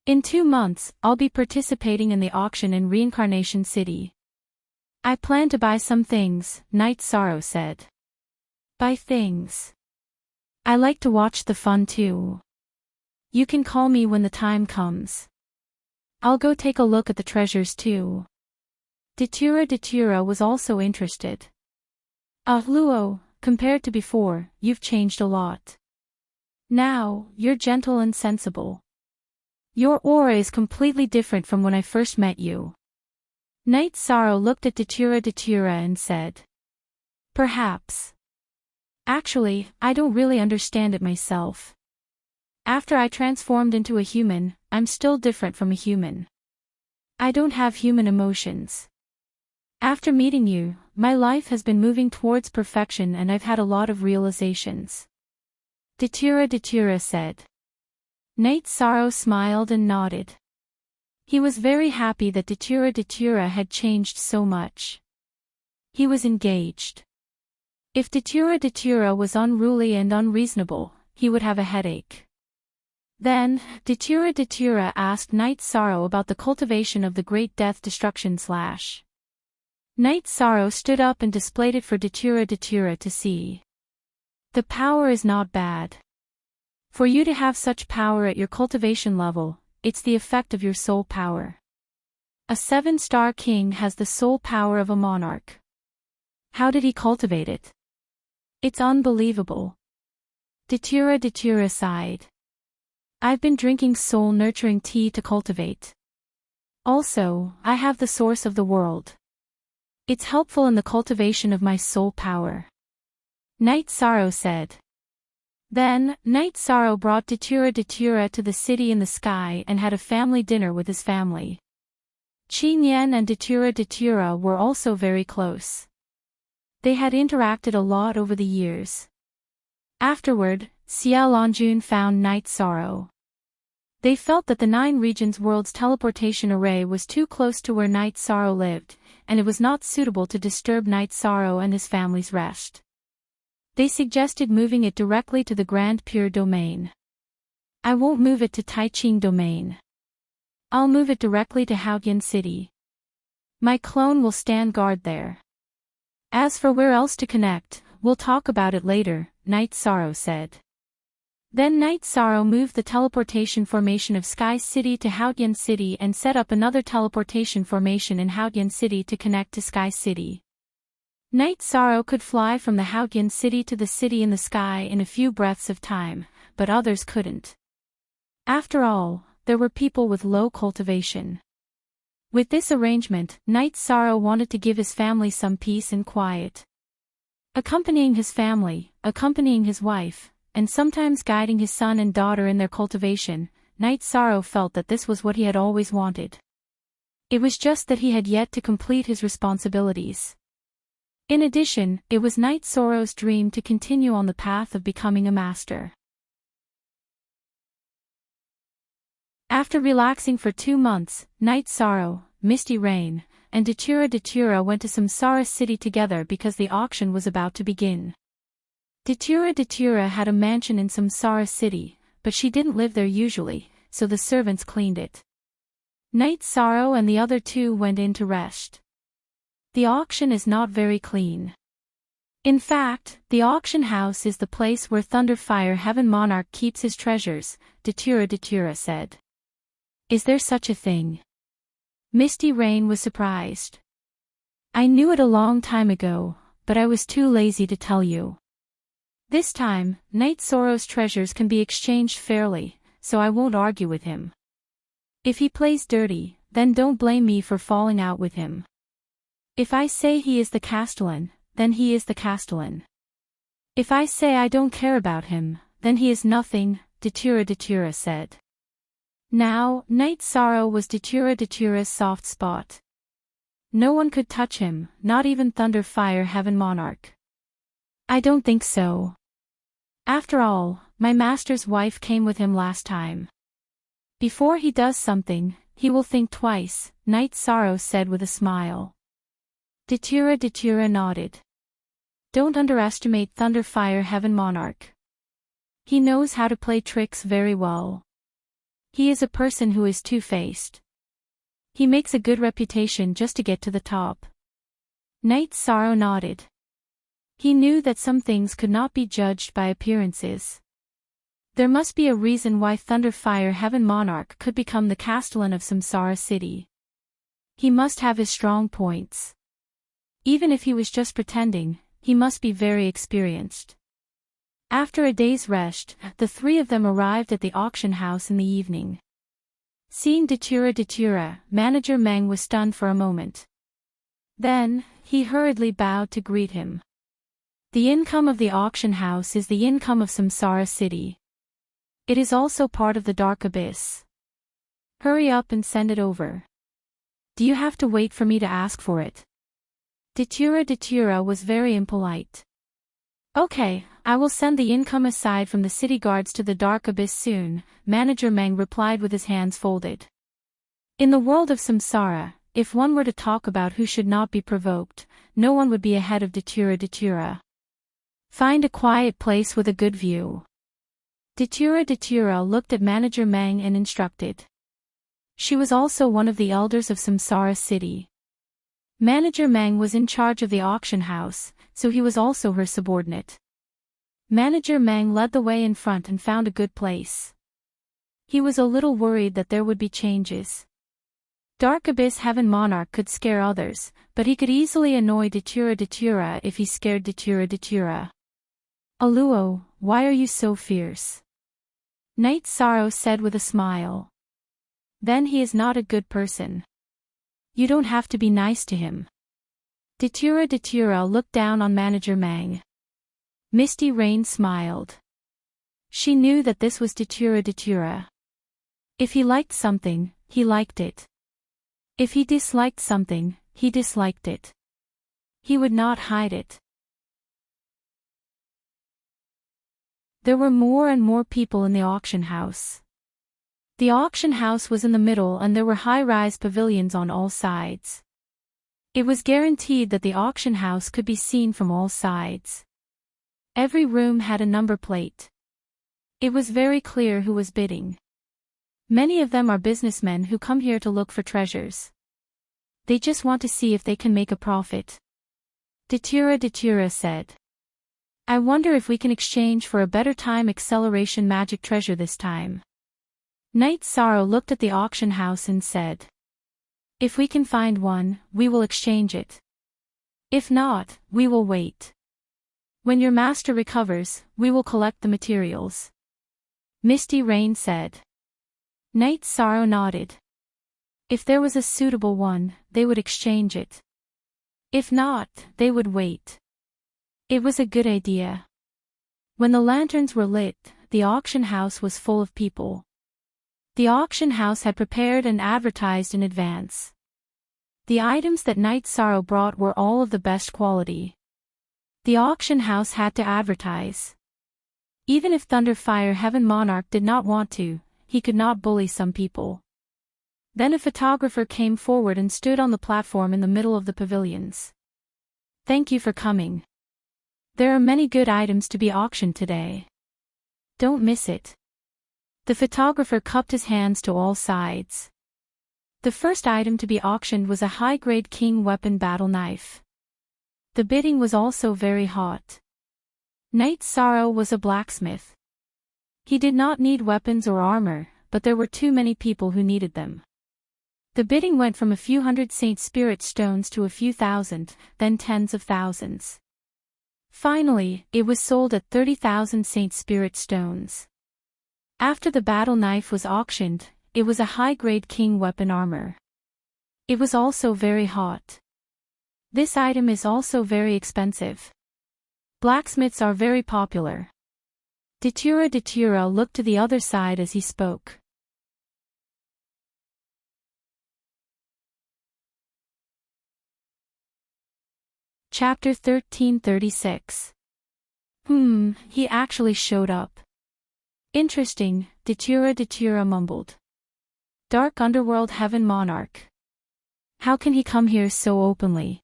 In 2 months, I'll be participating in the auction in Reincarnation City. I plan to buy some things, Night Sorrow said. Buy things. I like to watch the fun too. You can call me when the time comes. I'll go take a look at the treasures too. Datura was also interested. Luo, compared to before, you've changed a lot. Now, you're gentle and sensible. Your aura is completely different from when I first met you. Night Sorrow looked at Datura and said. Perhaps. Actually, I don't really understand it myself. After I transformed into a human, I'm still different from a human. I don't have human emotions. After meeting you, my life has been moving towards perfection and I've had a lot of realizations. Datura said. Night Sorrow smiled and nodded. He was very happy that Datura had changed so much. He was engaged. If Datura was unruly and unreasonable, he would have a headache. Then, Datura asked Night Sorrow about the cultivation of the Great Death Destruction / Night Sorrow stood up and displayed it for Datura to see. The power is not bad. For you to have such power at your cultivation level, it's the effect of your soul power. A 7-star king has the soul power of a monarch. How did he cultivate it? It's unbelievable. Datura sighed. I've been drinking soul-nurturing tea to cultivate. Also, I have the source of the world. It's helpful in the cultivation of my soul power. Night Sorrow said. Then, Night Sorrow brought Datura to the city in the sky and had a family dinner with his family. Qi Nian and Datura were also very close. They had interacted a lot over the years. Afterward, Xiao Longjun found Night Sorrow. They felt that the 9 regions world's teleportation array was too close to where Night Sorrow lived, and it was not suitable to disturb Night Sorrow and his family's rest. They suggested moving it directly to the Grand Pure Domain. I won't move it to Taiching Domain. I'll move it directly to Haotian City. My clone will stand guard there. As for where else to connect, we'll talk about it later, Night Sorrow said. Then Night Sorrow moved the teleportation formation of Sky City to Haotian City and set up another teleportation formation in Haotian City to connect to Sky City. Night Sorrow could fly from the Haotian City to the city in the sky in a few breaths of time, but others couldn't. After all, there were people with low cultivation. With this arrangement, Night Sorrow wanted to give his family some peace and quiet. Accompanying his family, accompanying his wife, and sometimes guiding his son and daughter in their cultivation, Night Sorrow felt that this was what he had always wanted. It was just that he had yet to complete his responsibilities. In addition, it was Night Sorrow's dream to continue on the path of becoming a master. After relaxing for 2 months, Night Sorrow, Misty Rain, and Datura went to Samsara City together because the auction was about to begin. Datura had a mansion in Samsara City, but she didn't live there usually, so the servants cleaned it. Night Sorrow and the other two went in to rest. The auction is not very clean. In fact, the auction house is the place where Thunderfire Heaven Monarch keeps his treasures, Datura said. Is there such a thing? Misty Rain was surprised. I knew it a long time ago, but I was too lazy to tell you. This time, Night Sorrow's treasures can be exchanged fairly, so I won't argue with him. If he plays dirty, then don't blame me for falling out with him. If I say he is the Castellan, then he is the Castellan. If I say I don't care about him, then he is nothing, Datura said. Now, Night Sorrow was Datura's soft spot. No one could touch him, not even Thunderfire Heaven Monarch. I don't think so. After all, my master's wife came with him last time. Before he does something, he will think twice, Night Sorrow said with a smile. Datura nodded. Don't underestimate Thunderfire Heaven Monarch. He knows how to play tricks very well. He is a person who is two-faced. He makes a good reputation just to get to the top. Night Sorrow nodded. He knew that some things could not be judged by appearances. There must be a reason why Thunderfire Heaven Monarch could become the Castellan of Samsara City. He must have his strong points. Even if he was just pretending, he must be very experienced. After a day's rest, the three of them arrived at the auction house in the evening. Seeing Datura, Manager Meng was stunned for a moment. Then, he hurriedly bowed to greet him. The income of the auction house is the income of Samsara City. It is also part of the Dark Abyss. Hurry up and send it over. Do you have to wait for me to ask for it? Datura was very impolite. Okay, I will send the income aside from the city guards to the Dark Abyss soon, Manager Meng replied with his hands folded. In the world of Samsara, if one were to talk about who should not be provoked, no one would be ahead of Datura. Find a quiet place with a good view. Datura looked at Manager Meng and instructed. She was also one of the elders of Samsara City. Manager Meng was in charge of the auction house, so he was also her subordinate. Manager Meng led the way in front and found a good place. He was a little worried that there would be changes. Dark Abyss Heaven Monarch could scare others, but he could easily annoy Datura if he scared Datura. Aluo, why are you so fierce? Night Sorrow said with a smile. Then he is not a good person. You don't have to be nice to him. Datura looked down on Manager Meng. Misty Rain smiled. She knew that this was Datura. If he liked something, he liked it. If he disliked something, he disliked it. He would not hide it. There were more and more people in the auction house. The auction house was in the middle and there were high-rise pavilions on all sides. It was guaranteed that the auction house could be seen from all sides. Every room had a number plate. It was very clear who was bidding. Many of them are businessmen who come here to look for treasures. They just want to see if they can make a profit. Datura said. I wonder if we can exchange for a better time acceleration magic treasure this time. Night Sorrow looked at the auction house and said. If we can find one, we will exchange it. If not, we will wait. When your master recovers, we will collect the materials. Misty Rain said. Night Sorrow nodded. If there was a suitable one, they would exchange it. If not, they would wait. It was a good idea. When the lanterns were lit, the auction house was full of people. The auction house had prepared and advertised in advance. The items that Night Sorrow brought were all of the best quality. The auction house had to advertise. Even if Thunderfire Heaven Monarch did not want to, he could not bully some people. Then a photographer came forward and stood on the platform in the middle of the pavilions. Thank you for coming. There are many good items to be auctioned today. Don't miss it. The photographer cupped his hands to all sides. The first item to be auctioned was a high-grade king weapon battle knife. The bidding was also very hot. Night Sorrow was a blacksmith. He did not need weapons or armor, but there were too many people who needed them. The bidding went from a few hundred Saint Spirit stones to a few thousand, then tens of thousands. Finally, it was sold at 30,000 Saint Spirit stones. After the battle knife was auctioned, it was a high-grade king weapon armor. It was also very hot. This item is also very expensive. Blacksmiths are very popular. Datura looked to the other side as he spoke. Chapter 1336. He actually showed up. Interesting, Datura mumbled. Dark Underworld Heaven Monarch. How can he come here so openly?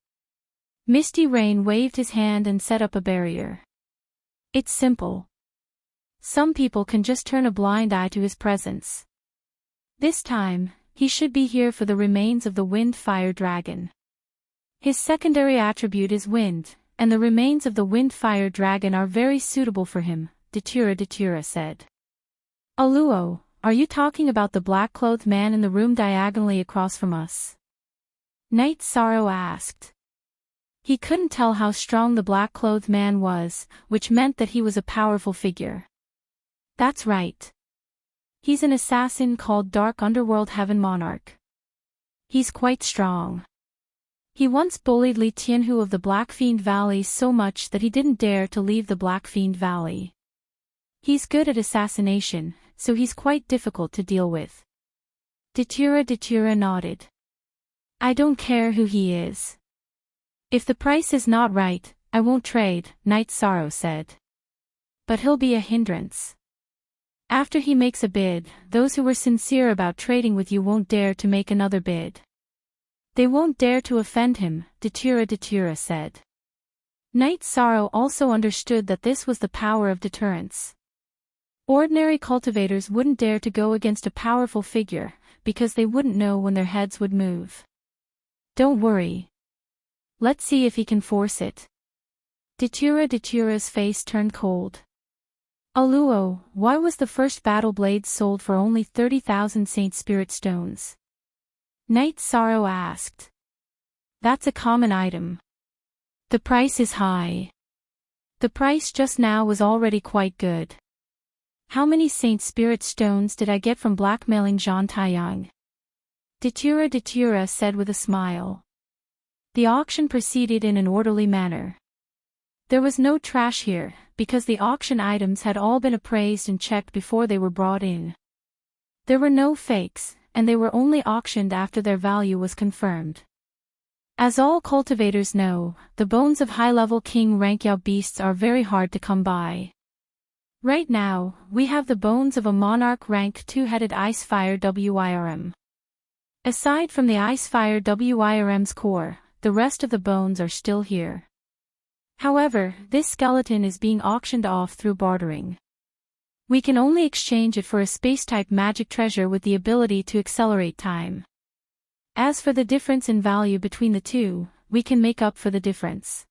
Misty Rain waved his hand and set up a barrier. It's simple. Some people can just turn a blind eye to his presence. This time, he should be here for the remains of the Wind Fire Dragon. His secondary attribute is wind, and the remains of the Wind Fire Dragon are very suitable for him, Datura said. Aluo, are you talking about the black-clothed man in the room diagonally across from us? Night Sorrow asked. He couldn't tell how strong the black-clothed man was, which meant that he was a powerful figure. That's right. He's an assassin called Dark Underworld Heaven Monarch. He's quite strong. He once bullied Li Tianhu of the Black Fiend Valley so much that he didn't dare to leave the Black Fiend Valley. He's good at assassination, so he's quite difficult to deal with. Datura nodded. I don't care who he is. If the price is not right, I won't trade, Night Sorrow said. But he'll be a hindrance. After he makes a bid, those who were sincere about trading with you won't dare to make another bid. They won't dare to offend him, Datura said. Night Sorrow also understood that this was the power of deterrence. Ordinary cultivators wouldn't dare to go against a powerful figure, because they wouldn't know when their heads would move. Don't worry. Let's see if he can force it. Datura's face turned cold. Aluo, why was the first battle blade sold for only 30,000 Saint Spirit stones? Night Sorrow asked. That's a common item. The price is high. The price just now was already quite good. How many Saint Spirit stones did I get from blackmailing Zhan Taiyang? Datura said with a smile. The auction proceeded in an orderly manner. There was no trash here, because the auction items had all been appraised and checked before they were brought in. There were no fakes, and they were only auctioned after their value was confirmed. As all cultivators know, the bones of high-level King Rankyao beasts are very hard to come by. Right now, we have the bones of a Monarch rank 2-headed Icefire WIRM. Aside from the Icefire WIRM's core, the rest of the bones are still here. However, this skeleton is being auctioned off through bartering. We can only exchange it for a space-type magic treasure with the ability to accelerate time. As for the difference in value between the two, we can make up for the difference.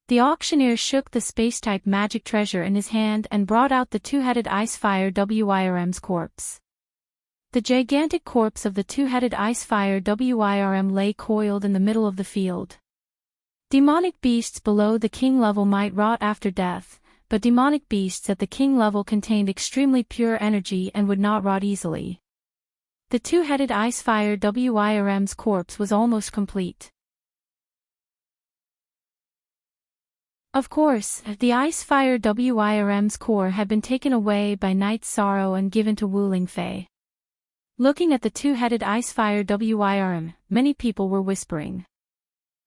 The auctioneer shook the space-type magic treasure in his hand and brought out the two-headed Icefire WIRM's corpse. The gigantic corpse of the two-headed Icefire WIRM lay coiled in the middle of the field. Demonic beasts below the king level might rot after death, but demonic beasts at the king level contained extremely pure energy and would not rot easily. The two-headed Icefire WIRM's corpse was almost complete. Of course, the Icefire WIRM's core had been taken away by Night Sorrow and given to Wu Lingfei. Looking at the two-headed Icefire WIRM, many people were whispering.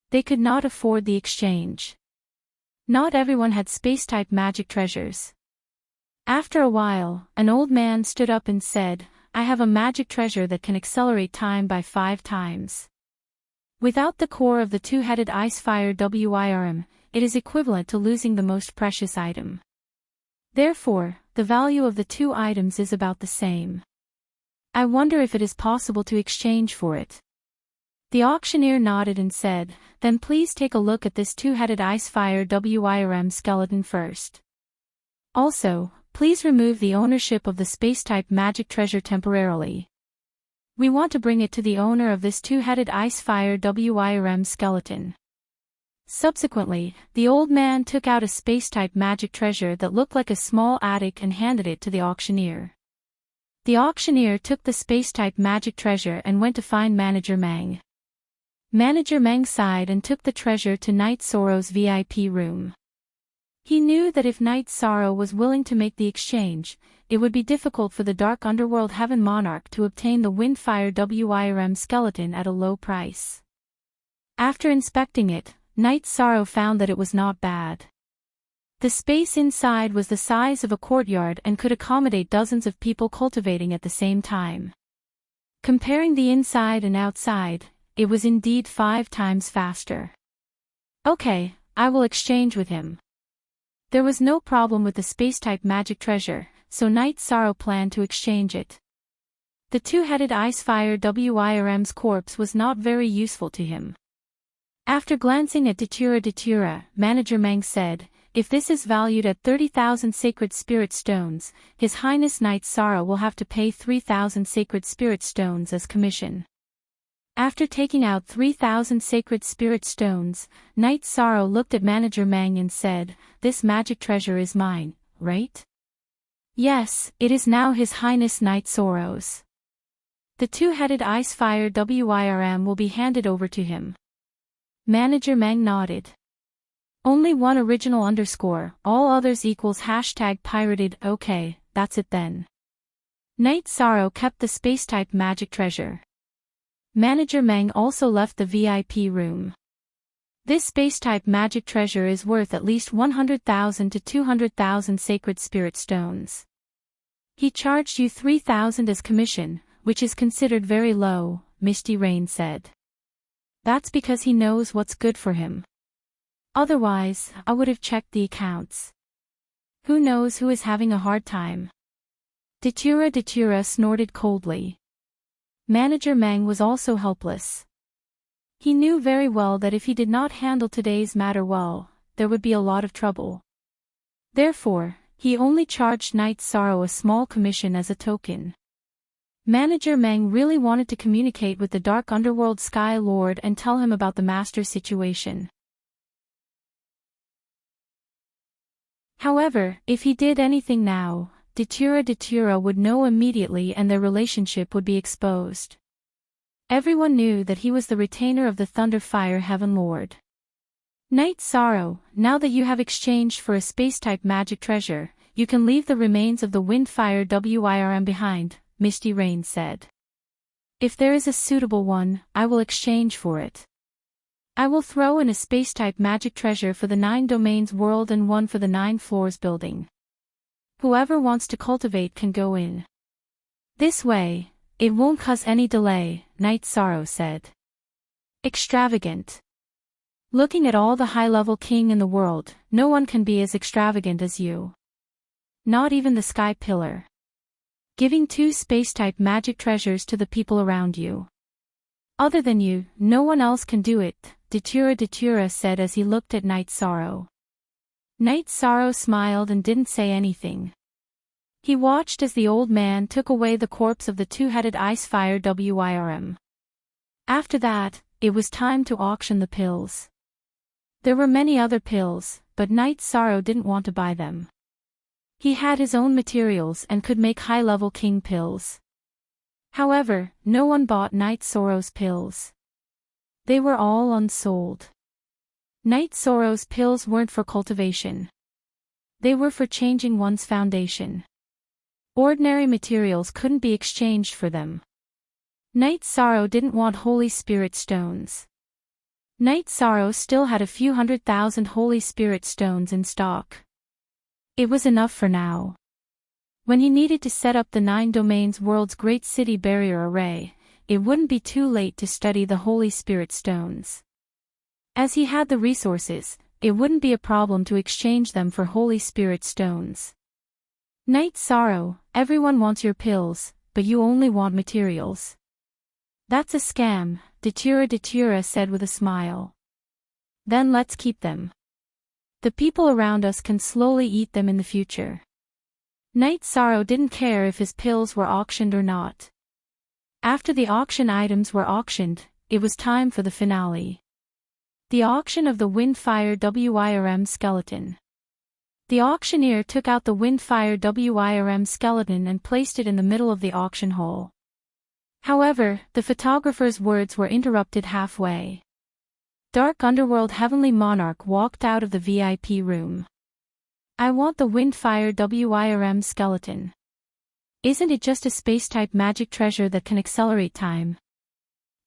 They could not afford the exchange. Not everyone had space-type magic treasures. After a while, an old man stood up and said, "I have a magic treasure that can accelerate time by 5 times. Without the core of the two-headed Icefire WIRM, it is equivalent to losing the most precious item. Therefore, the value of the two items is about the same. I wonder if it is possible to exchange for it." The auctioneer nodded and said, "Then please take a look at this two-headed Icefire WIRM skeleton first. Also, please remove the ownership of the space-type magic treasure temporarily. We want to bring it to the owner of this two-headed Icefire WIRM skeleton." Subsequently, the old man took out a space-type magic treasure that looked like a small attic and handed it to the auctioneer. The auctioneer took the space-type magic treasure and went to find Manager Meng. Manager Meng sighed and took the treasure to Night Sorrow's VIP room. He knew that if Night Sorrow was willing to make the exchange, it would be difficult for the Dark Underworld Heaven Monarch to obtain the Windfire WIRM skeleton at a low price. After inspecting it, Night Sorrow found that it was not bad. The space inside was the size of a courtyard and could accommodate dozens of people cultivating at the same time. Comparing the inside and outside, it was indeed 5 times faster. "Okay, I will exchange with him." There was no problem with the space-type magic treasure, so Night Sorrow planned to exchange it. The two-headed Icefire WIRM's corpse was not very useful to him. After glancing at Datura, Manager Meng said, "If this is valued at 30,000 sacred spirit stones, His Highness Night Sorrow will have to pay 3,000 sacred spirit stones as commission." After taking out 3,000 sacred spirit stones, Night Sorrow looked at Manager Meng and said, "This magic treasure is mine, right?" "Yes, it is now His Highness Night Sorrow's." The two-headed Icefire WIRM will be handed over to him. Manager Meng nodded. "Only one original underscore, all others equals #pirated, okay, that's it then." Night Sorrow kept the space-type magic treasure. Manager Meng also left the VIP room. This space-type magic treasure is worth at least 100,000 to 200,000 sacred spirit stones. He charged you 3,000 as commission, which is considered very low, Misty Rain said. That's because he knows what's good for him. Otherwise, I would have checked the accounts. Who knows who is having a hard time? Datura snorted coldly. Manager Meng was also helpless. He knew very well that if he did not handle today's matter well, there would be a lot of trouble. Therefore, he only charged Night Sorrow a small commission as a token. Manager Meng really wanted to communicate with the Dark Underworld Sky Lord and tell him about the master's situation. However, if he did anything now, Datura would know immediately and their relationship would be exposed. Everyone knew that he was the retainer of the Thunderfire Heaven Lord. Night Sorrow, now that you have exchanged for a space-type magic treasure, you can leave the remains of the Windfire WIRM behind, Misty Rain said. If there is a suitable one, I will exchange for it. I will throw in a space-type magic treasure for the 9 Domains world and one for the 9 Floors building. Whoever wants to cultivate can go in. This way, it won't cause any delay, Night Sorrow said. Extravagant. Looking at all the high-level king in the world, no one can be as extravagant as you. Not even the Sky Pillar. Giving 2 space-type magic treasures to the people around you. Other than you, no one else can do it, Datura said as he looked at Night Sorrow. Night Sorrow smiled and didn't say anything. He watched as the old man took away the corpse of the two-headed Icefire Wyrm. After that, it was time to auction the pills. There were many other pills, but Night Sorrow didn't want to buy them. He had his own materials and could make high-level king pills. However, no one bought Night Sorrow's pills. They were all unsold. Night Sorrow's pills weren't for cultivation. They were for changing one's foundation. Ordinary materials couldn't be exchanged for them. Night Sorrow didn't want Holy Spirit stones. Night Sorrow still had a few 100,000 Holy Spirit stones in stock. It was enough for now. When he needed to set up the 9 domains world's great city barrier array, it wouldn't be too late to study the Holy Spirit stones. As he had the resources, it wouldn't be a problem to exchange them for Holy Spirit stones. Night Sorrow, everyone wants your pills, but you only want materials. That's a scam, Datura said with a smile. Then let's keep them. The people around us can slowly eat them in the future. Night Sorrow didn't care if his pills were auctioned or not. After the auction items were auctioned, it was time for the finale. The auction of the Windfire Wyrm skeleton. The auctioneer took out the Windfire Wyrm skeleton and placed it in the middle of the auction hall. However, the photographer's words were interrupted halfway. Dark Underworld Heavenly Monarch walked out of the VIP room. I want the Windfire Wyrm skeleton. Isn't it just a space-type magic treasure that can accelerate time?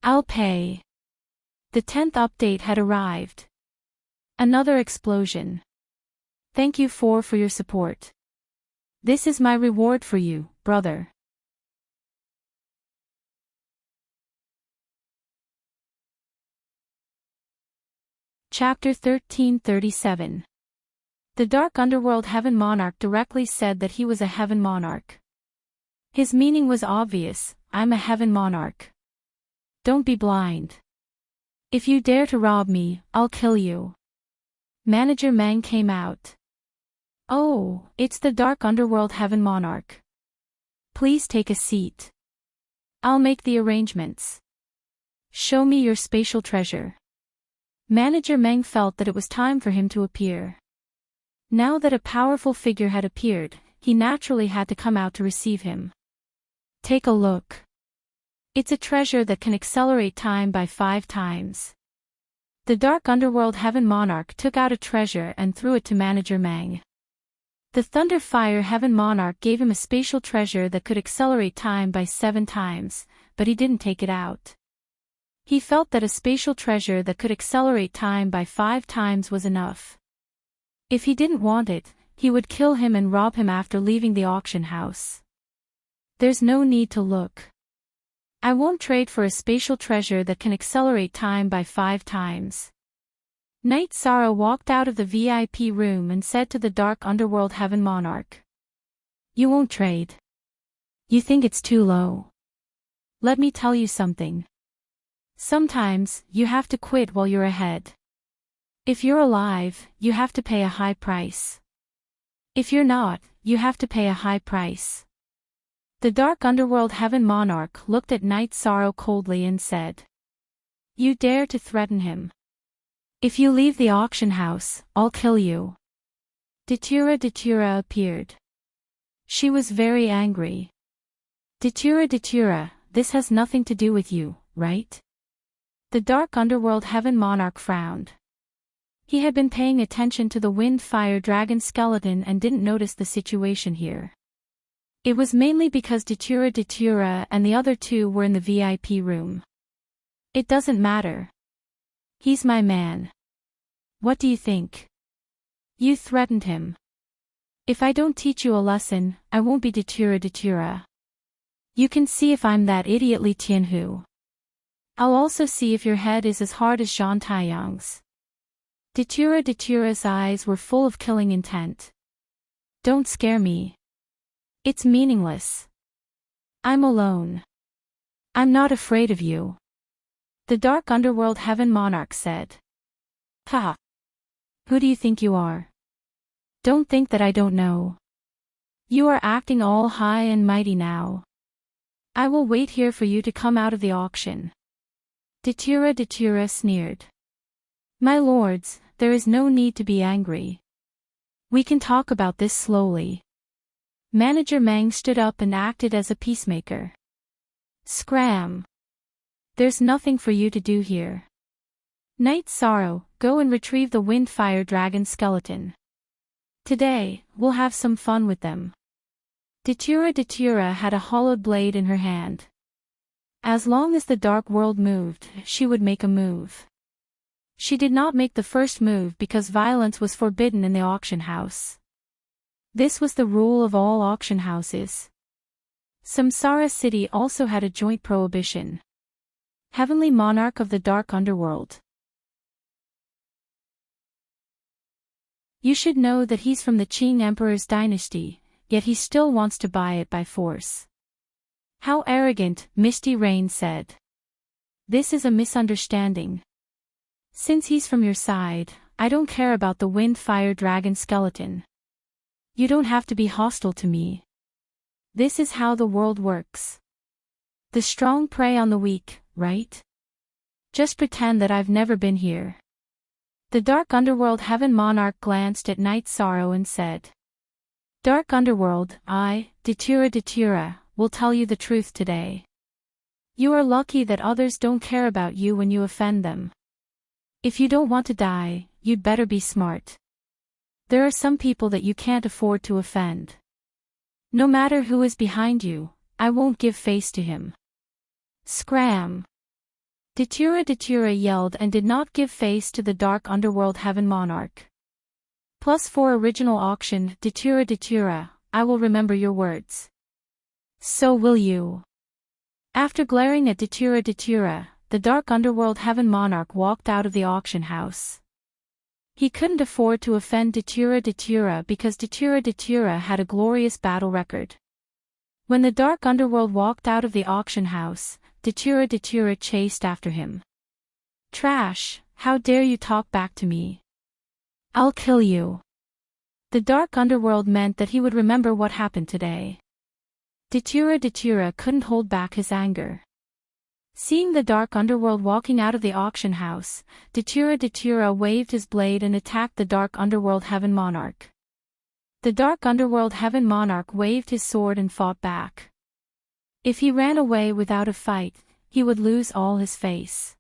I'll pay. The 10th update had arrived. Another explosion. Thank you for your support. This is my reward for you, brother. Chapter 1337. The Dark Underworld Heaven Monarch directly said that he was a Heaven Monarch. His meaning was obvious: I'm a Heaven Monarch. Don't be blind. If you dare to rob me, I'll kill you. Manager Mang came out. Oh, it's the Dark Underworld Heaven Monarch. Please take a seat. I'll make the arrangements. Show me your spatial treasure. Manager Meng felt that it was time for him to appear. Now that a powerful figure had appeared, he naturally had to come out to receive him. Take a look. It's a treasure that can accelerate time by 5 times. The Dark Underworld Heaven Monarch took out a treasure and threw it to Manager Mang. The Thunderfire Heaven Monarch gave him a spatial treasure that could accelerate time by 7 times, but he didn't take it out. He felt that a spatial treasure that could accelerate time by 5 times was enough. If he didn't want it, he would kill him and rob him after leaving the auction house. There's no need to look. I won't trade for a spatial treasure that can accelerate time by 5 times. Night Sorrow walked out of the VIP room and said to the Dark Underworld Heaven Monarch. You won't trade. You think it's too low. Let me tell you something. Sometimes, you have to quit while you're ahead. If you're alive, you have to pay a high price. If you're not, you have to pay a high price. The Dark Underworld Heaven Monarch looked at Night Sorrow coldly and said. You dare to threaten him. If you leave the auction house, I'll kill you. Datura appeared. She was very angry. Datura, this has nothing to do with you, right? The Dark Underworld Heaven Monarch frowned. He had been paying attention to the Wind Fire Dragon skeleton and didn't notice the situation here. It was mainly because Datura and the other 2 were in the VIP room. It doesn't matter. He's my man. What do you think? You threatened him. If I don't teach you a lesson, I won't be Datura. You can see if I'm that idiot Li Tianhu. I'll also see if your head is as hard as Zhang Taiyang's. Datura's eyes were full of killing intent. Don't scare me. It's meaningless. I'm alone. I'm not afraid of you. The Dark Underworld Heaven Monarch said. Ha! Who do you think you are? Don't think that I don't know. You are acting all high and mighty now. I will wait here for you to come out of the auction. Datura sneered. My lords, there is no need to be angry. We can talk about this slowly. Manager Mang stood up and acted as a peacemaker. Scram! There's nothing for you to do here. Night Sorrow, go and retrieve the Windfire Dragon skeleton. Today, we'll have some fun with them. Datura had a hollowed blade in her hand. As long as the dark world moved, she would make a move. She did not make the first move because violence was forbidden in the auction house. This was the rule of all auction houses. Samsara City also had a joint prohibition. Heavenly Monarch of the Dark Underworld. You should know that he's from the Qing Emperor's dynasty, yet he still wants to buy it by force. How arrogant, Misty Rain said. This is a misunderstanding. Since he's from your side, I don't care about the Windfire Dragon skeleton. You don't have to be hostile to me. This is how the world works. The strong prey on the weak, right? Just pretend that I've never been here. The Dark Underworld Heaven Monarch glanced at Night Sorrow and said. Dark Underworld, I, Datura, will tell you the truth today. You are lucky that others don't care about you when you offend them. If you don't want to die, you'd better be smart. There are some people that you can't afford to offend. No matter who is behind you, I won't give face to him. Scram! Datura yelled and did not give face to the Dark Underworld Heaven Monarch. +4 original auction, Datura, I will remember your words. So will you. After glaring at Datura, the Dark Underworld Heaven Monarch walked out of the auction house. He couldn't afford to offend Datura because Datura had a glorious battle record. When the Dark Underworld walked out of the auction house, Datura chased after him. Trash, how dare you talk back to me? I'll kill you. The Dark Underworld meant that he would remember what happened today. Datura couldn't hold back his anger. Seeing the Dark Underworld walking out of the auction house, Datura waved his blade and attacked the Dark Underworld Heaven Monarch. The Dark Underworld Heaven Monarch waved his sword and fought back. If he ran away without a fight, he would lose all his face.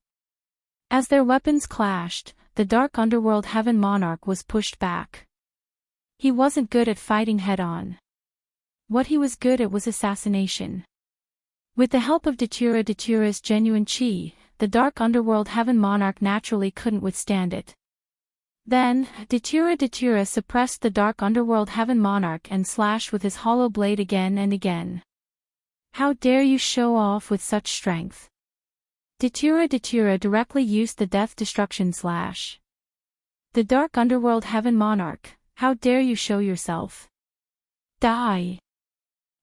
As their weapons clashed, the Dark Underworld Heaven Monarch was pushed back. He wasn't good at fighting head-on. What he was good at was assassination. With the help of Datura's genuine chi, the Dark Underworld Heaven Monarch naturally couldn't withstand it. Then, Datura suppressed the Dark Underworld Heaven Monarch and slashed with his hollow blade again and again. How dare you show off with such strength? Datura directly used the Death Destruction slash. The Dark Underworld Heaven Monarch, how dare you show yourself? Die!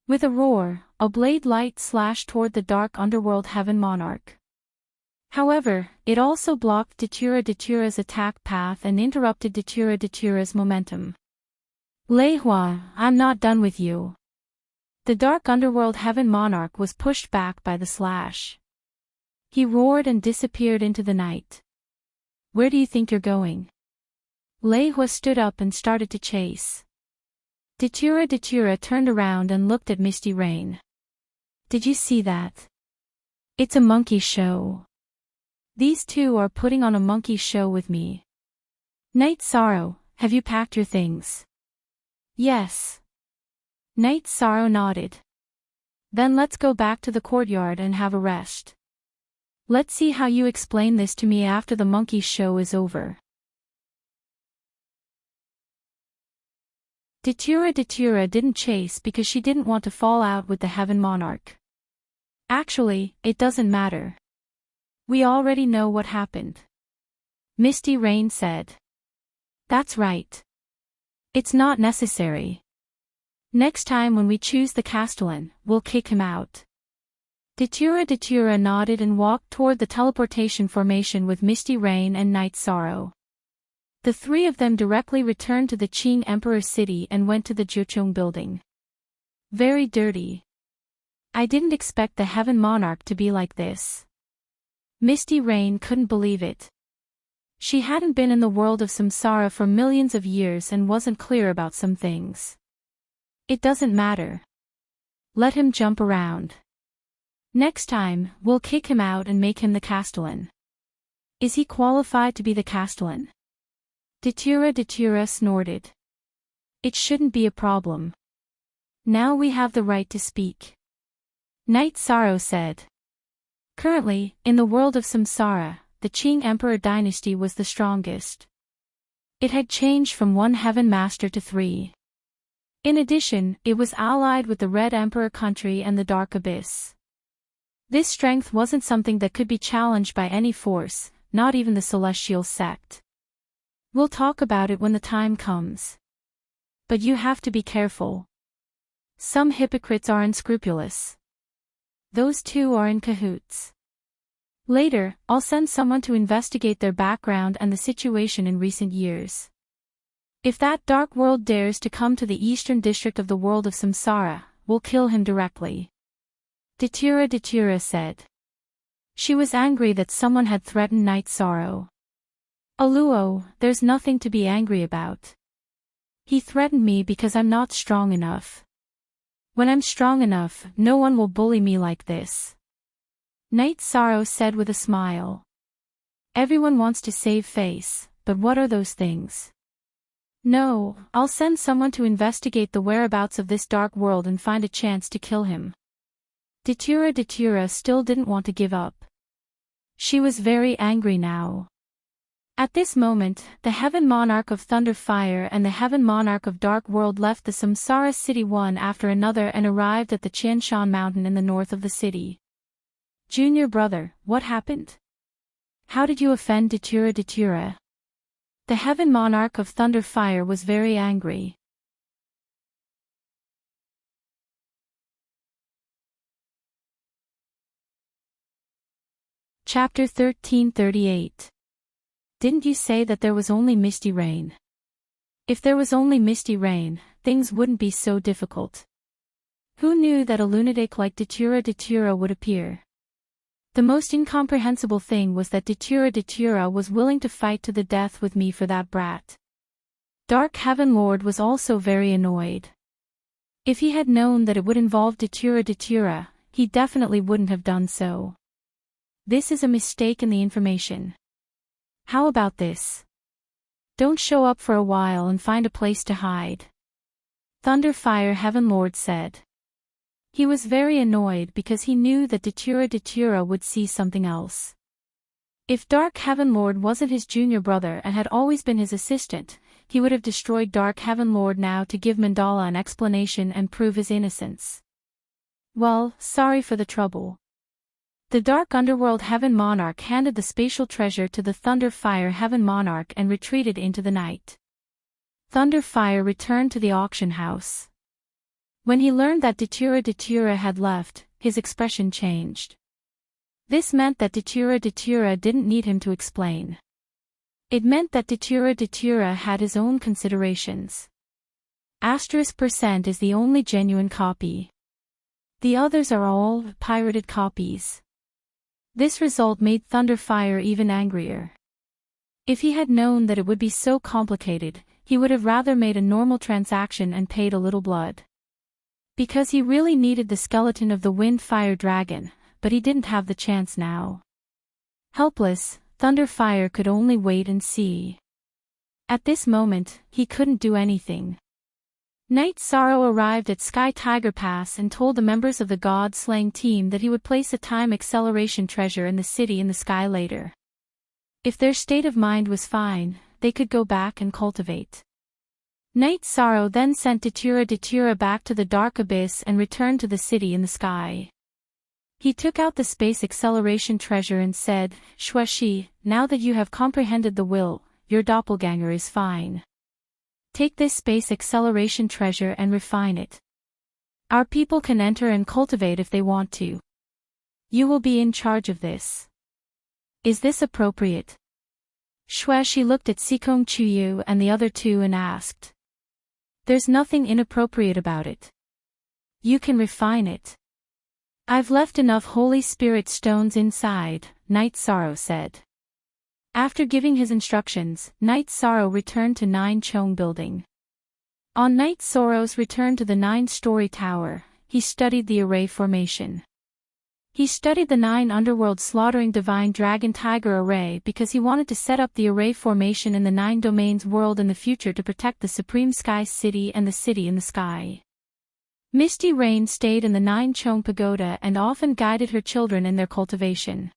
With a roar, a blade light slashed toward the Dark Underworld Heaven Monarch. However, it also blocked Datura's attack path and interrupted Datura's momentum. Lei Hua, I'm not done with you. The Dark Underworld Heaven Monarch was pushed back by the slash. He roared and disappeared into the night. Where do you think you're going? Lei Hua stood up and started to chase. Datura turned around and looked at Misty Rain. Did you see that? It's a monkey show. These two are putting on a monkey show with me. Night Sorrow, have you packed your things? Yes. Night Sorrow nodded. Then let's go back to the courtyard and have a rest. Let's see how you explain this to me after the monkey show is over. Datura didn't chase because she didn't want to fall out with the Heaven Monarch. Actually, it doesn't matter. We already know what happened. Misty Rain said. That's right. It's not necessary. Next time when we choose the Castellan, we'll kick him out. Datura nodded and walked toward the teleportation formation with Misty Rain and Night Sorrow. The three of them directly returned to the Qing Emperor City and went to the Jiuchong building. Very dirty. I didn't expect the Heaven Monarch to be like this. Misty Rain couldn't believe it. She hadn't been in the world of samsara for millions of years and wasn't clear about some things. It doesn't matter. Let him jump around. Next time, we'll kick him out and make him the Castellan. Is he qualified to be the Castellan? Datura snorted. It shouldn't be a problem. Now we have the right to speak. Night Sorrow said. Currently, in the world of samsara, the Qing Emperor dynasty was the strongest. It had changed from one Heaven Master to 3. In addition, it was allied with the Red Emperor country and the Dark Abyss. This strength wasn't something that could be challenged by any force, not even the Celestial Sect. We'll talk about it when the time comes. But you have to be careful. Some hypocrites are unscrupulous. Those two are in cahoots. Later, I'll send someone to investigate their background and the situation in recent years. If that dark world dares to come to the eastern district of the world of samsara, we'll kill him directly. Datura said. She was angry that someone had threatened Night Sorrow. Aluo, there's nothing to be angry about. He threatened me because I'm not strong enough. When I'm strong enough, no one will bully me like this. Night Sorrow said with a smile. Everyone wants to save face, but what are those things? No, I'll send someone to investigate the whereabouts of this dark world and find a chance to kill him. Datura still didn't want to give up. She was very angry now. At this moment, the Heaven Monarch of Thunder Fire and the Heaven Monarch of Dark World left the Samsara city one after another and arrived at the Qianshan mountain in the north of the city. Junior brother, what happened? How did you offend Datura? The Heaven Monarch of Thunder Fire was very angry. Chapter 1338. Didn't you say that there was only Misty Rain? If there was only Misty Rain, things wouldn't be so difficult. Who knew that a lunatic like Datura would appear? The most incomprehensible thing was that Datura was willing to fight to the death with me for that brat. Dark Heaven Lord was also very annoyed. If he had known that it would involve Datura, he definitely wouldn't have done so. This is a mistake in the information. How about this? Don't show up for a while and find a place to hide. Thunderfire Heaven Lord said. He was very annoyed because he knew that Datura would see something else. If Dark Heaven Lord wasn't his junior brother and had always been his assistant, he would have destroyed Dark Heaven Lord now to give Mandala an explanation and prove his innocence. Well, sorry for the trouble. The Dark Underworld Heaven Monarch handed the spatial treasure to the Thunderfire Heaven Monarch and retreated into the night. Thunderfire returned to the auction house. When he learned that Datura had left, his expression changed. This meant that Datura didn't need him to explain. It meant that Datura had his own considerations. %% is the only genuine copy. The others are all pirated copies. This result made Thunderfire even angrier. If he had known that it would be so complicated, he would have rather made a normal transaction and paid a little blood. Because he really needed the skeleton of the Wind Fire Dragon, but he didn't have the chance now. Helpless, Thunderfire could only wait and see. At this moment, he couldn't do anything. Night Sorrow arrived at Sky Tiger Pass and told the members of the God-slaying team that he would place a time acceleration treasure in the city in the sky later. If their state of mind was fine, they could go back and cultivate. Night Sorrow then sent Datura back to the Dark Abyss and returned to the city in the sky. He took out the space acceleration treasure and said, Shueshi, now that you have comprehended the will, your doppelganger is fine. Take this space acceleration treasure and refine it. Our people can enter and cultivate if they want to. You will be in charge of this. Is this appropriate? She looked at Sikong Chuyu and the other two and asked. There's nothing inappropriate about it. You can refine it. I've left enough Holy Spirit stones inside, Night Sorrow said. After giving his instructions, Night Sorrow returned to Nine Chong Building. On Night Sorrow's return to the 9-story tower, he studied the array formation. He studied the 9 underworld slaughtering divine dragon tiger array because he wanted to set up the array formation in the 9 domains world in the future to protect the Supreme Sky City and the city in the sky. Misty Rain stayed in the 9 Chong Pagoda and often guided her children in their cultivation.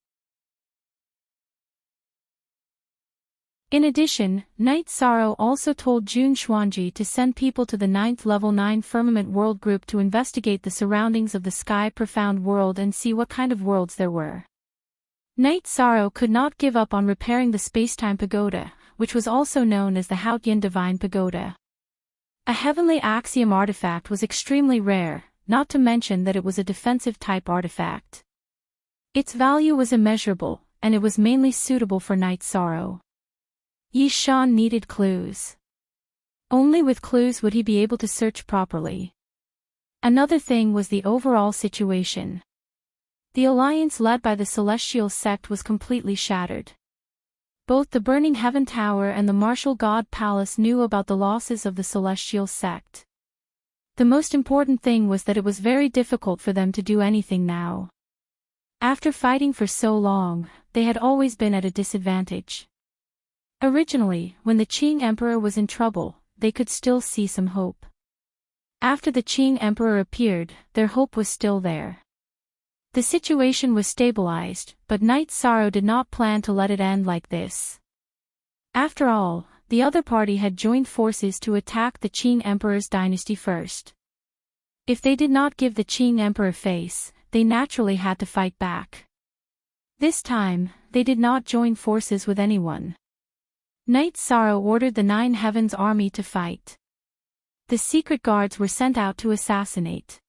In addition, Night Sorrow also told Jun Xuanji to send people to the 9th level 9 Firmament World Group to investigate the surroundings of the Sky Profound World and see what kind of worlds there were. Night Sorrow could not give up on repairing the Spacetime Pagoda, which was also known as the Haotian Divine Pagoda. A heavenly axiom artifact was extremely rare, not to mention that it was a defensive type artifact. Its value was immeasurable, and it was mainly suitable for Night Sorrow. Yi Shan needed clues. Only with clues would he be able to search properly. Another thing was the overall situation. The alliance led by the Celestial Sect was completely shattered. Both the Burning Heaven Tower and the Martial God Palace knew about the losses of the Celestial Sect. The most important thing was that it was very difficult for them to do anything now. After fighting for so long, they had always been at a disadvantage. Originally, when the Qing Emperor was in trouble, they could still see some hope. After the Qing Emperor appeared, their hope was still there. The situation was stabilized, but Night Sorrow did not plan to let it end like this. After all, the other party had joined forces to attack the Qing Emperor's dynasty first. If they did not give the Qing Emperor face, they naturally had to fight back. This time, they did not join forces with anyone. Night Sorrow ordered the 9 Heavens army to fight. The secret guards were sent out to assassinate.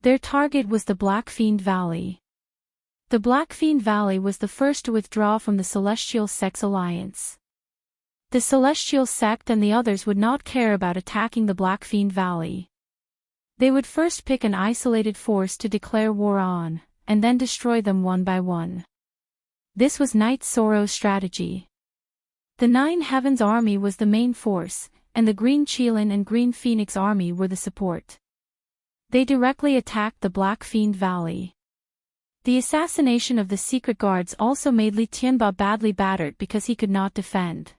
Their target was the Blackfiend Valley. The Blackfiend Valley was the first to withdraw from the Celestial Sect's alliance. The Celestial Sect and the others would not care about attacking the Blackfiend Valley. They would first pick an isolated force to declare war on, and then destroy them one by one. This was Night Sorrow's strategy. The 9 Heavens army was the main force, and the Green Qilin and Green Phoenix army were the support. They directly attacked the Blackfiend Valley. The assassination of the secret guards also made Li Tianba badly battered because he could not defend.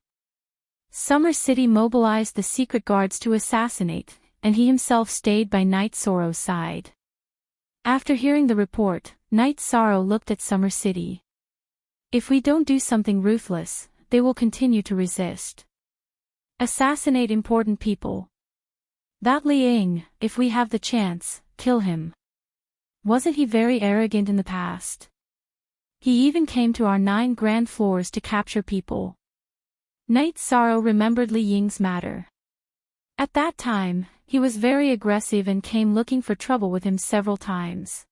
Summer City mobilized the secret guards to assassinate, and he himself stayed by Night Sorrow's side. After hearing the report, Night Sorrow looked at Summer City. If we don't do something ruthless, they will continue to resist. Assassinate important people. That Li Ying, if we have the chance, kill him. Wasn't he very arrogant in the past? He even came to our 9 grand floors to capture people. Night Sorrow remembered Li Ying's matter. At that time, he was very aggressive and came looking for trouble with him several times.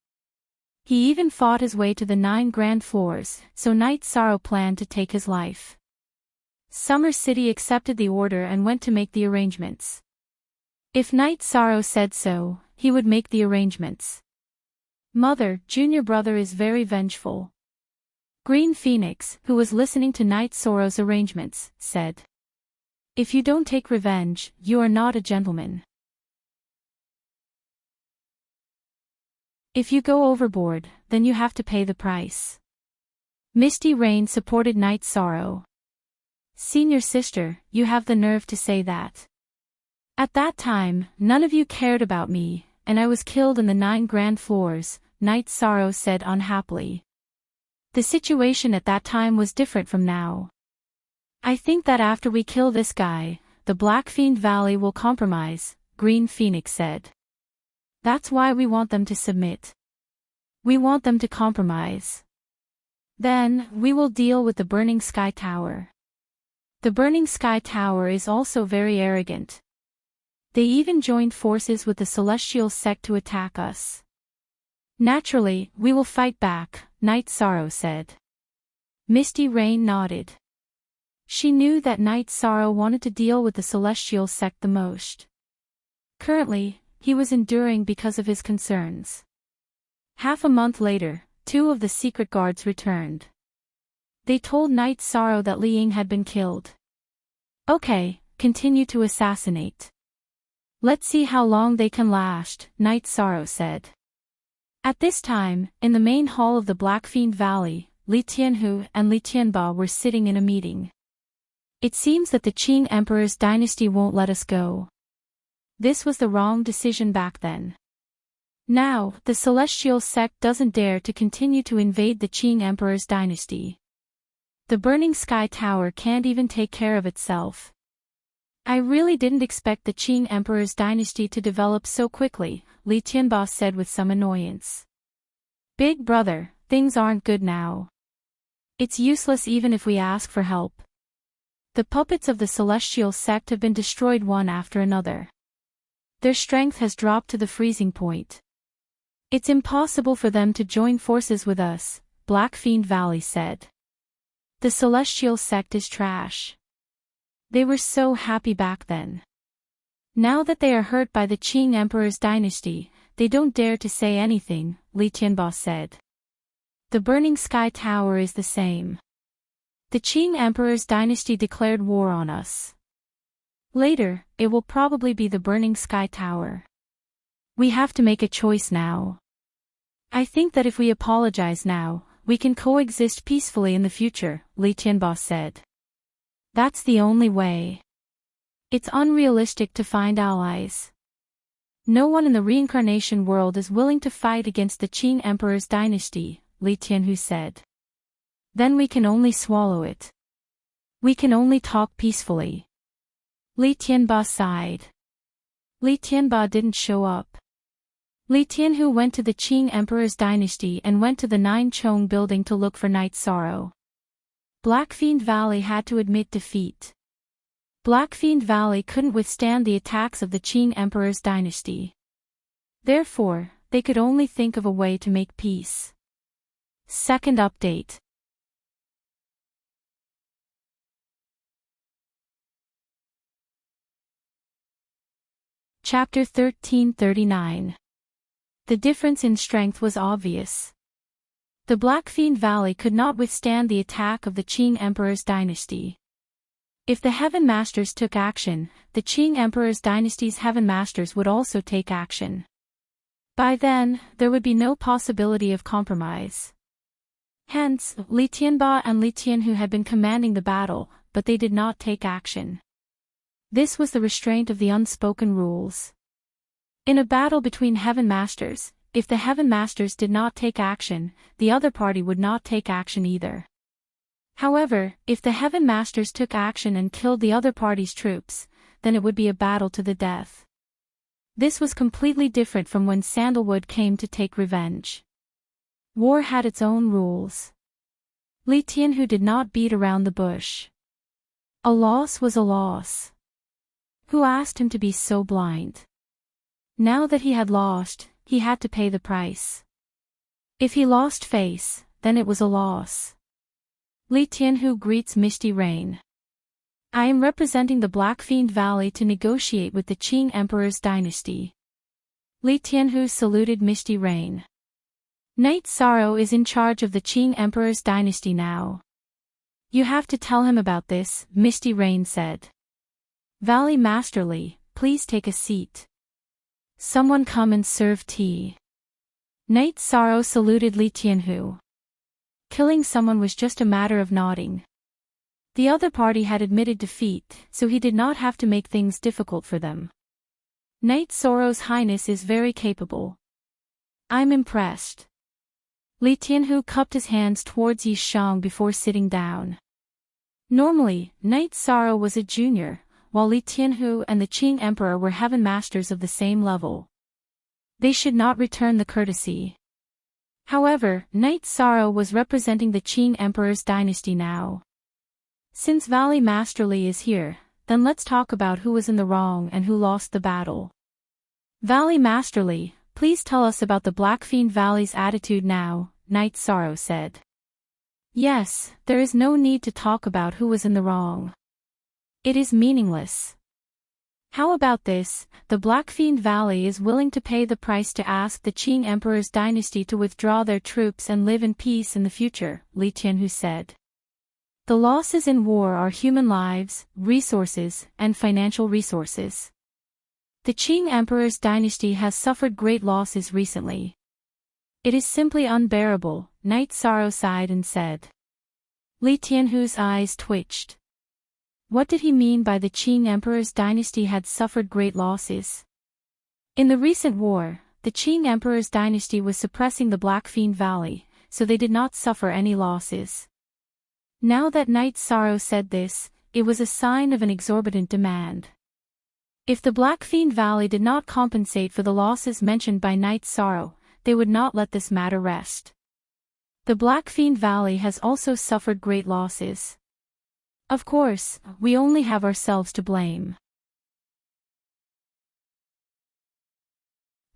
He even fought his way to the 9 grand floors, so Night Sorrow planned to take his life. Summer City accepted the order and went to make the arrangements. If Night Sorrow said so, he would make the arrangements. Mother, junior brother is very vengeful. Green Phoenix, who was listening to Night Sorrow's arrangements, said. If you don't take revenge, you are not a gentleman. If you go overboard, then you have to pay the price. Misty Rain supported Night Sorrow. Senior sister, you have the nerve to say that. At that time, none of you cared about me, and I was killed in the 9 grand floors, Night Sorrow said unhappily. The situation at that time was different from now. I think that after we kill this guy, the Blackfiend Valley will compromise, Green Phoenix said. That's why we want them to submit. We want them to compromise. Then, we will deal with the Burning Sky Tower. The Burning Sky Tower is also very arrogant. They even joined forces with the Celestial Sect to attack us. Naturally, we will fight back, Night Sorrow said. Misty Rain nodded. She knew that Night Sorrow wanted to deal with the celestial sect the most. Currently, he was enduring because of his concerns. Half a month later, 2 of the secret guards returned. They told Night Sorrow that Li Ying had been killed. Okay, continue to assassinate. Let's see how long they can last, Night Sorrow said. At this time, in the main hall of the Black Fiend Valley, Li Tianhu and Li Tianba were sitting in a meeting. It seems that the Qing Emperor's dynasty won't let us go. This was the wrong decision back then. Now, the celestial sect doesn't dare to continue to invade the Qing Emperor's dynasty. The Burning Sky Tower can't even take care of itself. I really didn't expect the Qing Emperor's dynasty to develop so quickly, Li Tianba said with some annoyance. Big brother, things aren't good now. It's useless even if we ask for help. The puppets of the celestial sect have been destroyed one after another. Their strength has dropped to the freezing point. It's impossible for them to join forces with us, Black Fiend Valley said. The celestial sect is trash. They were so happy back then. Now that they are hurt by the Qing Emperor's dynasty, they don't dare to say anything, Li Tianba said. The Burning Sky Tower is the same. The Qing Emperor's dynasty declared war on us. Later, it will probably be the Burning Sky Tower. We have to make a choice now. I think that if we apologize now, we can coexist peacefully in the future, Li Tianba said. That's the only way. It's unrealistic to find allies. No one in the reincarnation world is willing to fight against the Qing Emperor's dynasty, Li Tianhu said. Then we can only swallow it. We can only talk peacefully. Li Tianba sighed. Li Tianba didn't show up. Li Tianhu went to the Qing Emperor's dynasty and went to the Nine Chong building to look for Night Sorrow. Black Fiend Valley had to admit defeat. Black Fiend Valley couldn't withstand the attacks of the Qing Emperor's dynasty. Therefore, they could only think of a way to make peace. Second update. Chapter 1339. The difference in strength was obvious. The Black Fiend Valley could not withstand the attack of the Qing Emperor's dynasty. If the Heaven Masters took action, the Qing Emperor's dynasty's Heaven Masters would also take action. By then, there would be no possibility of compromise. Hence, Li Tianba and Li Tianhu had been commanding the battle, but they did not take action. This was the restraint of the unspoken rules. In a battle between Heaven Masters, if the Heaven Masters did not take action, the other party would not take action either. However, if the Heaven Masters took action and killed the other party's troops, then it would be a battle to the death. This was completely different from when Sandalwood came to take revenge. War had its own rules. Li Tianhu did not beat around the bush. A loss was a loss. Who asked him to be so blind? Now that he had lost, he had to pay the price. If he lost face, then it was a loss. Li Tianhu greets Misty Rain. I am representing the Black Fiend Valley to negotiate with the Qing Emperor's dynasty. Li Tianhu saluted Misty Rain. Night Sorrow is in charge of the Qing Emperor's dynasty now. You have to tell him about this, Misty Rain said. Valley Master Li, please take a seat. Someone come and serve tea. Night Sorrow saluted Li Tianhu. Killing someone was just a matter of nodding. The other party had admitted defeat, so he did not have to make things difficult for them. Night Sorrow's Highness is very capable. I'm impressed. Li Tianhu cupped his hands towards Yi Shang before sitting down. Normally, Night Sorrow was a junior, while Li Tianhu and the Qing Emperor were Heaven Masters of the same level. They should not return the courtesy. However, Night Sorrow was representing the Qing Emperor's dynasty now. Since Valley Master Li is here, then let's talk about who was in the wrong and who lost the battle. Valley Master Li, Please tell us about the Blackfiend Valley's attitude now, Night Sorrow said. Yes, there is no need to talk about who was in the wrong. It is meaningless. How about this? The Blackfiend Valley is willing to pay the price to ask the Qing Emperor's dynasty to withdraw their troops and live in peace in the future, Li Tianhu said. The losses in war are human lives, resources, and financial resources. The Qing Emperor's dynasty has suffered great losses recently. It is simply unbearable, Night Sorrow sighed and said. Li Tianhu's eyes twitched. What did he mean by the Qing Emperor's dynasty had suffered great losses? In the recent war, the Qing Emperor's dynasty was suppressing the Blackfiend Valley, so they did not suffer any losses. Now that Night Sorrow said this, it was a sign of an exorbitant demand. If the Blackfiend Valley did not compensate for the losses mentioned by Night Sorrow, they would not let this matter rest. The Blackfiend Valley has also suffered great losses. Of course, we only have ourselves to blame.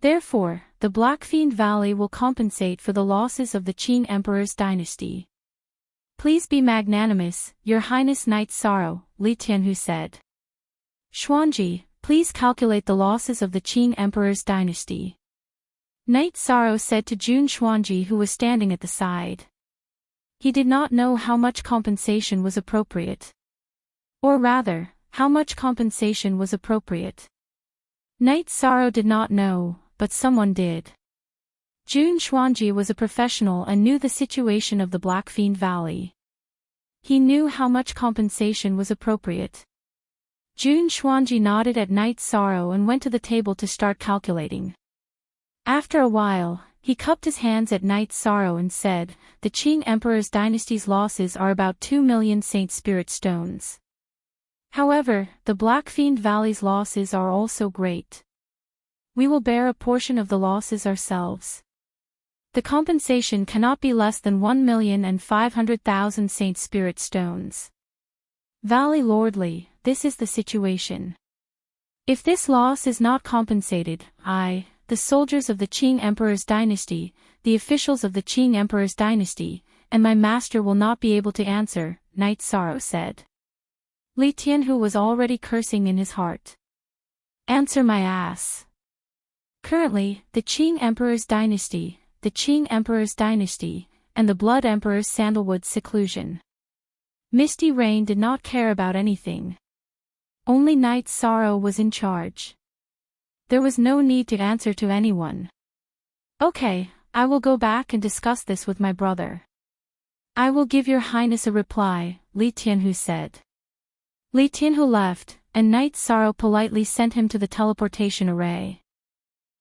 Therefore, the Blackfiend Valley will compensate for the losses of the Qing Emperor's dynasty. Please be magnanimous, Your Highness Night Sorrow, Li Tianhu said. Xuanji, please calculate the losses of the Qing Emperor's dynasty. Night Sorrow said to Jun Xuanji, who was standing at the side. He did not know how much compensation was appropriate. Or rather, how much compensation was appropriate. Night Sorrow did not know, but someone did. Jun Xuanji was a professional and knew the situation of the Blackfiend Valley. He knew how much compensation was appropriate. Jun Xuanji nodded at Night Sorrow and went to the table to start calculating. After a while, he cupped his hands at Night Sorrow and said, the Qing Emperor's dynasty's losses are about 2 million Saint Spirit stones. However, the Blackfiend Valley's losses are also great. We will bear a portion of the losses ourselves. The compensation cannot be less than 1,500,000 Saint Spirit stones. Valley Lordly, this is the situation. If this loss is not compensated, the soldiers of the Qing Emperor's dynasty, the officials of the Qing Emperor's dynasty, and my master will not be able to answer, Night Sorrow said. Li Tianhu was already cursing in his heart. Answer my ass. Currently, the Qing Emperor's dynasty, and the Blood Emperor's sandalwood seclusion. Misty Rain did not care about anything. Only Night Sorrow was in charge. There was no need to answer to anyone. Okay, I will go back and discuss this with my brother. I will give Your Highness a reply, Li Tianhu said. Li Tianhu left, and Night Sorrow politely sent him to the teleportation array.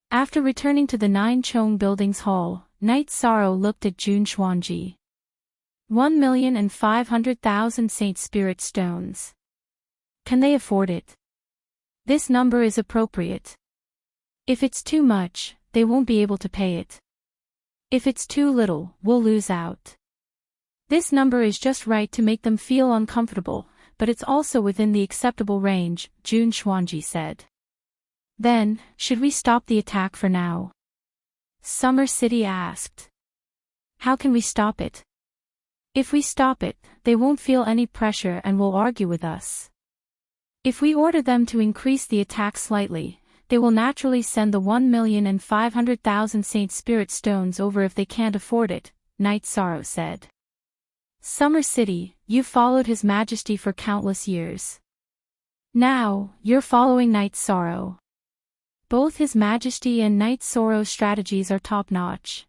After returning to the Nine Chong Buildings Hall, Night Sorrow looked at Jun Xuanji. 1,500,000 Saint Spirit stones. Can they afford it? This number is appropriate. If it's too much, they won't be able to pay it. If it's too little, we'll lose out. This number is just right to make them feel uncomfortable, but it's also within the acceptable range, Jun Xuanji said. Then, should we stop the attack for now? Summer City asked. How can we stop it? If we stop it, they won't feel any pressure and will argue with us. If we order them to increase the attack slightly, they will naturally send the 1,500,000 Saint Spirit stones over if they can't afford it, Night Sorrow said. Summer City, you followed His Majesty for countless years. Now, you're following Night Sorrow. Both His Majesty and Night Sorrow's strategies are top-notch.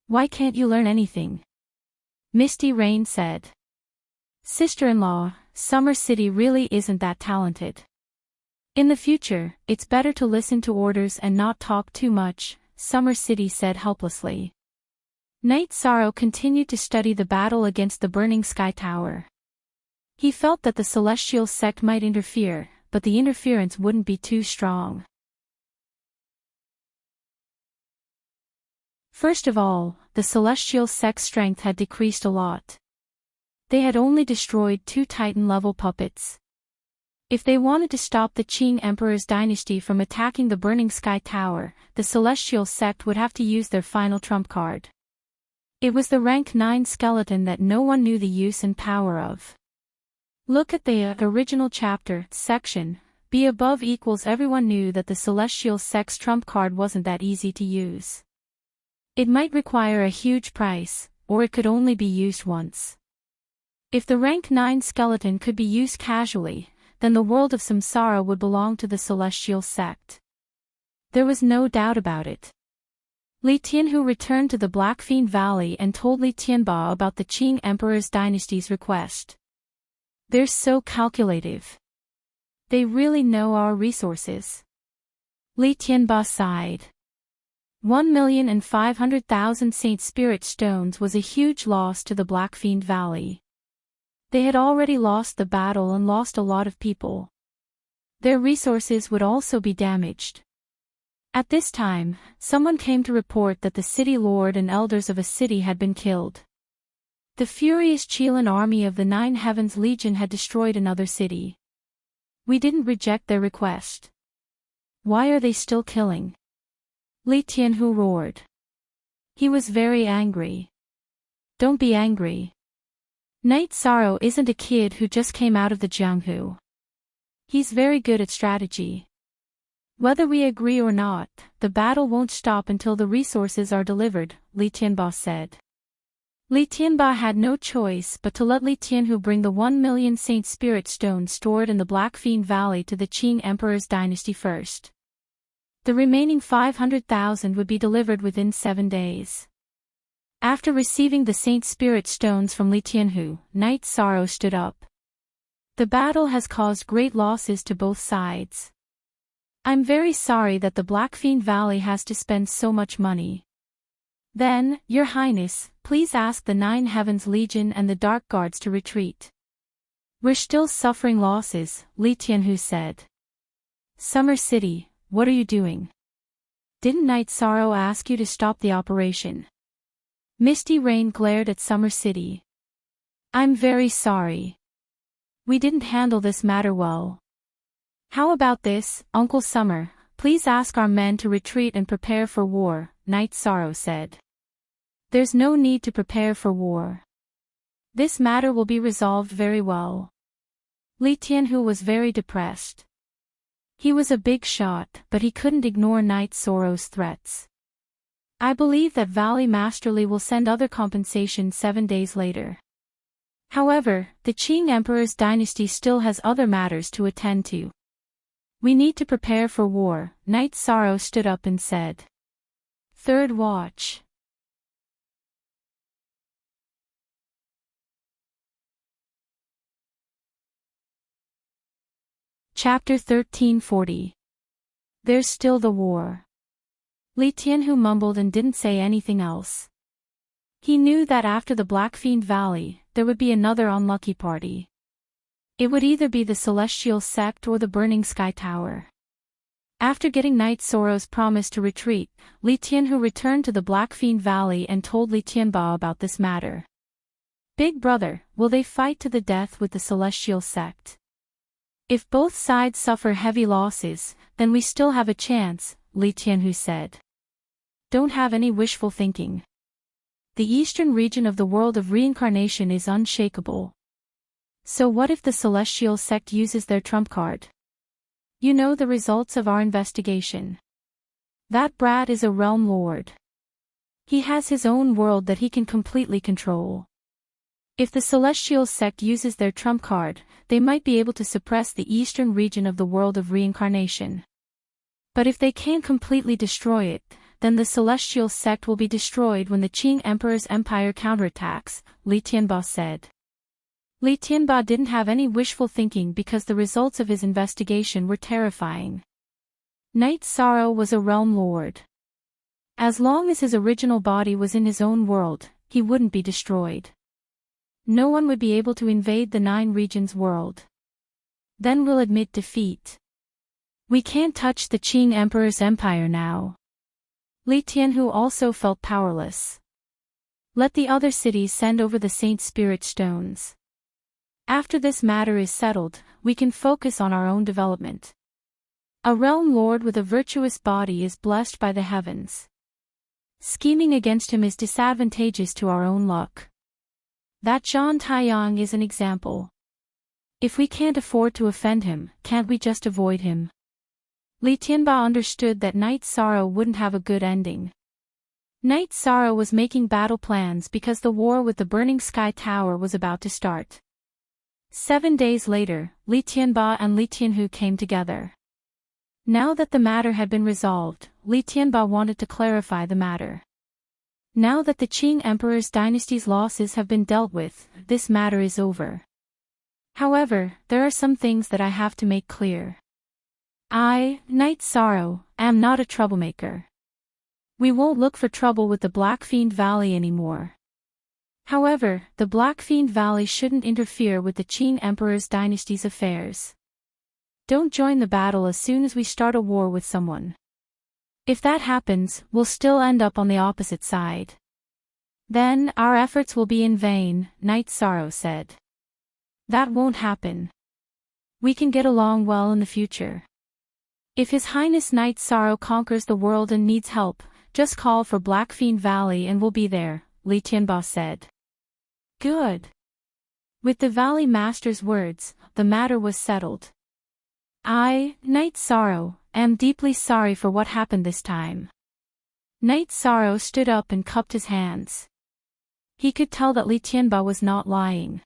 Why can't you learn anything? Misty Rain said. Sister-in-law, Summer City really isn't that talented. In the future, it's better to listen to orders and not talk too much, Summer City said helplessly. Night Sorrow continued to study the battle against the burning sky tower. He felt that the celestial sect might interfere, but the interference wouldn't be too strong. First of all, the celestial sect's strength had decreased a lot. They had only destroyed 2 Titan-level puppets. If they wanted to stop the Qing Emperor's dynasty from attacking the Burning Sky Tower, the Celestial Sect would have to use their final trump card. It was the rank 9 skeleton that no one knew the use and power of. Look at the original chapter, section, B above equals everyone knew that the Celestial Sect's trump card wasn't that easy to use. It might require a huge price, or it could only be used once. If the rank 9 skeleton could be used casually, then the world of Samsara would belong to the Celestial Sect. There was no doubt about it. Li Tianhu returned to the Black Fiend Valley and told Li Tianba about the Qing Emperor's dynasty's request. They're so calculative. They really know our resources. Li Tianba sighed. 1,500,000 Saint Spirit Stones was a huge loss to the Black Fiend Valley. They had already lost the battle and lost a lot of people. Their resources would also be damaged. At this time, someone came to report that the city lord and elders of a city had been killed. The furious Qilin army of the Nine Heavens Legion had destroyed another city. We didn't reject their request. Why are they still killing? Li Tianhu roared. He was very angry. Don't be angry. Knight Sorrow isn't a kid who just came out of the Jianghu. He's very good at strategy. Whether we agree or not, the battle won't stop until the resources are delivered, Li Tianba said. Li Tianba had no choice but to let Li Tianhu bring the 1 million Saint Spirit Stones stored in the Black Fiend Valley to the Qing Emperor's dynasty first. The remaining 500,000 would be delivered within 7 days. After receiving the Saint Spirit Stones from Li Tianhu, Knight Sorrow stood up. The battle has caused great losses to both sides. I'm very sorry that the Black Fiend Valley has to spend so much money. Then, Your Highness, please ask the Nine Heavens Legion and the Dark Guards to retreat. We're still suffering losses, Li Tianhu said. Summer City, what are you doing? Didn't Knight Sorrow ask you to stop the operation? Misty Rain glared at Summer City. I'm very sorry. We didn't handle this matter well. How about this, Uncle Summer, please ask our men to retreat and prepare for war, Knight Sorrow said. There's no need to prepare for war. This matter will be resolved very well. Li Tianhu was very depressed. He was a big shot, but he couldn't ignore Knight Sorrow's threats. I believe that Valley Masterly will send other compensation 7 days later. However, the Qing Emperor's dynasty still has other matters to attend to. We need to prepare for war, Knight Sorrow stood up and said. Third Watch. Chapter 1340. There's still the war. Li Tianhu mumbled and didn't say anything else. He knew that after the Black Fiend Valley, there would be another unlucky party. It would either be the Celestial Sect or the Burning Sky Tower. After getting Knight Sorrow's promise to retreat, Li Tianhu returned to the Black Fiend Valley and told Li Tianba about this matter. Big brother, will they fight to the death with the Celestial Sect? If both sides suffer heavy losses, then we still have a chance, Li Tianhu said. Don't have any wishful thinking. The eastern region of the world of reincarnation is unshakable. So what if the Celestial Sect uses their trump card? You know the results of our investigation. That brat is a realm lord. He has his own world that he can completely control. If the Celestial Sect uses their trump card, they might be able to suppress the eastern region of the world of reincarnation. But if they can't completely destroy it, then the Celestial Sect will be destroyed when the Qing Emperor's empire counterattacks, Li Tianba said. Li Tianba didn't have any wishful thinking because the results of his investigation were terrifying. Knight Sorrow was a realm lord. As long as his original body was in his own world, he wouldn't be destroyed. No one would be able to invade the Nine Regions world. Then we'll admit defeat. We can't touch the Qing Emperor's empire now. Li Tianhu also felt powerless. Let the other cities send over the Saint Spirit Stones. After this matter is settled, we can focus on our own development. A realm lord with a virtuous body is blessed by the heavens. Scheming against him is disadvantageous to our own luck. That Zhang Taiyang is an example. If we can't afford to offend him, can't we just avoid him? Li Tianba understood that Night Sorrow wouldn't have a good ending. Night Sorrow was making battle plans because the war with the Burning Sky Tower was about to start. 7 days later, Li Tianba and Li Tianhu came together. Now that the matter had been resolved, Li Tianba wanted to clarify the matter. Now that the Qing Emperor's dynasty's losses have been dealt with, this matter is over. However, there are some things that I have to make clear. I, Night Sorrow, am not a troublemaker. We won't look for trouble with the Blackfiend Valley anymore. However, the Blackfiend Valley shouldn't interfere with the Qing Emperor's dynasty's affairs. Don't join the battle as soon as we start a war with someone. If that happens, we'll still end up on the opposite side. Then, our efforts will be in vain, Night Sorrow said. That won't happen. We can get along well in the future. If His Highness Night Sorrow conquers the world and needs help, just call for Blackfiend Valley and we'll be there, Li Tianba said. Good. With the Valley Master's words, the matter was settled. I, Night Sorrow, am deeply sorry for what happened this time. Night Sorrow stood up and cupped his hands. He could tell that Li Tianba was not lying.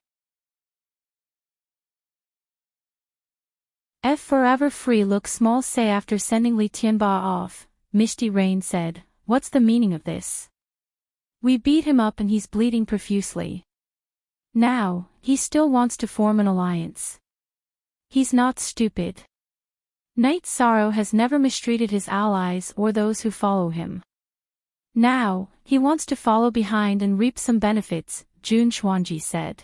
F forever free look small say after sending Li Tianba off, Misty Rain said, what's the meaning of this? We beat him up and he's bleeding profusely. Now, he still wants to form an alliance. He's not stupid. Night Sorrow has never mistreated his allies or those who follow him. Now, he wants to follow behind and reap some benefits, Jun Xuanji said.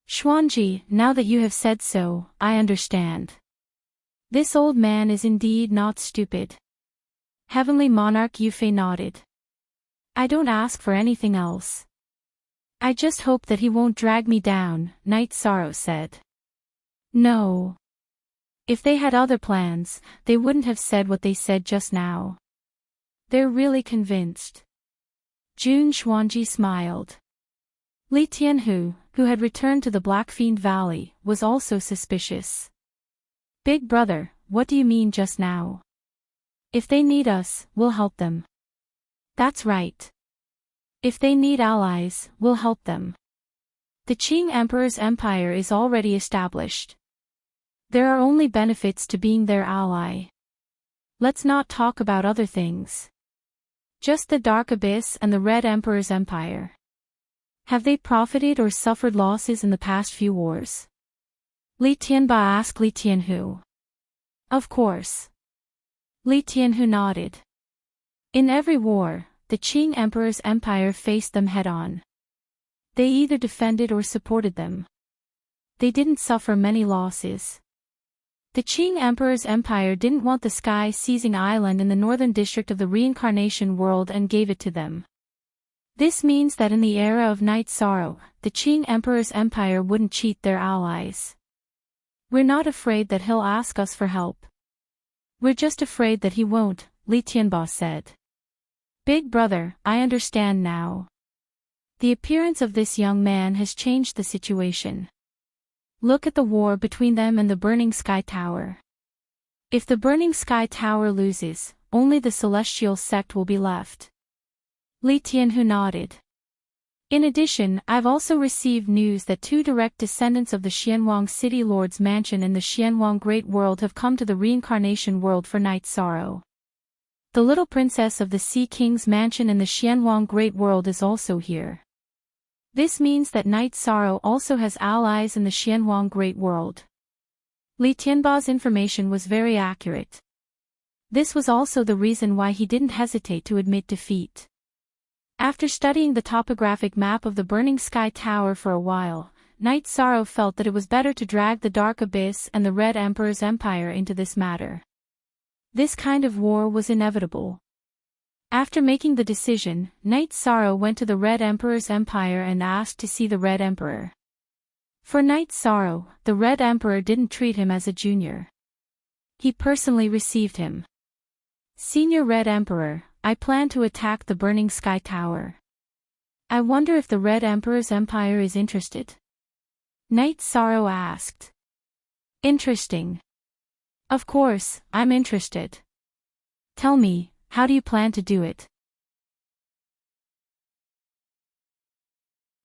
Xuanji, now that you have said so, I understand. This old man is indeed not stupid. Heavenly Monarch Yufei nodded. I don't ask for anything else. I just hope that he won't drag me down, Night Sorrow said. No. If they had other plans, they wouldn't have said what they said just now. They're really convinced. Jun Xuanji smiled. Li Tianhu, who had returned to the Blackfiend Valley, was also suspicious. Big brother, what do you mean just now? If they need us, we'll help them. That's right. If they need allies, we'll help them. The Qing Emperor's empire is already established. There are only benefits to being their ally. Let's not talk about other things. Just the Dark Abyss and the Red Emperor's empire. Have they profited or suffered losses in the past few wars? Li Tianba asked Li Tianhu. Of course. Li Tianhu nodded. In every war, the Qing Emperor's empire faced them head-on. They either defended or supported them. They didn't suffer many losses. The Qing Emperor's empire didn't want the Sky Seizing Island in the northern district of the reincarnation world and gave it to them. This means that in the era of Night Sorrow, the Qing Emperor's empire wouldn't cheat their allies. We're not afraid that he'll ask us for help. We're just afraid that he won't, Li Tianba said. Big brother, I understand now. The appearance of this young man has changed the situation. Look at the war between them and the Burning Sky Tower. If the Burning Sky Tower loses, only the Celestial Sect will be left. Li Tianhu nodded. In addition, I've also received news that 2 direct descendants of the Xianwang City Lord's mansion in the Xianwang Great World have come to the reincarnation world for Night Sorrow. The little princess of the Sea King's mansion in the Xianwang Great World is also here. This means that Night Sorrow also has allies in the Xianwang Great World. Li Tianba's information was very accurate. This was also the reason why he didn't hesitate to admit defeat. After studying the topographic map of the Burning Sky Tower for a while, Night Sorrow felt that it was better to drag the Dark Abyss and the Red Emperor's empire into this matter. This kind of war was inevitable. After making the decision, Night Sorrow went to the Red Emperor's empire and asked to see the Red Emperor. For Night Sorrow, the Red Emperor didn't treat him as a junior. He personally received him. Senior Red Emperor, I plan to attack the Burning Sky Tower. I wonder if the Red Emperor's empire is interested. Night Sorrow asked. Interesting. Of course, I'm interested. Tell me, how do you plan to do it?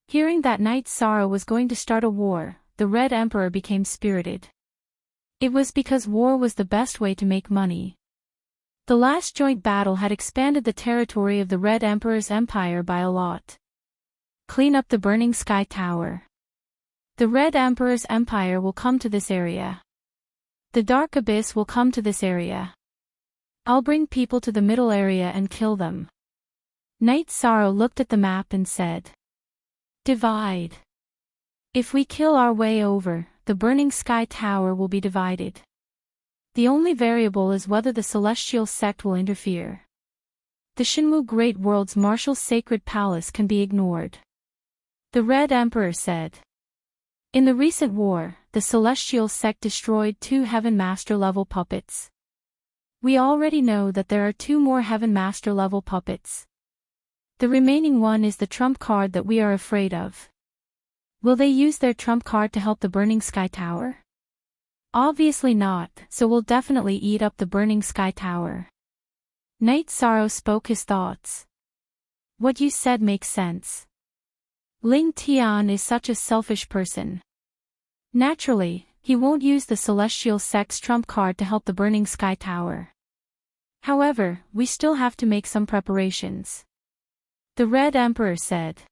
Hearing that Night Sorrow was going to start a war, the Red Emperor became spirited. It was because war was the best way to make money. The last joint battle had expanded the territory of the Red Emperor's empire by a lot. Clean up the Burning Sky Tower. The Red Emperor's empire will come to this area. The Dark Abyss will come to this area. I'll bring people to the middle area and kill them. Night Sorrow looked at the map and said. Divide. If we kill our way over, the Burning Sky Tower will be divided. The only variable is whether the Celestial Sect will interfere. The Shinmu Great World's martial sacred palace can be ignored. The Red Emperor said. In the recent war, the Celestial Sect destroyed 2 Heaven Master level puppets. We already know that there are 2 more Heaven Master level puppets. The remaining one is the trump card that we are afraid of. Will they use their trump card to help the Burning Sky Tower? Obviously not, so we'll definitely eat up the Burning Sky Tower. Night Sorrow spoke his thoughts. What you said makes sense. Ling Tian is such a selfish person. Naturally, he won't use the Celestial Sect's trump card to help the Burning Sky Tower. However, we still have to make some preparations. The Red Emperor said.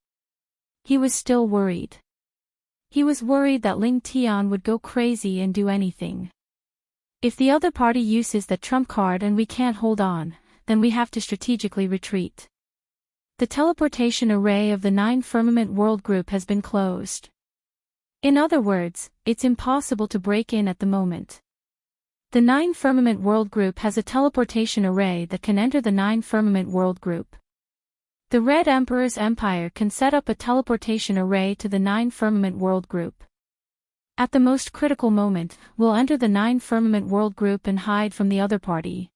He was still worried. He was worried that Ling Tian would go crazy and do anything. If the other party uses the trump card and we can't hold on, then we have to strategically retreat. The teleportation array of the 9 Firmament World Group has been closed. In other words, it's impossible to break in at the moment. The 9 Firmament World Group has a teleportation array that can enter the 9 Firmament World Group. The Red Emperor's empire can set up a teleportation array to the 9 Firmament World Group. At the most critical moment, we'll enter the 9 Firmament World Group and hide from the other party.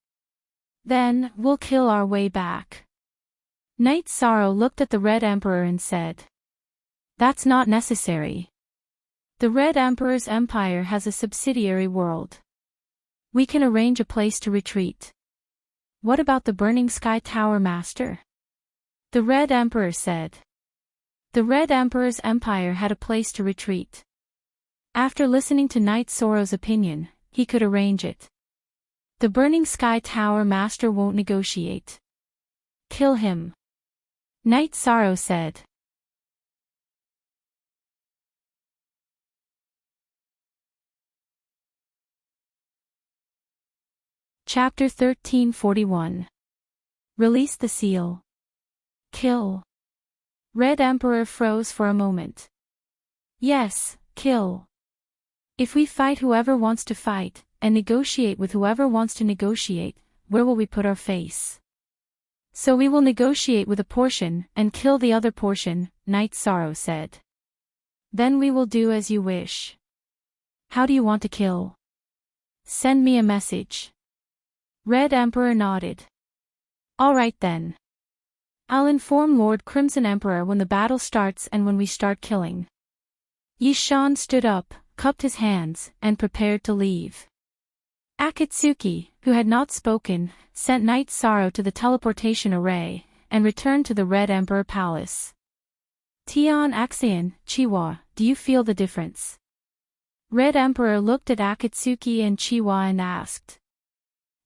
Then, we'll kill our way back. Night Sorrow looked at the Red Emperor and said. That's not necessary. The Red Emperor's empire has a subsidiary world. We can arrange a place to retreat. What about the Burning Sky Tower Master? The Red Emperor said. The Red Emperor's empire had a place to retreat. After listening to Night Sorrow's opinion, he could arrange it. The Burning Sky Tower Master won't negotiate. Kill him. Night Sorrow said. Chapter 1341. Release the seal. Kill. Red Emperor froze for a moment. Yes, kill. If we fight whoever wants to fight, and negotiate with whoever wants to negotiate, where will we put our face? So we will negotiate with a portion, and kill the other portion, Night Sorrow said. Then we will do as you wish. How do you want to kill? Send me a message. Red Emperor nodded. All right then. I'll inform Lord Crimson Emperor when the battle starts and when we start killing. Yishan stood up, cupped his hands, and prepared to leave. Akatsuki, who had not spoken, sent Night Sorrow to the teleportation array, and returned to the Red Emperor Palace. Tian Axian, Chiwa, do you feel the difference? Red Emperor looked at Akatsuki and Chiwa and asked.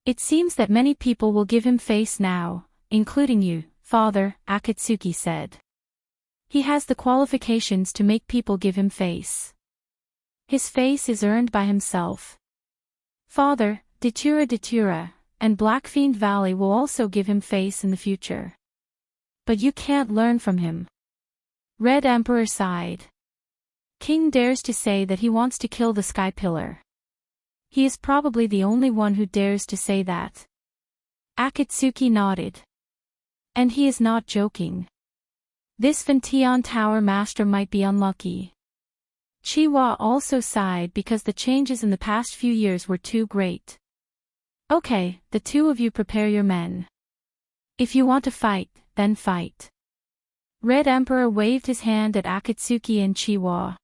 It seems that many people will give him face now, including you, Father, Akatsuki said. He has the qualifications to make people give him face. His face is earned by himself. Father, Datura, and Blackfiend Valley will also give him face in the future. But you can't learn from him. Red Emperor sighed. King dares to say that he wants to kill the Sky Pillar. He is probably the only one who dares to say that. Akatsuki nodded. And he is not joking. This Ventian Tower Master might be unlucky. Chiwa also sighed because the changes in the past few years were too great. Okay, the two of you prepare your men. If you want to fight, then fight. Red Emperor waved his hand at Akatsuki and Chiwa.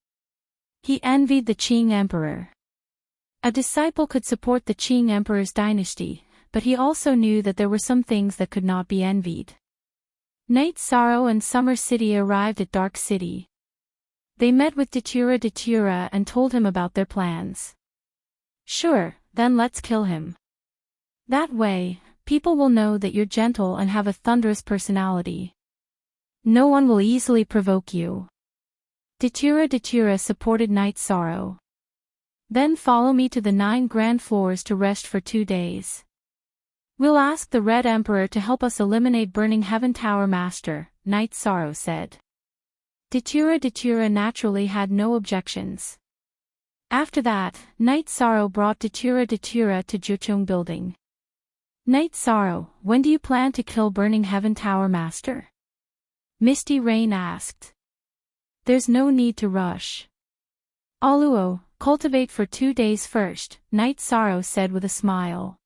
He envied the Qing Emperor. A disciple could support the Qing Emperor's dynasty, but he also knew that there were some things that could not be envied. Night Sorrow and Summer City arrived at Dark City. They met with Datura and told him about their plans. Sure, then let's kill him. That way, people will know that you're gentle and have a thunderous personality. No one will easily provoke you. Datura supported Night Sorrow. Then follow me to the 9 grand floors to rest for 2 days. We'll ask the Red Emperor to help us eliminate Burning Heaven Tower Master, Night Sorrow said. Datura naturally had no objections. After that, Night Sorrow brought Datura to Jochung Building. Night Sorrow, when do you plan to kill Burning Heaven Tower Master? Misty Rain asked. There's no need to rush. Aluo, cultivate for 2 days first, Night Sorrow said with a smile.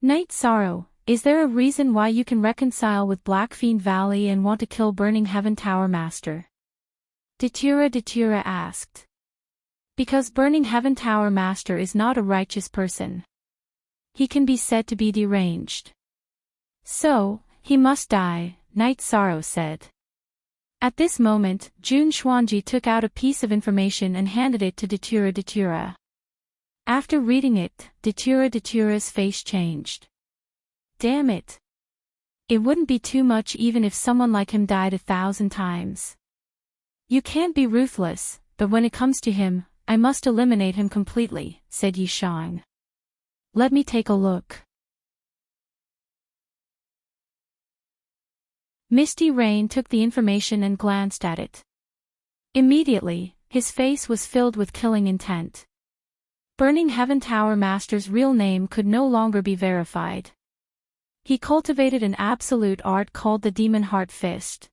Night Sorrow, is there a reason why you can reconcile with Black Fiend Valley and want to kill Burning Heaven Tower Master? Datura asked. Because Burning Heaven Tower Master is not a righteous person. He can be said to be deranged. So, he must die, Night Sorrow said. At this moment, Jun Xuanji took out a piece of information and handed it to Datura. After reading it, Datura's face changed. Damn it. It wouldn't be too much even if someone like him died 1,000 times. You can't be ruthless, but when it comes to him, I must eliminate him completely, said Yishang. Let me take a look. Misty Rain took the information and glanced at it. Immediately, his face was filled with killing intent. Burning Heaven Tower Master's real name could no longer be verified. He cultivated an absolute art called the Demon Heart Fist.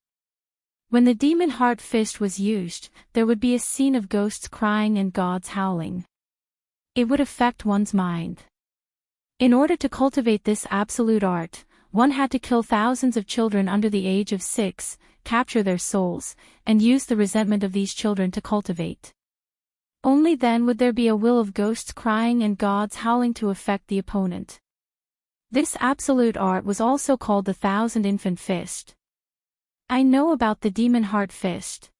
When the Demon Heart Fist was used, there would be a scene of ghosts crying and gods howling. It would affect one's mind. In order to cultivate this absolute art, one had to kill thousands of children under the age of 6, capture their souls, and use the resentment of these children to cultivate. Only then would there be a will of ghosts crying and gods howling to affect the opponent. This absolute art was also called the Thousand Infant Fist. I know about the Demon Heart Fist.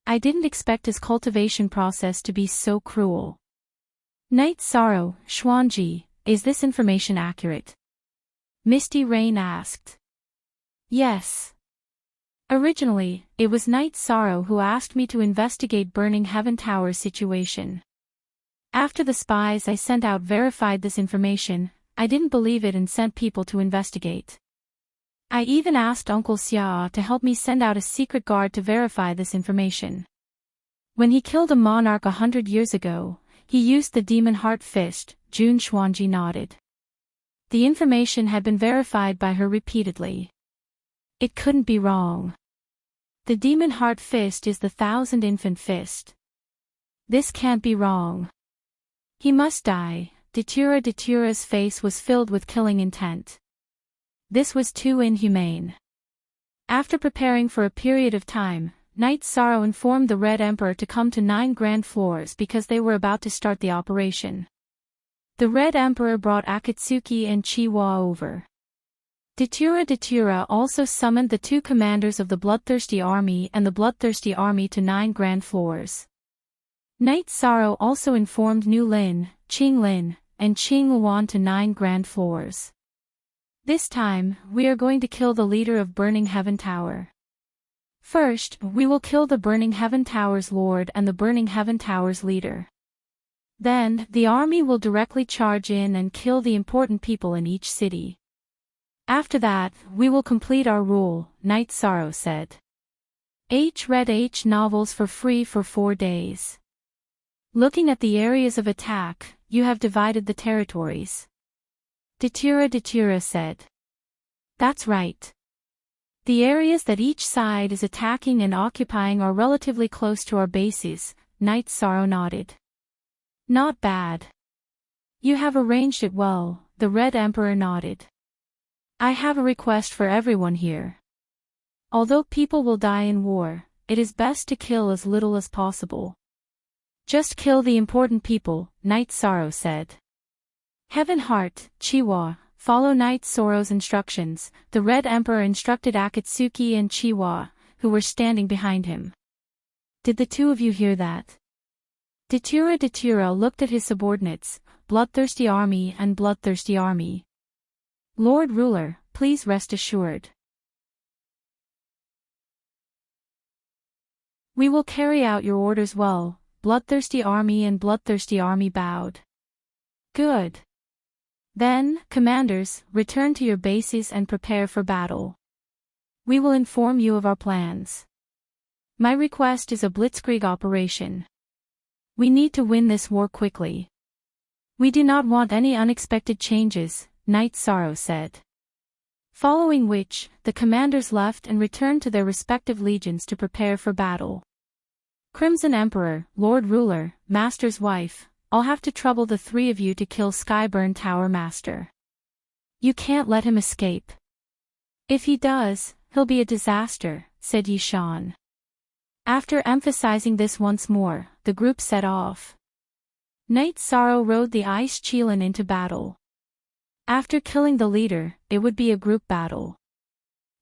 I didn't expect his cultivation process to be so cruel. Night Sorrow, Xuanji, is this information accurate? Misty Rain asked. Yes. Originally, it was Night Sorrow who asked me to investigate Burning Heaven Tower's situation. After the spies I sent out verified this information, I didn't believe it and sent people to investigate. I even asked Uncle Xia to help me send out a secret guard to verify this information. When he killed a monarch 100 years ago, he used the Demon Heart Fist, Jun Xuanji nodded. The information had been verified by her repeatedly. It couldn't be wrong. The Demon Heart Fist is the Thousand Infant Fist. This can't be wrong. He must die. Datura's face was filled with killing intent. This was too inhumane. After preparing for a period of time, Night Sorrow informed the Red Emperor to come to 9 grand floors because they were about to start the operation. The Red Emperor brought Akatsuki and Chiwa over. Datura also summoned the 2 commanders of the Bloodthirsty Army and the Bloodthirsty Army to 9 grand floors. Night Sorrow also informed Nu Lin, Qing Lin, and Qing Luan to 9 grand floors. This time, we are going to kill the leader of Burning Heaven Tower. First, we will kill the Burning Heaven Tower's lord and the Burning Heaven Tower's leader. Then, the army will directly charge in and kill the important people in each city. After that, we will complete our rule, Night Sorrow said. Read H novels for free for 4 days. Looking at the areas of attack, you have divided the territories. Datura said. That's right. The areas that each side is attacking and occupying are relatively close to our bases, Night Sorrow nodded. Not bad. You have arranged it well, the Red Emperor nodded. I have a request for everyone here. Although people will die in war, it is best to kill as little as possible. Just kill the important people, Night Sorrow said. Heaven Heart, Chiwa, follow Night Sorrow's instructions, the Red Emperor instructed Akatsuki and Chiwa, who were standing behind him. Did the two of you hear that? Datura looked at his subordinates, Bloodthirsty Army and Bloodthirsty Army. Lord Ruler, please rest assured. We will carry out your orders well, Bloodthirsty Army and Bloodthirsty Army bowed. Good. Then, commanders, return to your bases and prepare for battle. We will inform you of our plans. My request is a blitzkrieg operation. We need to win this war quickly. We do not want any unexpected changes, Night Sorrow said. Following which, the commanders left and returned to their respective legions to prepare for battle. Crimson Emperor, Lord Ruler, Master's wife, I'll have to trouble the three of you to kill Skyburn Tower Master. You can't let him escape. If he does, he'll be a disaster, said Yishan. After emphasizing this once more, the group set off. Night Sorrow rode the Ice Chelan into battle. After killing the leader, it would be a group battle.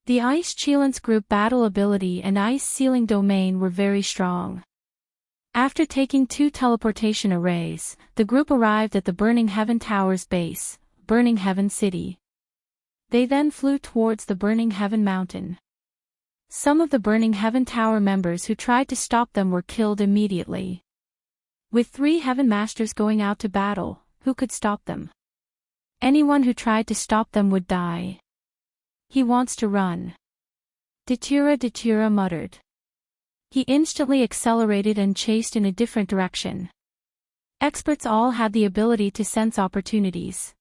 The Ice Chelan's group battle ability and Ice Sealing Domain were very strong. After taking 2 teleportation arrays, the group arrived at the Burning Heaven Tower's base, Burning Heaven City. They then flew towards the Burning Heaven Mountain. Some of the Burning Heaven Tower members who tried to stop them were killed immediately. With 3 Heaven Masters going out to battle, who could stop them? Anyone who tried to stop them would die. He wants to run. Datura muttered. He instantly accelerated and chased in a different direction. Experts all had the ability to sense opportunities.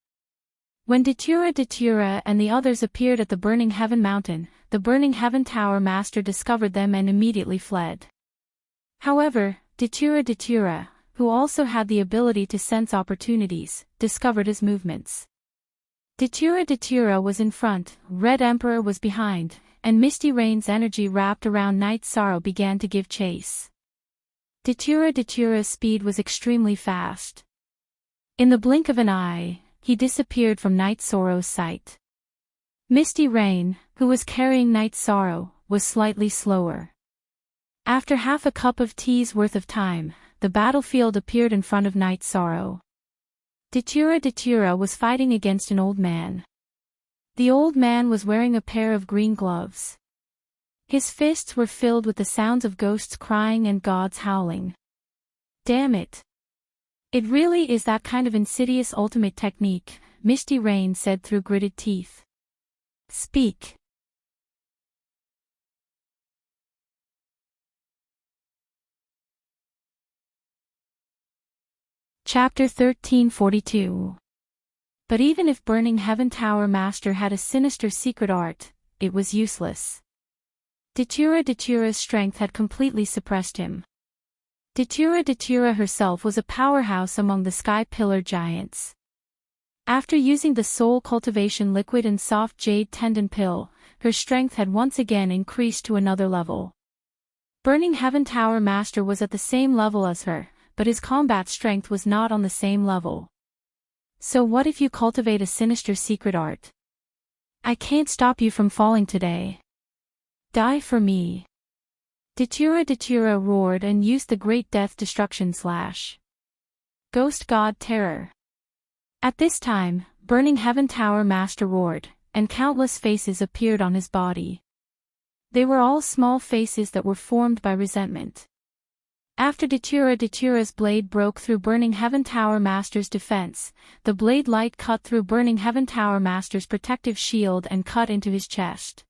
When Datura and the others appeared at the Burning Heaven Mountain, the Burning Heaven Tower Master discovered them and immediately fled. However, Datura, who also had the ability to sense opportunities, discovered his movements. Datura was in front, Red Emperor was behind, and Misty Rain's energy wrapped around Night Sorrow began to give chase. Datura's speed was extremely fast. In the blink of an eye, he disappeared from Night Sorrow's sight. Misty Rain, who was carrying Night Sorrow, was slightly slower. After half a cup of tea's worth of time, the battlefield appeared in front of Night Sorrow. Datura was fighting against an old man. The old man was wearing a pair of green gloves. His fists were filled with the sounds of ghosts crying and gods howling. Damn it. It really is that kind of insidious ultimate technique, Misty Rain said through gritted teeth. Speak. Chapter 1342. But even if Burning Heaven Tower Master had a sinister secret art, it was useless. Datura's strength had completely suppressed him. Datura herself was a powerhouse among the Sky Pillar giants. After using the Soul Cultivation Liquid and Soft Jade Tendon Pill, her strength had once again increased to another level. Burning Heaven Tower Master was at the same level as her, but his combat strength was not on the same level. So what if you cultivate a sinister secret art? I can't stop you from falling today. Die for me. Datura roared and used the Great Death Destruction Slash. Ghost God Terror. At this time, Burning Heaven Tower Master roared, and countless faces appeared on his body. They were all small faces that were formed by resentment. After Datura's blade broke through Burning Heaven Tower Master's defense, the blade light cut through Burning Heaven Tower Master's protective shield and cut into his chest.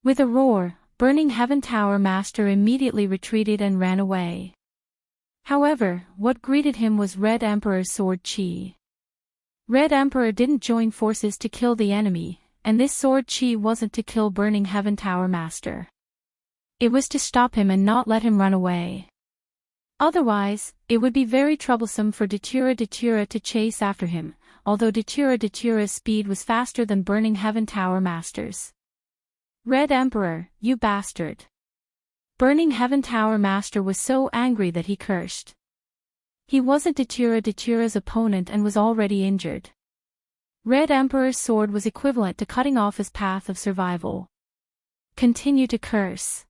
With a roar, Burning Heaven Tower Master immediately retreated and ran away. However, what greeted him was Red Emperor's sword chi. Red Emperor didn't join forces to kill the enemy, and this sword chi wasn't to kill Burning Heaven Tower Master. It was to stop him and not let him run away. Otherwise, it would be very troublesome for Datura to chase after him, although Datura's speed was faster than Burning Heaven Tower Master's. Red Emperor, you bastard! Burning Heaven Tower Master was so angry that he cursed. He wasn't Datura's opponent and was already injured. Red Emperor's sword was equivalent to cutting off his path of survival. Continue to curse.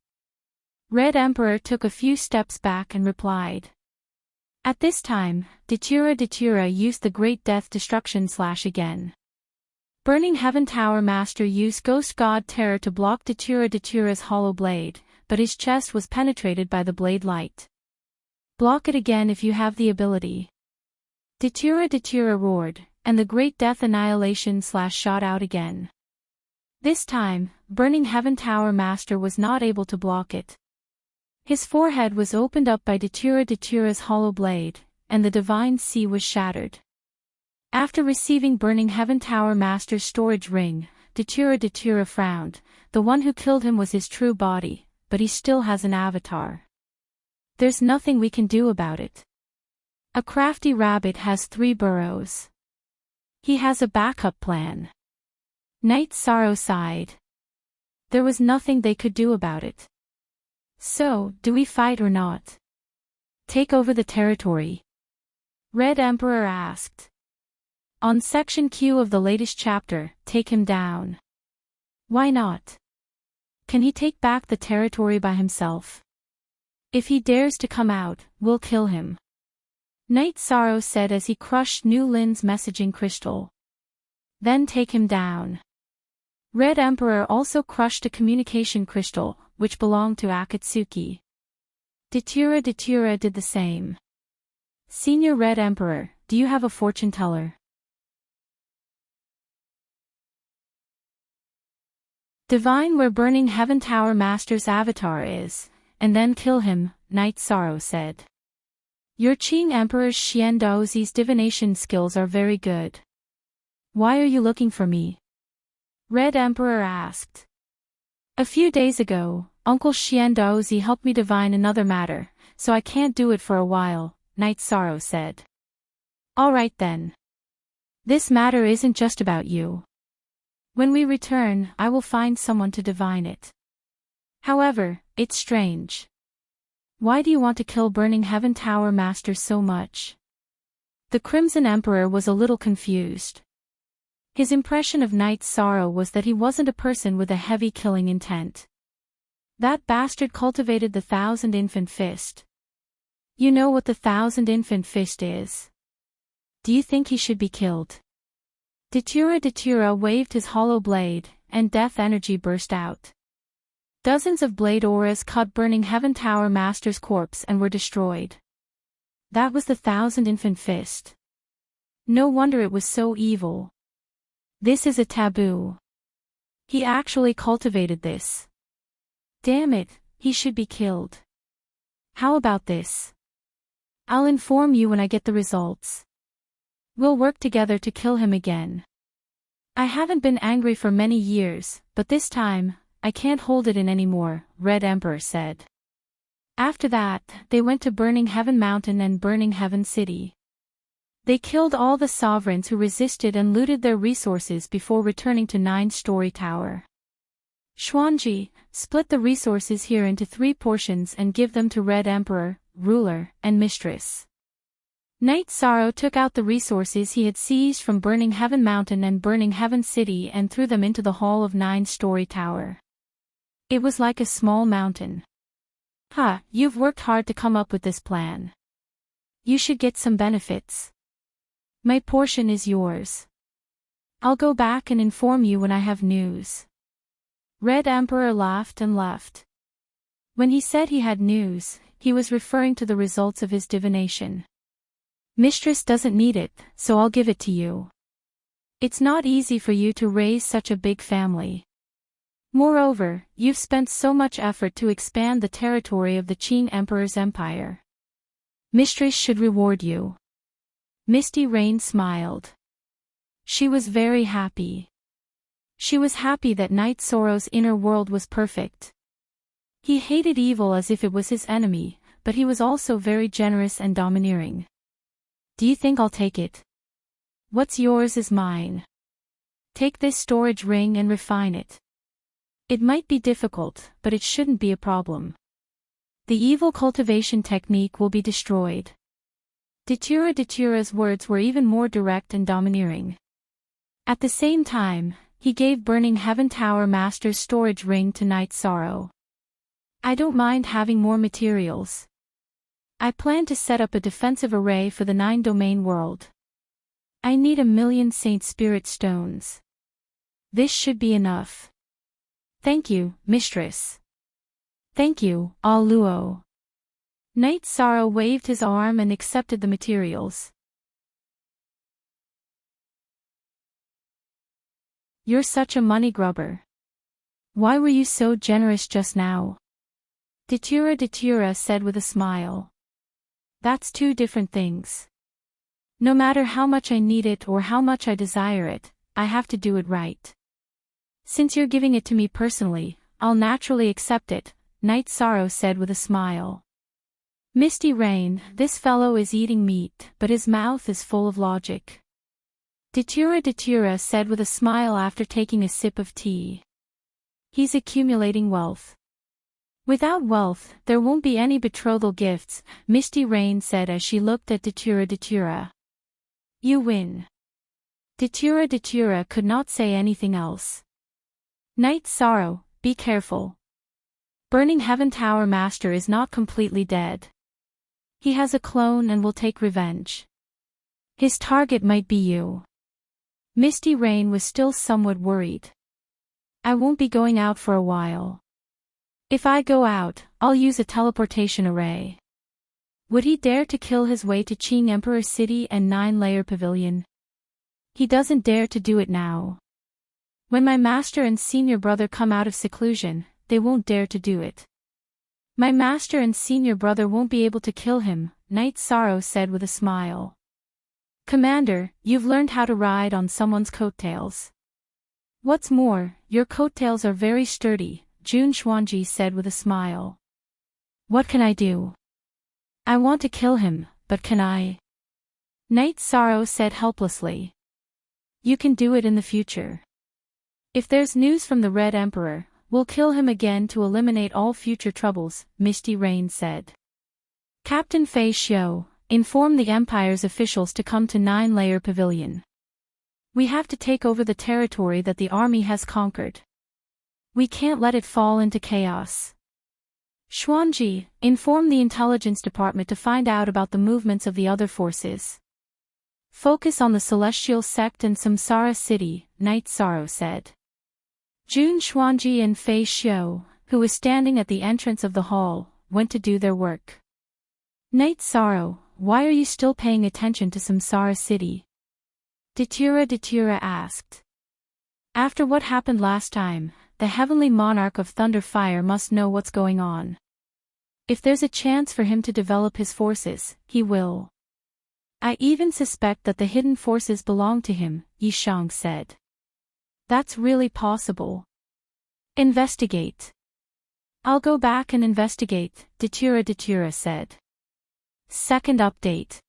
Red Emperor took a few steps back and replied. At this time, Datura used the Great Death Destruction Slash again. Burning Heaven Tower Master used Ghost God Terror to block Datura's hollow blade, but his chest was penetrated by the blade light. Block it again if you have the ability. Datura roared, and the Great Death Annihilation Slash shot out again. This time, Burning Heaven Tower Master was not able to block it. His forehead was opened up by Datura's hollow blade, and the Divine Sea was shattered. After receiving Burning Heaven Tower Master's storage ring, Datura frowned. The one who killed him was his true body, but he still has an avatar. There's nothing we can do about it. A crafty rabbit has 3 burrows. He has a backup plan. Night Sorrow sighed. There was nothing they could do about it. So, do we fight or not? Take over the territory? Red Emperor asked. On section Q of the latest chapter, take him down. Why not? Can he take back the territory by himself? If he dares to come out, we'll kill him. Night Sorrow said as he crushed New Lin's messaging crystal. Then take him down. Red Emperor also crushed a communication crystal, which belonged to Akatsuki. Datura did the same. Senior Red Emperor, do you have a fortune teller? Divine where Burning Heaven Tower Master's avatar is, and then kill him, Night Sorrow said. Your Qing Emperor's Xian Daozi's divination skills are very good. Why are you looking for me? Red Emperor asked. A few days ago, Uncle Xian Daozi helped me divine another matter, so I can't do it for a while, Night Sorrow said. Alright then. This matter isn't just about you. When we return, I will find someone to divine it. However, it's strange. Why do you want to kill Burning Heaven Tower Master so much? The Crimson Emperor was a little confused. His impression of Night Sorrow was that he wasn't a person with a heavy killing intent. That bastard cultivated the Thousand Infant Fist. You know what the Thousand Infant Fist is? Do you think he should be killed? Datura waved his hollow blade, and death energy burst out. Dozens of blade auras cut Burning Heaven Tower Master's corpse and were destroyed. That was the Thousand Infant Fist. No wonder it was so evil. This is a taboo. He actually cultivated this. Damn it, he should be killed. How about this? I'll inform you when I get the results. We'll work together to kill him again. I haven't been angry for many years, but this time, I can't hold it in anymore, Red Emperor said. After that, they went to Burning Heaven Mountain and Burning Heaven City. They killed all the sovereigns who resisted and looted their resources before returning to 9-story tower. Xuanji, split the resources here into 3 portions and give them to Red Emperor, Ruler, and Mistress. Night Sorrow took out the resources he had seized from Burning Heaven Mountain and Burning Heaven City and threw them into the hall of 9-story tower. It was like a small mountain. You've worked hard to come up with this plan. You should get some benefits. My portion is yours. I'll go back and inform you when I have news. Red Emperor laughed and left. When he said he had news, he was referring to the results of his divination. Mistress doesn't need it, so I'll give it to you. It's not easy for you to raise such a big family. Moreover, you've spent so much effort to expand the territory of the Qing Emperor's empire. Mistress should reward you. Misty Rain smiled. She was very happy. She was happy that Night Sorrow's inner world was perfect. He hated evil as if it was his enemy, but he was also very generous and domineering. Do you think I'll take it? What's yours is mine. Take this storage ring and refine it. It might be difficult, but it shouldn't be a problem. The evil cultivation technique will be destroyed. Datura's words were even more direct and domineering. At the same time, he gave Burning Heaven Tower Master's storage ring to Night Sorrow. I don't mind having more materials. I plan to set up a defensive array for the 9-domain world. I need 1,000,000 Saint Spirit stones. This should be enough. Thank you, Mistress. Thank you, All Luo. Night Sorrow waved his arm and accepted the materials. You're such a money grubber. Why were you so generous just now? Datura said with a smile. That's two different things. No matter how much I need it or how much I desire it, I have to do it right. Since you're giving it to me personally, I'll naturally accept it, Night Sorrow said with a smile. Misty Rain, this fellow is eating meat, but his mouth is full of logic. Datura said with a smile after taking a sip of tea. He's accumulating wealth. Without wealth, there won't be any betrothal gifts, Misty Rain said as she looked at Datura. You win. Datura could not say anything else. Night Sorrow, be careful. Burning Heaven Tower Master is not completely dead. He has a clone and will take revenge. His target might be you. Misty Rain was still somewhat worried. I won't be going out for a while. If I go out, I'll use a teleportation array. Would he dare to kill his way to Qing Emperor City and 9-layer pavilion? He doesn't dare to do it now. When my master and senior brother come out of seclusion, they won't dare to do it. My master and senior brother won't be able to kill him, Night Sorrow said with a smile. Commander, you've learned how to ride on someone's coattails. What's more, your coattails are very sturdy, Jun Xuanji said with a smile. What can I do? I want to kill him, but can I? Night Sorrow said helplessly. You can do it in the future. If there's news from the Red Emperor, we'll kill him again to eliminate all future troubles, Misty Rain said. Captain Fei Xiu, inform the Empire's officials to come to 9-layer pavilion. We have to take over the territory that the army has conquered. We can't let it fall into chaos. Xuanji, inform the intelligence department to find out about the movements of the other forces. Focus on the Celestial Sect and Samsara City, Night Sorrow said. Jun Xuanji and Fei Xiu, who was standing at the entrance of the hall, went to do their work. Night Sorrow, why are you still paying attention to Samsara City? Datura asked. After what happened last time, the Heavenly Monarch of Thunder Fire must know what's going on. If there's a chance for him to develop his forces, he will. I even suspect that the hidden forces belong to him, Yishang said. That's really possible. Investigate. I'll go back and investigate, Datura said. Second update.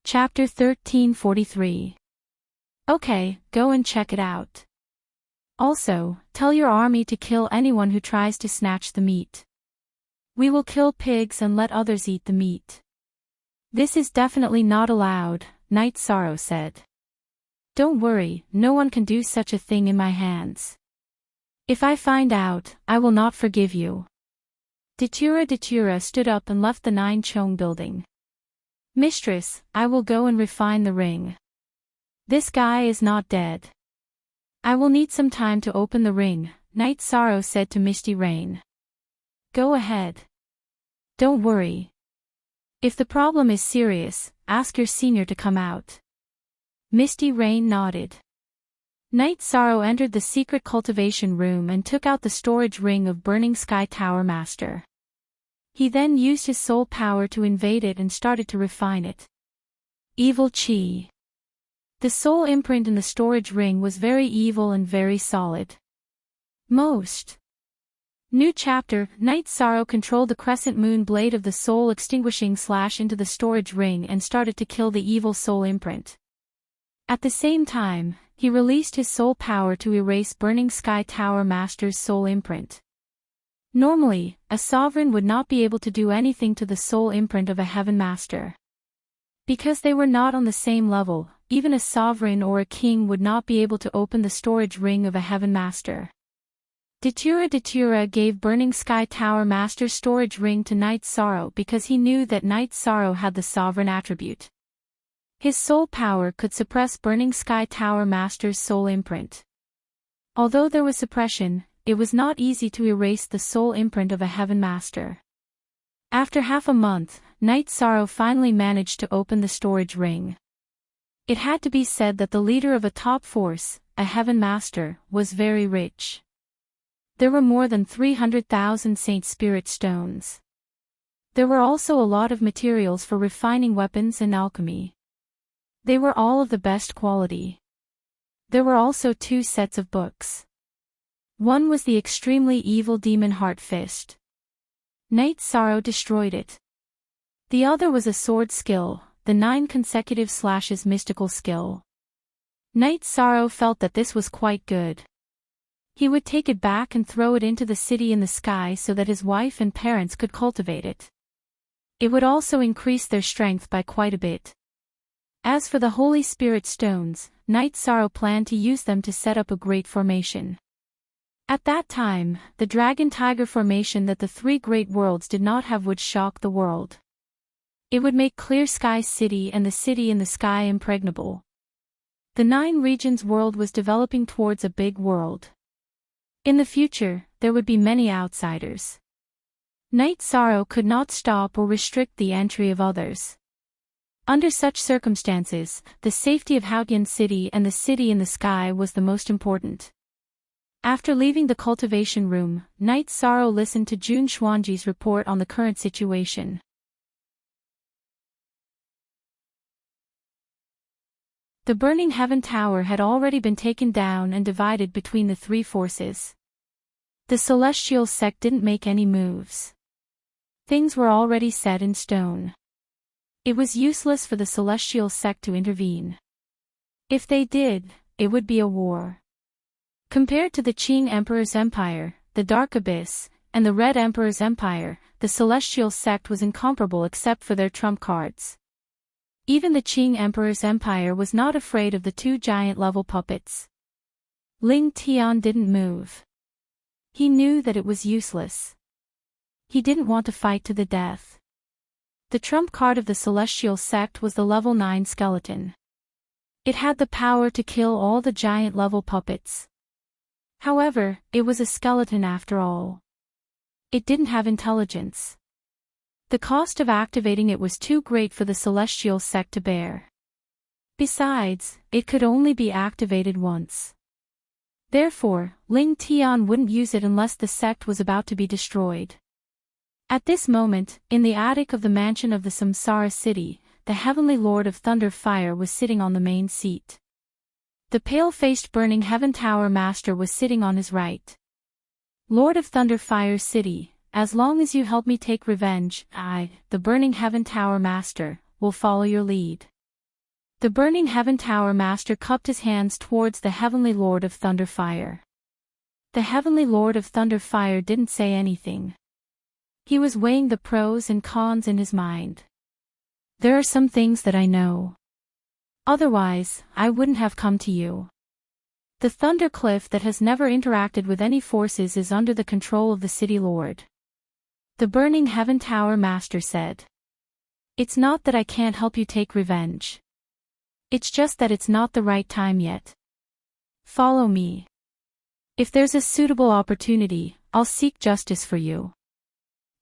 Chapter 1343. Okay, go and check it out. Also, tell your army to kill anyone who tries to snatch the meat. We will kill pigs and let others eat the meat. This is definitely not allowed, Night Sorrow said. Don't worry, no one can do such a thing in my hands. If I find out, I will not forgive you. Datura stood up and left the 9-Chong building. Mistress, I will go and refine the ring. This guy is not dead. I will need some time to open the ring, Night Sorrow said to Misty Rain. Go ahead. Don't worry. If the problem is serious, ask your senior to come out. Misty Rain nodded. Night Sorrow entered the secret cultivation room and took out the storage ring of Burning Sky Tower Master. He then used his soul power to invade it and started to refine it. Evil Chi. The soul imprint in the storage ring was very evil and very solid. New chapter, Night Sorrow controlled the crescent moon blade of the soul extinguishing slash into the storage ring and started to kill the evil soul imprint. At the same time, he released his soul power to erase Burning Sky Tower Master's soul imprint. Normally, a sovereign would not be able to do anything to the soul imprint of a heaven master. Because they were not on the same level, even a sovereign or a king would not be able to open the storage ring of a heaven master. Datura gave Burning Sky Tower Master's storage ring to Night Sorrow because he knew that Night Sorrow had the sovereign attribute. His soul power could suppress Burning Sky Tower Master's soul imprint. Although there was suppression, it was not easy to erase the soul imprint of a heaven master. After half a month, Night Sorrow finally managed to open the storage ring. It had to be said that the leader of a top force, a heaven master, was very rich. There were more than 300,000 Saint Spirit stones. There were also a lot of materials for refining weapons and alchemy. They were all of the best quality. There were also 2 sets of books. One was the extremely evil Demon Heart Fist. Night Sorrow destroyed it. The other was a sword skill, the 9 consecutive slashes mystical skill. Night Sorrow felt that this was quite good. He would take it back and throw it into the city in the sky so that his wife and parents could cultivate it. It would also increase their strength by quite a bit. As for the Holy Spirit stones, Night Sorrow planned to use them to set up a great formation. At that time, the Dragon Tiger formation that the 3 great worlds did not have would shock the world. It would make Clear Sky City and the city in the sky impregnable. The 9 regions world was developing towards a big world. In the future, there would be many outsiders. Night Sorrow could not stop or restrict the entry of others. Under such circumstances, the safety of Haotian City and the city in the sky was the most important. After leaving the cultivation room, Night Sorrow listened to Jun Xuanji's report on the current situation. The Burning Heaven Tower had already been taken down and divided between the 3 forces. The Celestial Sect didn't make any moves. Things were already set in stone. It was useless for the Celestial Sect to intervene. If they did, it would be a war. Compared to the Qing Emperor's Empire, the Dark Abyss, and the Red Emperor's Empire, the Celestial Sect was incomparable except for their trump cards. Even the Qing Emperor's Empire was not afraid of the 2 giant-level puppets. Ling Tian didn't move. He knew that it was useless. He didn't want to fight to the death. The trump card of the Celestial Sect was the level 9 skeleton. It had the power to kill all the giant-level puppets. However, it was a skeleton after all. It didn't have intelligence. The cost of activating it was too great for the Celestial Sect to bear. Besides, it could only be activated once. Therefore, Ling Tian wouldn't use it unless the sect was about to be destroyed. At this moment, in the attic of the mansion of the Samsara city, the Heavenly Lord of Thunder Fire was sitting on the main seat. The pale-faced Burning Heaven Tower Master was sitting on his right. Lord of Thunder Fire City, as long as you help me take revenge, I, the Burning Heaven Tower Master, will follow your lead. The Burning Heaven Tower Master cupped his hands towards the Heavenly Lord of Thunder Fire. The Heavenly Lord of Thunder Fire didn't say anything. He was weighing the pros and cons in his mind. There are some things that I know. Otherwise, I wouldn't have come to you. The Thunder Cliff that has never interacted with any forces is under the control of the City Lord. The Burning Heaven Tower Master said. It's not that I can't help you take revenge. It's just that it's not the right time yet. Follow me. If there's a suitable opportunity, I'll seek justice for you.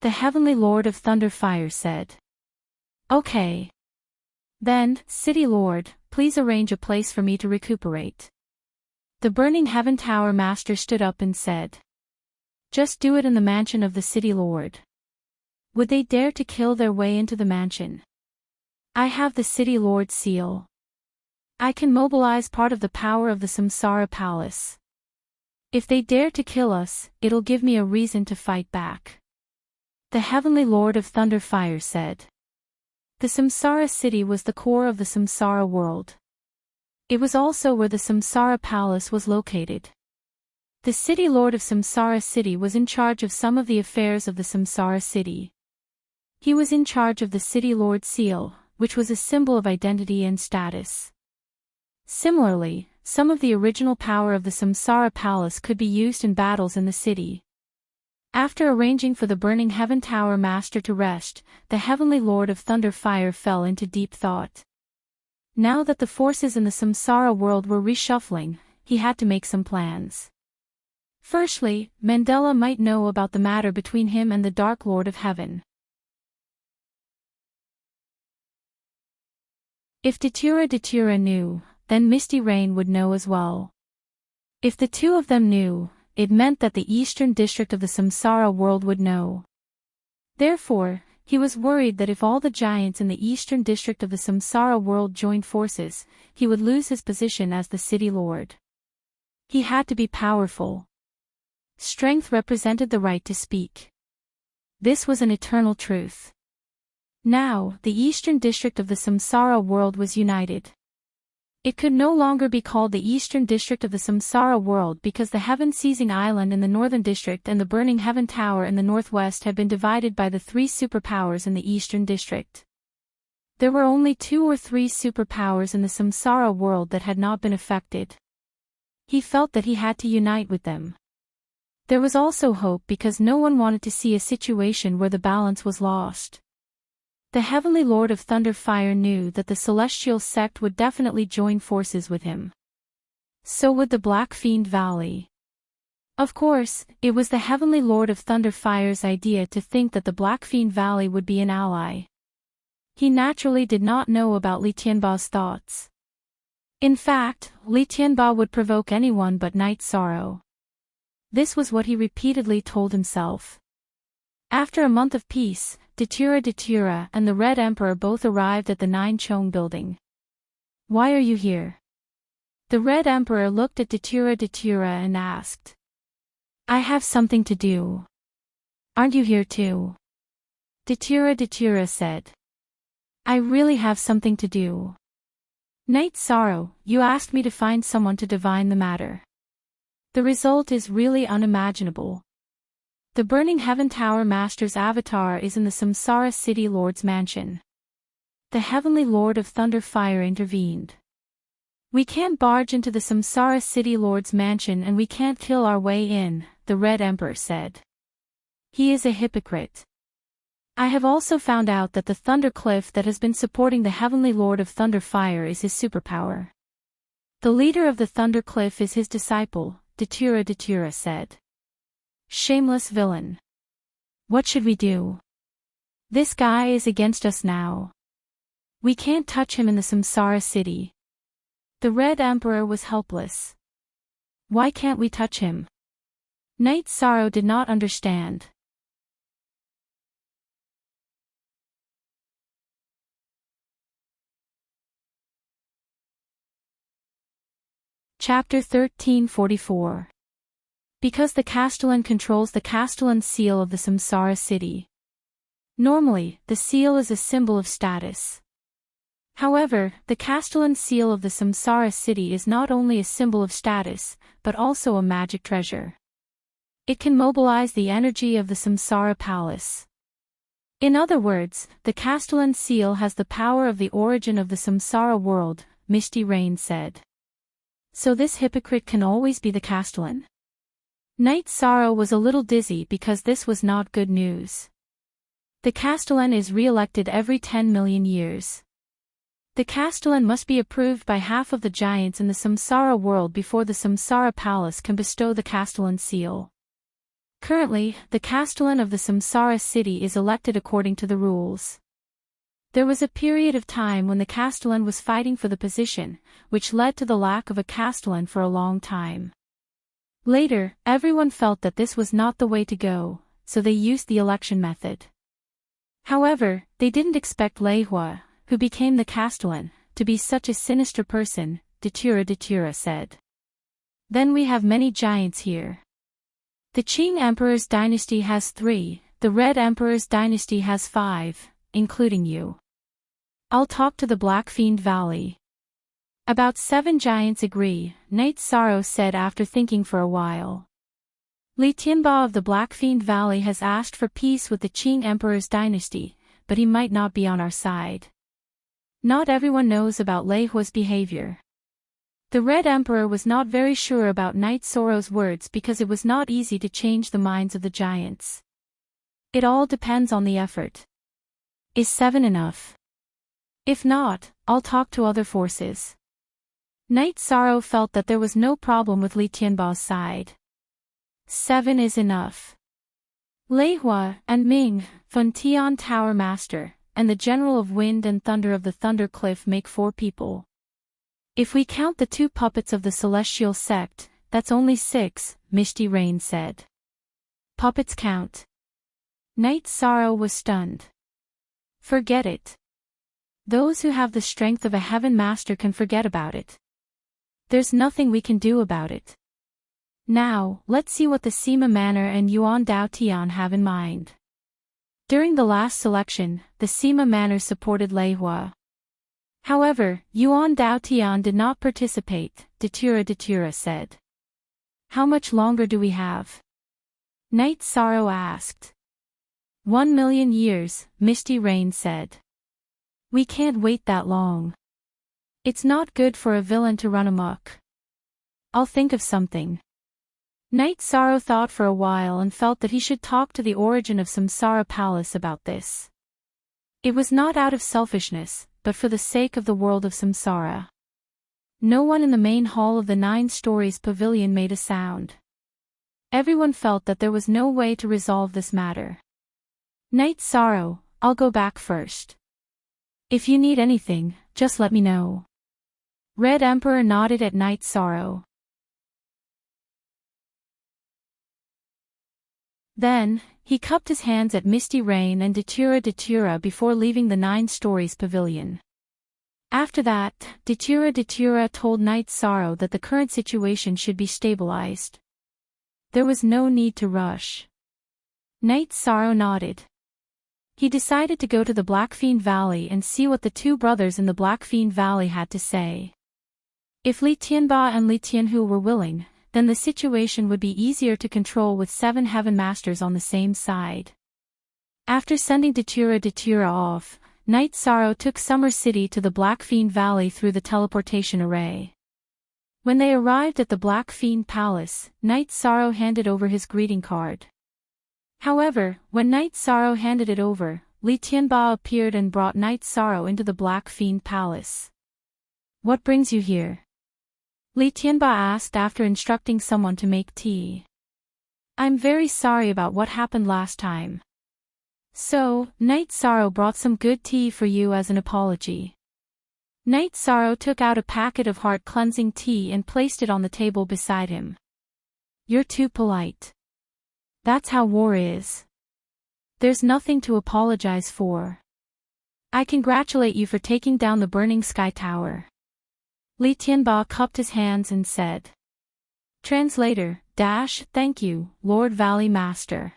The Heavenly Lord of Thunder Fire said. Okay. Then, City Lord, please arrange a place for me to recuperate. The Burning Heaven Tower Master stood up and said. Just do it in the mansion of the City Lord. Would they dare to kill their way into the mansion? I have the City Lord's seal. I can mobilize part of the power of the Samsara Palace. If they dare to kill us, it'll give me a reason to fight back. The Heavenly Lord of Thunder Fire said. The Samsara city was the core of the Samsara world. It was also where the Samsara Palace was located. The city lord of Samsara city was in charge of some of the affairs of the Samsara city. He was in charge of the city lord seal, which was a symbol of identity and status. Similarly, some of the original power of the Samsara Palace could be used in battles in the city. After arranging for the Burning Heaven Tower Master to rest, the Heavenly Lord of Thunder Fire fell into deep thought. Now that the forces in the Samsara world were reshuffling, he had to make some plans. Firstly, Mandela might know about the matter between him and the Dark Lord of Heaven. If Datura knew, then Misty Rain would know as well. If the two of them knew, it meant that the eastern district of the Samsara world would know. Therefore, he was worried that if all the giants in the eastern district of the Samsara world joined forces, he would lose his position as the city lord. He had to be powerful. Strength represented the right to speak. This was an eternal truth. Now, the eastern district of the Samsara world was united. It could no longer be called the eastern district of the Samsara world because the heaven-seizing island in the northern district and the burning heaven tower in the northwest had been divided by the three superpowers in the eastern district. There were only 2 or 3 superpowers in the Samsara world that had not been affected. He felt that he had to unite with them. There was also hope because no one wanted to see a situation where the balance was lost. The Heavenly Lord of Thunder Fire knew that the Celestial Sect would definitely join forces with him. So would the Black Fiend Valley. Of course, it was the Heavenly Lord of Thunder Fire's idea to think that the Black Fiend Valley would be an ally. He naturally did not know about Li Tianba's thoughts. In fact, Li Tianba would provoke anyone but Night Sorrow. This was what he repeatedly told himself. After a month of peace, Datura and the Red Emperor both arrived at the Nine Chong building. Why are you here? The Red Emperor looked at Datura and asked. I have something to do. Aren't you here too? Datura said. I really have something to do. Night Sorrow, you asked me to find someone to divine the matter. The result is really unimaginable. The Burning Heaven Tower Master's avatar is in the Samsara City Lord's mansion. The Heavenly Lord of Thunder Fire intervened. We can't barge into the Samsara City Lord's mansion and we can't kill our way in, the Red Emperor said. He is a hypocrite. I have also found out that the Thunder Cliff that has been supporting the Heavenly Lord of Thunder Fire is his superpower. The leader of the Thunder Cliff is his disciple, Datura said. Shameless villain. What should we do? This guy is against us now. We can't touch him in the Samsara city. The Red Emperor was helpless. Why can't we touch him? Night Sorrow did not understand. Chapter 1344. Because the Castellan controls the Castellan seal of the Samsara city. Normally, the seal is a symbol of status. However, the Castellan seal of the Samsara city is not only a symbol of status, but also a magic treasure. It can mobilize the energy of the Samsara palace. In other words, the Castellan seal has the power of the origin of the Samsara world, Misty Rain said. So this hypocrite can always be the Castellan? Night Sorrow was a little dizzy because this was not good news. The Castellan is re-elected every 10 million years. The Castellan must be approved by half of the giants in the Samsara world before the Samsara palace can bestow the Castellan seal. Currently, the Castellan of the Samsara city is elected according to the rules. There was a period of time when the Castellan was fighting for the position, which led to the lack of a Castellan for a long time. Later, everyone felt that this was not the way to go, so they used the election method. However, they didn't expect Lei Hua, who became the Castellan, to be such a sinister person, Datura said. Then we have many giants here. The Qing Emperor's dynasty has 3, the Red Emperor's dynasty has 5, including you. I'll talk to the Black Fiend Valley. About 7 giants agree, Knight Sorrow said after thinking for a while. Li Tianba of the Black Fiend Valley has asked for peace with the Qing Emperor's dynasty, but he might not be on our side. Not everyone knows about Lei Hua's behavior. The Red Emperor was not very sure about Knight Sorrow's words because it was not easy to change the minds of the giants. It all depends on the effort. Is 7 enough? If not, I'll talk to other forces. Knight Sorrow felt that there was no problem with Li Tianba's side. 7 is enough. Lei Hua and Ming, Fun Tian Tower Master, and the General of Wind and Thunder of the Thunder Cliff make 4 people. If we count the 2 puppets of the Celestial Sect, that's only 6, Misty Rain said. Puppets count. Knight Sorrow was stunned. Forget it. Those who have the strength of a Heaven Master can forget about it. There's nothing we can do about it. Now, let's see what the Sima Manor and Yuan Dao Tian have in mind. During the last selection, the Sima Manor supported Lei Hua. However, Yuan Dao Tian did not participate, Datura said. How much longer do we have? Knight Sorrow asked. 1 million years, Misty Rain said. We can't wait that long. It's not good for a villain to run amok. I'll think of something. Knight Sorrow thought for a while and felt that he should talk to the origin of Samsara Palace about this. It was not out of selfishness, but for the sake of the world of Samsara. No one in the main hall of the 9 stories pavilion made a sound. Everyone felt that there was no way to resolve this matter. Knight Sorrow, I'll go back first. If you need anything, just let me know. Red Emperor nodded at Knight Sorrow. Then, he cupped his hands at Misty Rain and Datura before leaving the 9 stories pavilion. After that, Datura told Knight Sorrow that the current situation should be stabilized. There was no need to rush. Knight Sorrow nodded. He decided to go to the Black Fiend Valley and see what the 2 brothers in the Black Fiend Valley had to say. If Li Tianba and Li Tianhu were willing, then the situation would be easier to control with 7 Heaven Masters on the same side. After sending Datura off, Knight Sorrow took Summer City to the Black Fiend Valley through the teleportation array. When they arrived at the Black Fiend Palace, Knight Sorrow handed over his greeting card. However, when Knight Sorrow handed it over, Li Tianba appeared and brought Knight Sorrow into the Black Fiend Palace. What brings you here? Li Tianba asked after instructing someone to make tea. I'm very sorry about what happened last time. So, Knight Sorrow brought some good tea for you as an apology. Knight Sorrow took out a packet of heart-cleansing tea and placed it on the table beside him. You're too polite. That's how war is. There's nothing to apologize for. I congratulate you for taking down the Burning Sky Tower. Li Tianba cupped his hands and said. Translator, thank you, Lord Valley Master.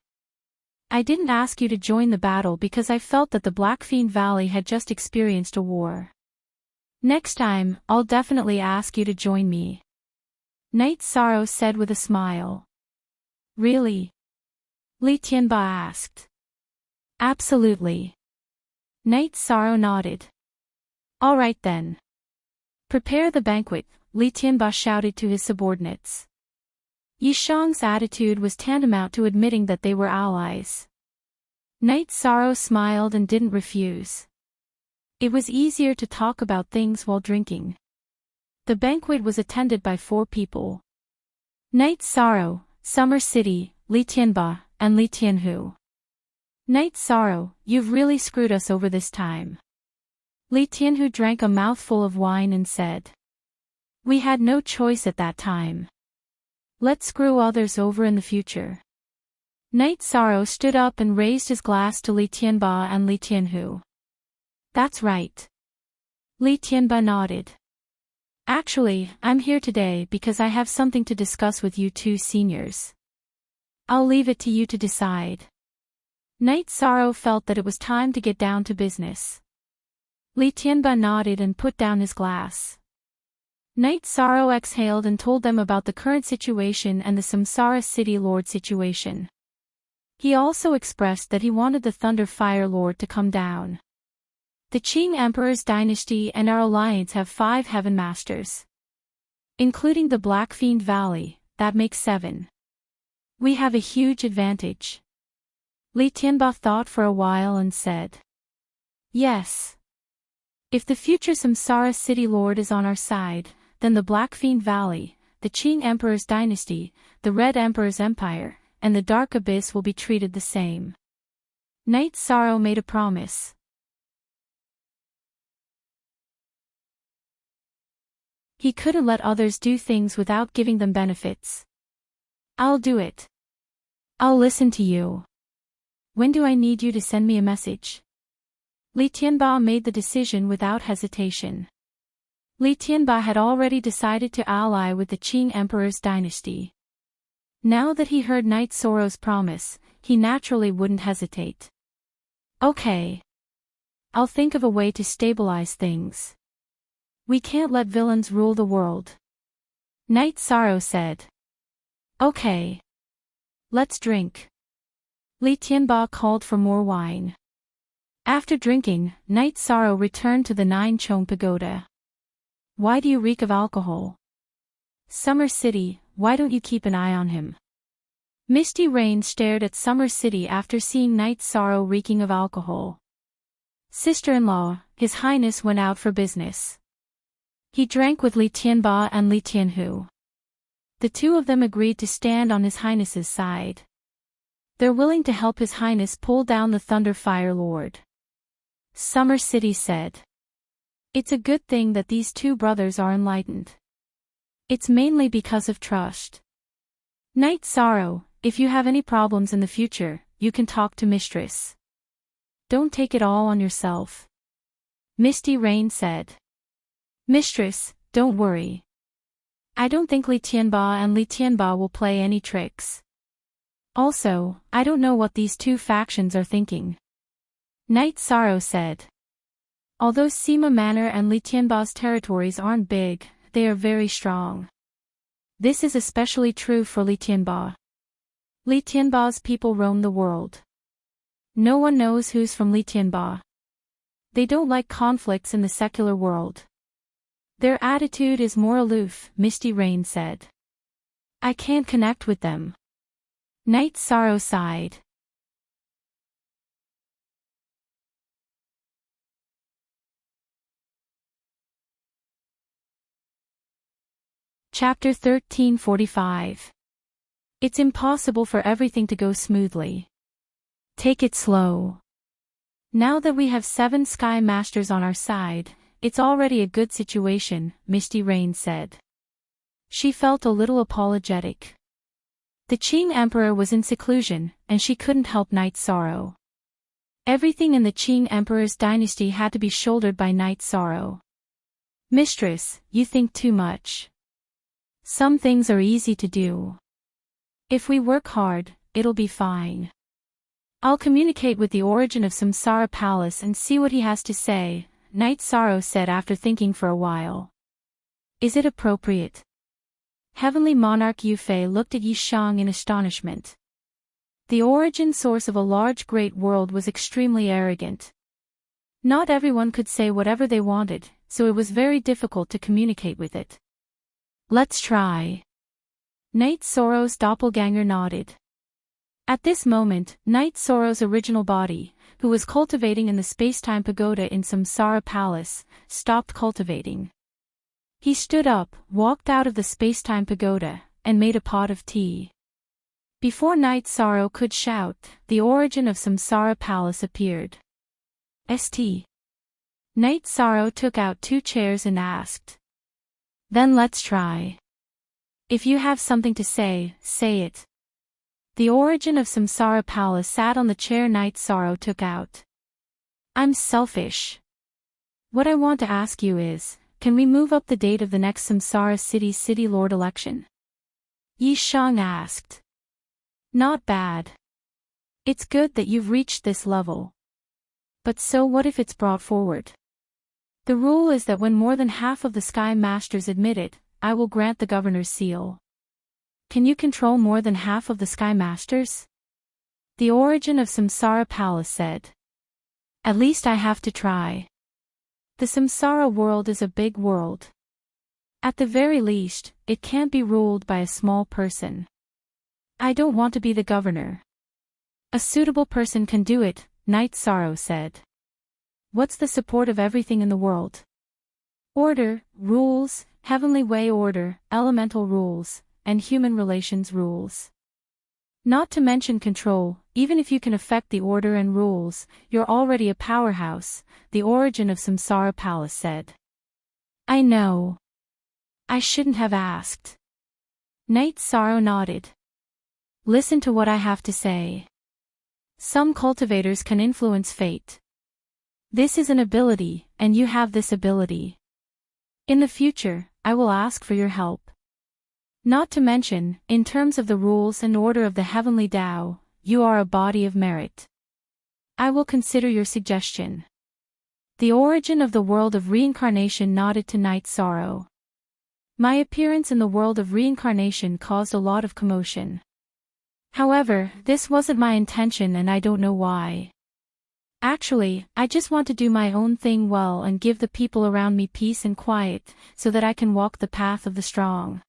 I didn't ask you to join the battle because I felt that the Black Fiend Valley had just experienced a war. Next time, I'll definitely ask you to join me. Knight Sorrow said with a smile. Really? Li Tianba asked. Absolutely. Knight Sorrow nodded. All right then. Prepare the banquet, Li Tianba shouted to his subordinates. Yishang's attitude was tantamount to admitting that they were allies. Knight Sorrow smiled and didn't refuse. It was easier to talk about things while drinking. The banquet was attended by 4 people. Knight Sorrow, Summer City, Li Tianba, and Li Tianhu. Knight Sorrow, you've really screwed us over this time. Li Tianhu drank a mouthful of wine and said. We had no choice at that time. Let's screw others over in the future. Knight Sorrow stood up and raised his glass to Li Tianba and Li Tianhu. That's right. Li Tianba nodded. Actually, I'm here today because I have something to discuss with you two seniors. I'll leave it to you to decide. Knight Sorrow felt that it was time to get down to business. Li Tianba nodded and put down his glass. Knight Sorrow exhaled and told them about the current situation and the Samsara City Lord situation. He also expressed that he wanted the Thunder Fire Lord to come down. The Qing Emperor's dynasty and our alliance have 5 Heaven Masters. Including the Black Fiend Valley, that makes 7. We have a huge advantage. Li Tianba thought for a while and said. Yes. If the future Samsara City Lord is on our side, then the Black Fiend Valley, the Qing Emperor's dynasty, the Red Emperor's empire, and the Dark Abyss will be treated the same. Knight Sorrow made a promise. He couldn't let others do things without giving them benefits. I'll do it. I'll listen to you. When do I need you to send me a message? Li Tianba made the decision without hesitation. Li Tianba had already decided to ally with the Qing Emperor's dynasty. Now that he heard Knight Sorrow's promise, he naturally wouldn't hesitate. Okay. I'll think of a way to stabilize things. We can't let villains rule the world. Knight Sorrow said. Okay. Let's drink. Li Tianba called for more wine. After drinking, Knight Sorrow returned to the Nine Chong Pagoda. Why do you reek of alcohol? Summer City, why don't you keep an eye on him? Misty Rain stared at Summer City after seeing Knight Sorrow reeking of alcohol. Sister-in-law, His Highness went out for business. He drank with Li Tianba and Li Tianhu. The two of them agreed to stand on His Highness's side. They're willing to help His Highness pull down the Thunder Fire Lord. Summer City said. It's a good thing that these two brothers are enlightened. It's mainly because of trust. Knight Sorrow, if you have any problems in the future, you can talk to Mistress. Don't take it all on yourself. Misty Rain said. Mistress, don't worry. I don't think Li Tianba and Li Tianba will play any tricks. Also, I don't know what these two factions are thinking. Knight Sorrow said. Although Sima Manor and Li Tianba's territories aren't big, they are very strong. This is especially true for Li Tianba. Li Tianba's people roam the world. No one knows who's from Li Tianba. They don't like conflicts in the secular world. Their attitude is more aloof, Misty Rain said. I can't connect with them. Knight Sorrow sighed. Chapter 1345. It's impossible for everything to go smoothly. Take it slow. Now that we have 7 Sky Masters on our side, it's already a good situation, Misty Rain said. She felt a little apologetic. The Qing Emperor was in seclusion, and she couldn't help Knight Sorrow. Everything in the Qing Emperor's dynasty had to be shouldered by Knight Sorrow. Mistress, you think too much. Some things are easy to do. If we work hard, it'll be fine. I'll communicate with the origin of Samsara Palace and see what he has to say, Knight Sorrow said after thinking for a while. Is it appropriate? Heavenly Monarch Yufei looked at Yishang in astonishment. The origin source of a large great world was extremely arrogant. Not everyone could say whatever they wanted, so it was very difficult to communicate with it. Let's try. Knight Sorrow's doppelganger nodded. At this moment, Knight Sorrow's original body, who was cultivating in the Spacetime Pagoda in Samsara Palace, stopped cultivating. He stood up, walked out of the Spacetime Pagoda, and made a pot of tea. Before Knight Sorrow could shout, the origin of Samsara Palace appeared. St. Knight Sorrow took out 2 chairs and asked. Then let's try. If you have something to say, say it. The origin of Samsara Palace sat on the chair Knight Sorrow took out. I'm selfish. What I want to ask you is, can we move up the date of the next Samsara City Lord election? Yi Shang asked. Not bad. It's good that you've reached this level. But so what if it's brought forward? The rule is that when more than half of the Sky Masters admit it, I will grant the governor's seal. Can you control more than half of the Sky Masters? The origin of Samsara Palace said. At least I have to try. The Samsara world is a big world. At the very least, it can't be ruled by a small person. I don't want to be the governor. A suitable person can do it, Night Sorrow said. What's the support of everything in the world? Order, rules, heavenly way order, elemental rules, and human relations rules. Not to mention control, even if you can affect the order and rules, you're already a powerhouse, the origin of Samsara Palace said. I know. I shouldn't have asked. Night Sorrow nodded. Listen to what I have to say. Some cultivators can influence fate. This is an ability, and you have this ability. In the future, I will ask for your help. Not to mention, in terms of the rules and order of the heavenly Tao, you are a body of merit. I will consider your suggestion. The origin of the world of reincarnation nodded to Night Sorrow. My appearance in the world of reincarnation caused a lot of commotion. However, this wasn't my intention and I don't know why. Actually, I just want to do my own thing well and give the people around me peace and quiet, so that I can walk the path of the strong.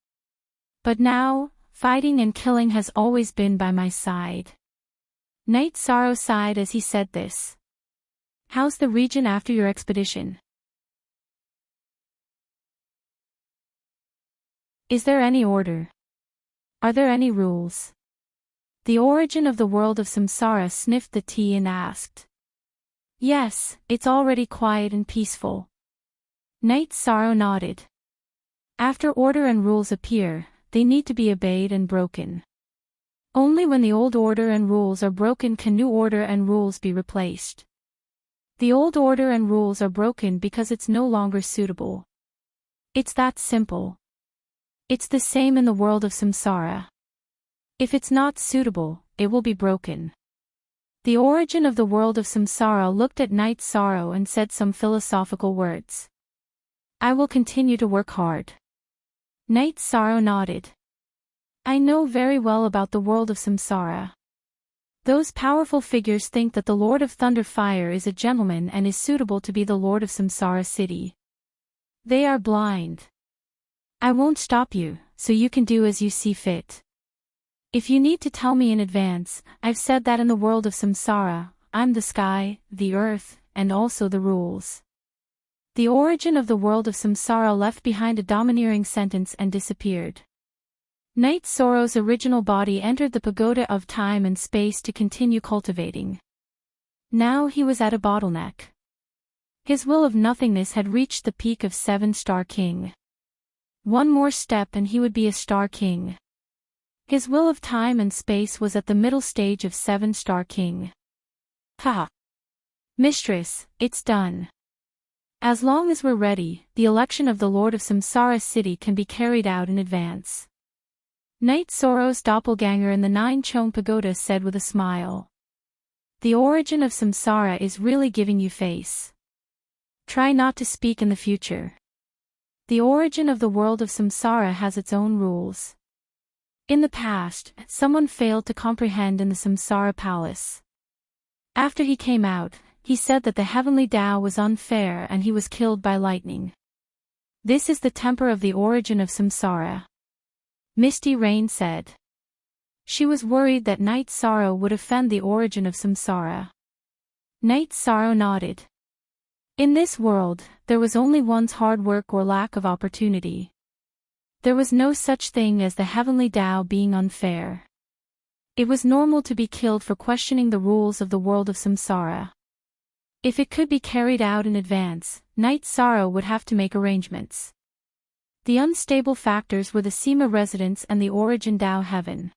But now, fighting and killing has always been by my side. Night Sorrow sighed as he said this. How's the region after your expedition? Is there any order? Are there any rules? The origin of the world of Samsara sniffed the tea and asked. Yes, it's already quiet and peaceful. Night Sorrow nodded. After order and rules appear, they need to be obeyed and broken. Only when the old order and rules are broken can new order and rules be replaced. The old order and rules are broken because it's no longer suitable. It's that simple. It's the same in the world of Samsara. If it's not suitable, it will be broken. The origin of the world of Samsara looked at Night Sorrow and said some philosophical words. I will continue to work hard. Night Sorrow nodded. I know very well about the world of Samsara. Those powerful figures think that the Lord of Thunder Fire is a gentleman and is suitable to be the Lord of Samsara City. They are blind. I won't stop you, so you can do as you see fit. If you need to tell me in advance, I've said that in the world of Samsara, I'm the sky, the earth, and also the rules. The origin of the world of Samsara left behind a domineering sentence and disappeared. Night Sorrow's original body entered the pagoda of time and space to continue cultivating. Now he was at a bottleneck. His will of nothingness had reached the peak of 7-star king. One more step and he would be a star king. His will of time and space was at the middle stage of 7-star king. Ha! Mistress, it's done. As long as we're ready, the election of the Lord of Samsara City can be carried out in advance. Night Sorrow's doppelganger in the 9-Chong Pagoda said with a smile. The origin of Samsara is really giving you face. Try not to speak in the future. The origin of the world of Samsara has its own rules. In the past, someone failed to comprehend in the Samsara Palace. After he came out, he said that the heavenly Tao was unfair and he was killed by lightning. This is the temper of the origin of Samsara. Misty Rain said. She was worried that Night Sorrow would offend the origin of Samsara. Night Sorrow nodded. In this world, there was only one's hard work or lack of opportunity. There was no such thing as the heavenly Tao being unfair. It was normal to be killed for questioning the rules of the world of Samsara. If it could be carried out in advance, Night Sorrow would have to make arrangements. The unstable factors were the Sima residents and the origin Tao heaven.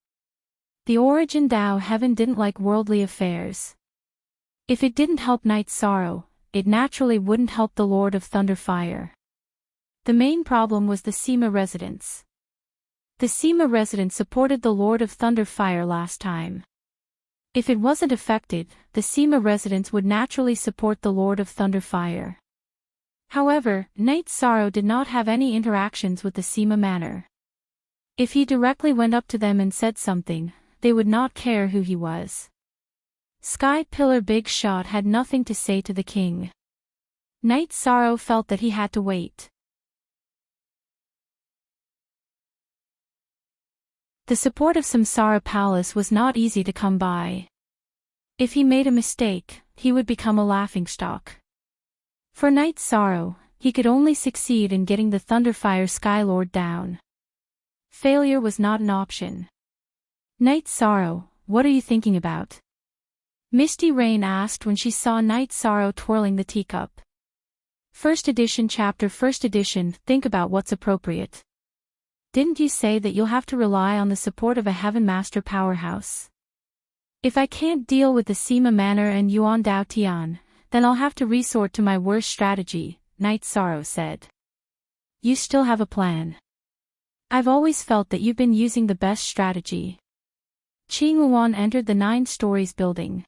The origin Tao heaven didn't like worldly affairs. If it didn't help Night Sorrow, it naturally wouldn't help the Lord of Thunderfire. The main problem was the Sema residents. The Sema residents supported the Lord of Thunderfire last time. If it wasn't affected, the Sema residents would naturally support the Lord of Thunderfire. However, Knight Sorrow did not have any interactions with the Sema Manor. If he directly went up to them and said something, they would not care who he was. Sky Pillar Big Shot had nothing to say to the king. Knight Sorrow felt that he had to wait. The support of Samsara Palace was not easy to come by. If he made a mistake, he would become a laughingstock. For Knight Sorrow, he could only succeed in getting the Thunderfire Skylord down. Failure was not an option. Knight Sorrow, what are you thinking about? Misty Rain asked when she saw Knight Sorrow twirling the teacup. First edition chapter First edition, think about what's appropriate. Didn't you say that you'll have to rely on the support of a Heaven Master powerhouse? If I can't deal with the Sema Manor and Yuan Dao Tian, then I'll have to resort to my worst strategy, Knight Sorrow said. You still have a plan. I've always felt that you've been using the best strategy. Qing Luan entered the 9 stories building.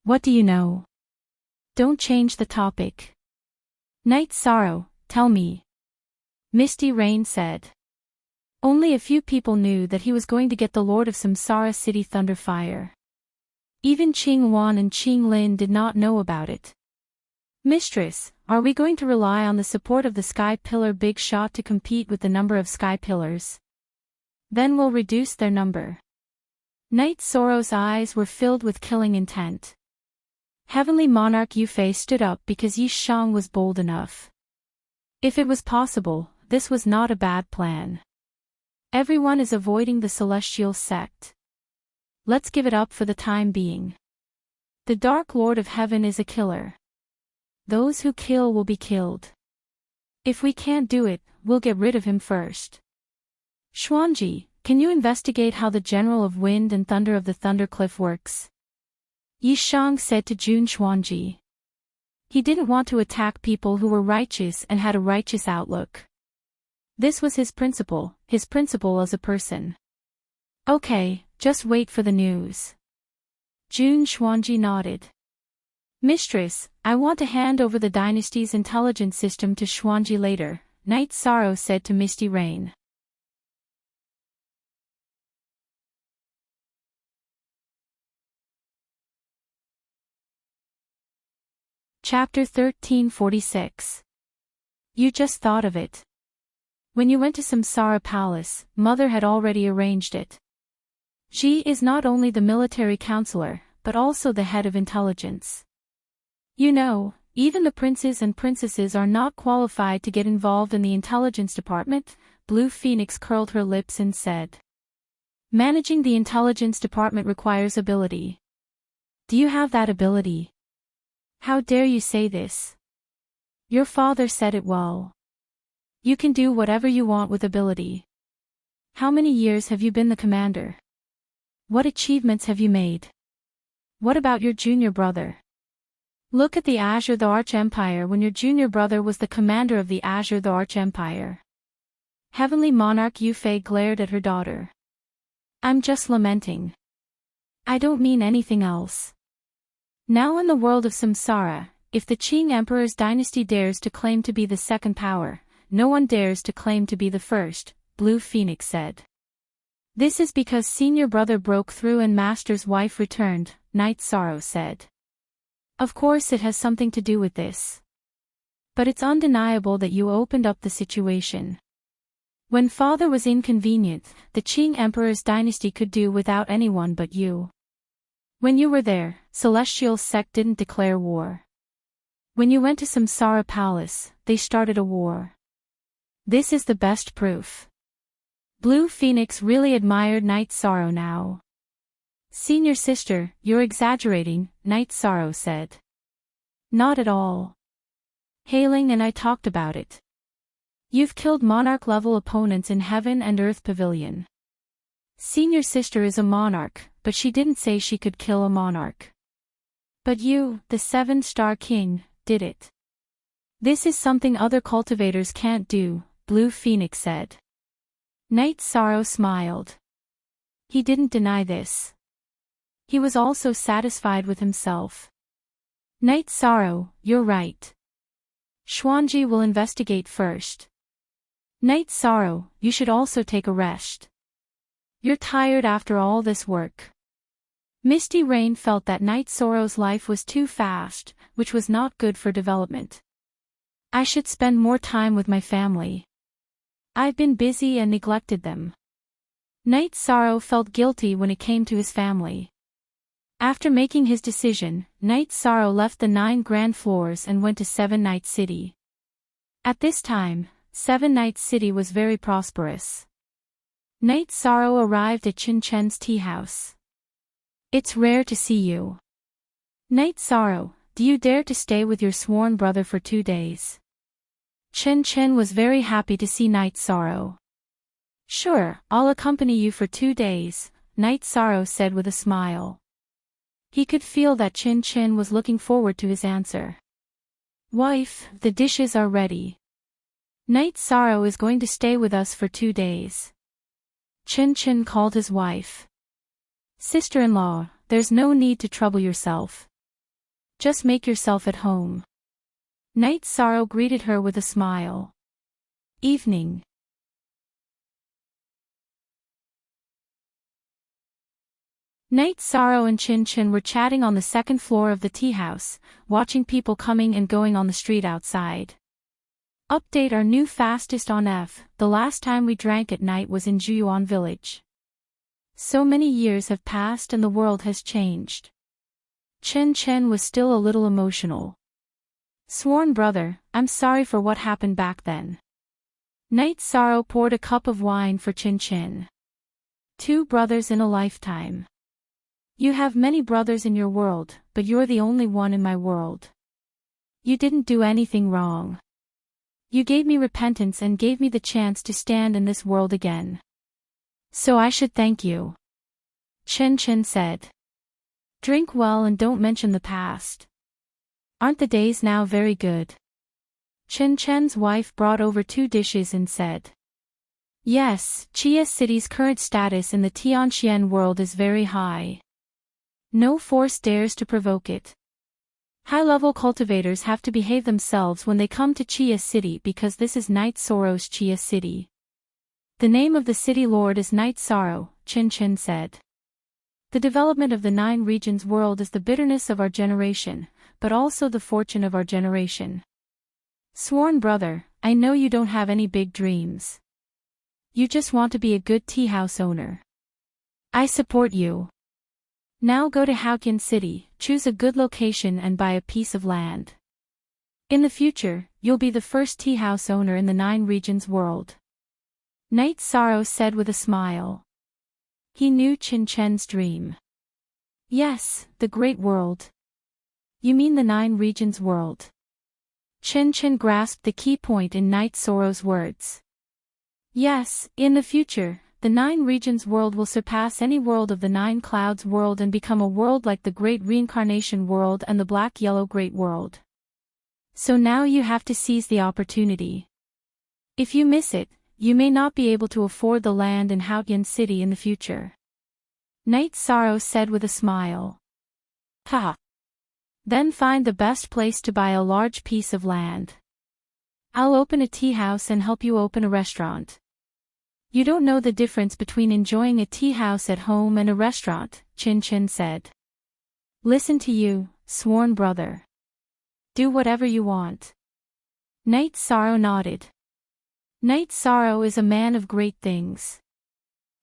What do you know? Don't change the topic. Knight Sorrow, tell me. Misty Rain said. Only a few people knew that he was going to get the Lord of Samsara City Thunderfire. Even Qing Luan and Qing Lin did not know about it. Mistress, are we going to rely on the support of the Sky Pillar Big Shot to compete with the number of Sky Pillars? Then we'll reduce their number. Knight Sorrow's eyes were filled with killing intent. Heavenly Monarch Yufei stood up because Yi Shang was bold enough. If it was possible, this was not a bad plan. Everyone is avoiding the Celestial Sect. Let's give it up for the time being. The Dark Lord of Heaven is a killer. Those who kill will be killed. If we can't do it, we'll get rid of him first. Xuanji, can you investigate how the General of Wind and Thunder of the Thundercliff works? Yi Shang said to Jun Xuanji. He didn't want to attack people who were righteous and had a righteous outlook. This was his principle as a person. Okay, just wait for the news. Jun Xuanji nodded. Mistress, I want to hand over the dynasty's intelligence system to Xuanji later, Knight Sorrow said to Misty Rain. Chapter 1346. You just thought of it. When you went to Samsara Palace, Mother had already arranged it. She is not only the military counselor, but also the head of intelligence. You know, even the princes and princesses are not qualified to get involved in the intelligence department, Blue Phoenix curled her lips and said. Managing the intelligence department requires ability. Do you have that ability? How dare you say this? Your father said it well. You can do whatever you want with ability. How many years have you been the commander? What achievements have you made? What about your junior brother? Look at the Azure the Arch-Empire when your junior brother was the commander of the Azure the Arch-Empire. Heavenly Monarch Yufei glared at her daughter. I'm just lamenting. I don't mean anything else. Now in the world of Samsara, if the Qing Emperor's dynasty dares to claim to be the second power, no one dares to claim to be the first, Blue Phoenix said. This is because senior brother broke through and master's wife returned, Knight Sorrow said. Of course it has something to do with this. But it's undeniable that you opened up the situation. When father was inconvenient, the Qing Emperor's dynasty could do without anyone but you. When you were there, Celestial Sect didn't declare war. When you went to Samsara Palace, they started a war. This is the best proof. Blue Phoenix really admired Knight Sorrow now. Senior sister, you're exaggerating, Knight Sorrow said. Not at all. Hailing and I talked about it. You've killed monarch-level opponents in Heaven and Earth Pavilion. Senior sister is a monarch, but she didn't say she could kill a monarch. But you, the 7-star king, did it? This is something other cultivators can't do, Blue Phoenix said. Night Sorrow smiled. He didn't deny this. He was also satisfied with himself. Night Sorrow, you're right. Xuanji will investigate first. Night Sorrow, you should also take a rest. You're tired after all this work. Misty Rain felt that Night Sorrow's life was too fast, which was not good for development. I should spend more time with my family. I've been busy and neglected them. Night Sorrow felt guilty when it came to his family. After making his decision, Night Sorrow left the 9 grand floors and went to Seven Night City. At this time, Seven Night City was very prosperous. Night Sorrow arrived at Chin Chen's tea house. It's rare to see you. Night Sorrow, do you dare to stay with your sworn brother for 2 days? Chen Chen was very happy to see Night Sorrow. Sure, I'll accompany you for 2 days, Night Sorrow said with a smile. He could feel that Chin Chin was looking forward to his answer. Wife, the dishes are ready. Night Sorrow is going to stay with us for 2 days. Chin Chin called his wife. Sister-in-law, there's no need to trouble yourself. Just make yourself at home. Night Sorrow greeted her with a smile. Evening. Night Sorrow and Chin Chin were chatting on the 2nd floor of the tea house, watching people coming and going on the street outside. Update: our new fastest on F. The last time we drank at night was in Juyuan village. So many years have passed and the world has changed. Chen Chen was still a little emotional. Sworn brother, I'm sorry for what happened back then. Night Sorrow poured a cup of wine for Chin Chin. 2 brothers in a lifetime. You have many brothers in your world, but you're the only one in my world. You didn't do anything wrong. You gave me repentance and gave me the chance to stand in this world again. So I should thank you. Chen Chen said. Drink well and don't mention the past. Aren't the days now very good? Chen Chen's wife brought over 2 dishes and said. Yes, Chia City's current status in the Tianxian world is very high. No force dares to provoke it. High-level cultivators have to behave themselves when they come to Chia City because this is Night Sorrow's Chia City. The name of the city lord is Night Sorrow, Chin Chin said. The development of the 9 regions world is the bitterness of our generation, but also the fortune of our generation. Sworn brother, I know you don't have any big dreams. You just want to be a good tea house owner. I support you. Now go to Haoqian City, choose a good location and buy a piece of land. In the future, you'll be the first tea house owner in the 9 regions world. Night Sorrow said with a smile. He knew Chin Chen's dream. Yes, the great world. You mean the 9 regions world. Chin Chin grasped the key point in Night Sorrow's words. Yes, in the future, the 9 regions world will surpass any world of the 9 clouds world and become a world like the Great Reincarnation world and the Black-Yellow Great World. So now you have to seize the opportunity. If you miss it, you may not be able to afford the land in Haoqian City in the future. Night Sorrow said with a smile. Ha! Then find the best place to buy a large piece of land. I'll open a tea house and help you open a restaurant. You don't know the difference between enjoying a tea house at home and a restaurant, Chin Chin said. Listen to you, sworn brother. Do whatever you want. Night Sorrow nodded. Night Sorrow is a man of great things.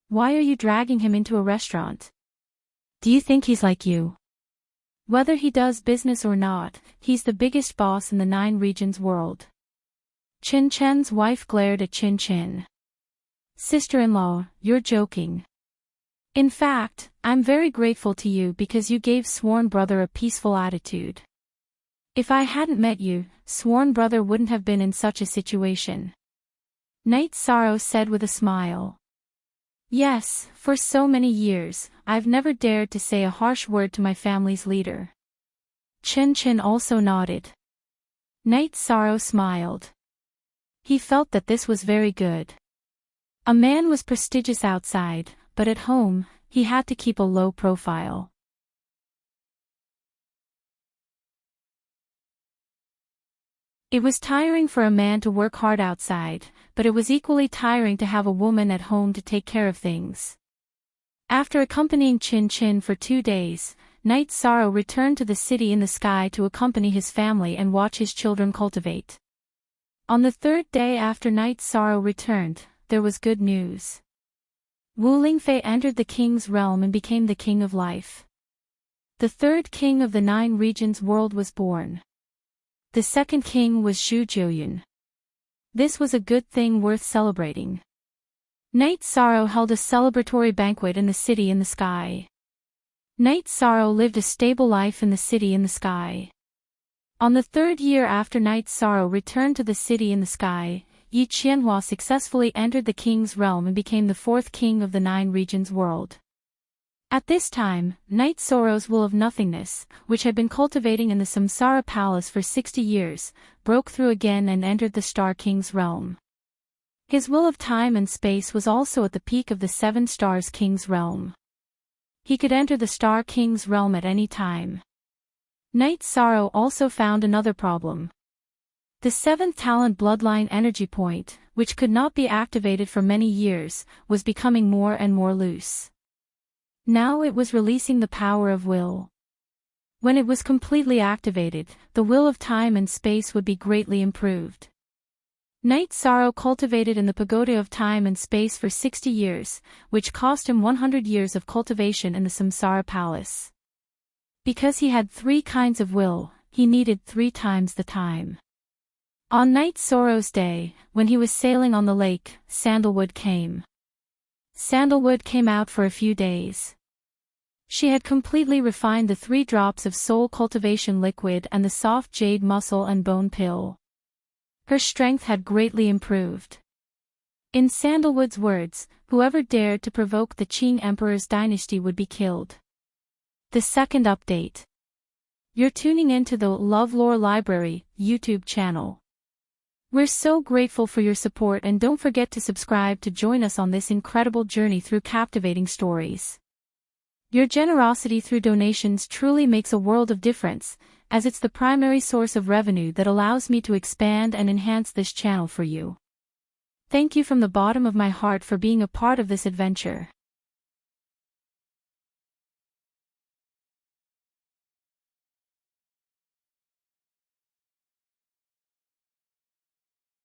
Why are you dragging him into a restaurant? Do you think he's like you? Whether he does business or not, he's the biggest boss in the 9 regions world. Chin Chen's wife glared at Chin Chin. Sister-in-law, you're joking. In fact, I'm very grateful to you because you gave sworn brother a peaceful attitude. If I hadn't met you, sworn brother wouldn't have been in such a situation. Night Sorrow said with a smile. Yes, for so many years, I've never dared to say a harsh word to my family's leader. Chin Chin also nodded. Knight Sorrow smiled. He felt that this was very good. A man was prestigious outside, but at home, he had to keep a low profile. It was tiring for a man to work hard outside, but it was equally tiring to have a woman at home to take care of things. After accompanying Chin Chin for 2 days, Knight Sorrow returned to the city in the sky to accompany his family and watch his children cultivate. On the 3rd day after Knight Sorrow returned, there was good news. Wu Lingfei entered the king's realm and became the king of life. The 3rd king of the 9 regions world was born. The 2nd king was Zhu Jiuyun. This was a good thing worth celebrating. Knight Sorrow held a celebratory banquet in the city in the sky. Knight Sorrow lived a stable life in the city in the sky. On the 3rd year after Knight Sorrow returned to the city in the sky, Yi Qianhua successfully entered the king's realm and became the 4th king of the 9 regions world. At this time, Knight Sorrow's will of nothingness, which had been cultivating in the Samsara palace for 60 years, broke through again and entered the Star King's realm. His will of time and space was also at the peak of the 7 Stars King's realm. He could enter the Star King's realm at any time. Knight Sorrow also found another problem. The 7th talent bloodline energy point, which could not be activated for many years, was becoming more and more loose. Now it was releasing the power of will. When it was completely activated, the will of time and space would be greatly improved. Knight Sorrow cultivated in the pagoda of time and space for 60 years, which cost him 100 years of cultivation in the Samsara palace. Because he had 3 kinds of will, he needed 3 times the time. On Knight Sorrow's day, when he was sailing on the lake, Sandalwood came. Sandalwood came out for a few days. She had completely refined the 3 drops of soul cultivation liquid and the soft jade muscle and bone pill. Her strength had greatly improved. In Sandalwood's words, whoever dared to provoke the Qing Emperor's dynasty would be killed. The 2nd update. You're tuning into the LoveLore Library YouTube channel. We're so grateful for your support, and don't forget to subscribe to join us on this incredible journey through captivating stories. Your generosity through donations truly makes a world of difference, as it's the primary source of revenue that allows me to expand and enhance this channel for you. Thank you from the bottom of my heart for being a part of this adventure.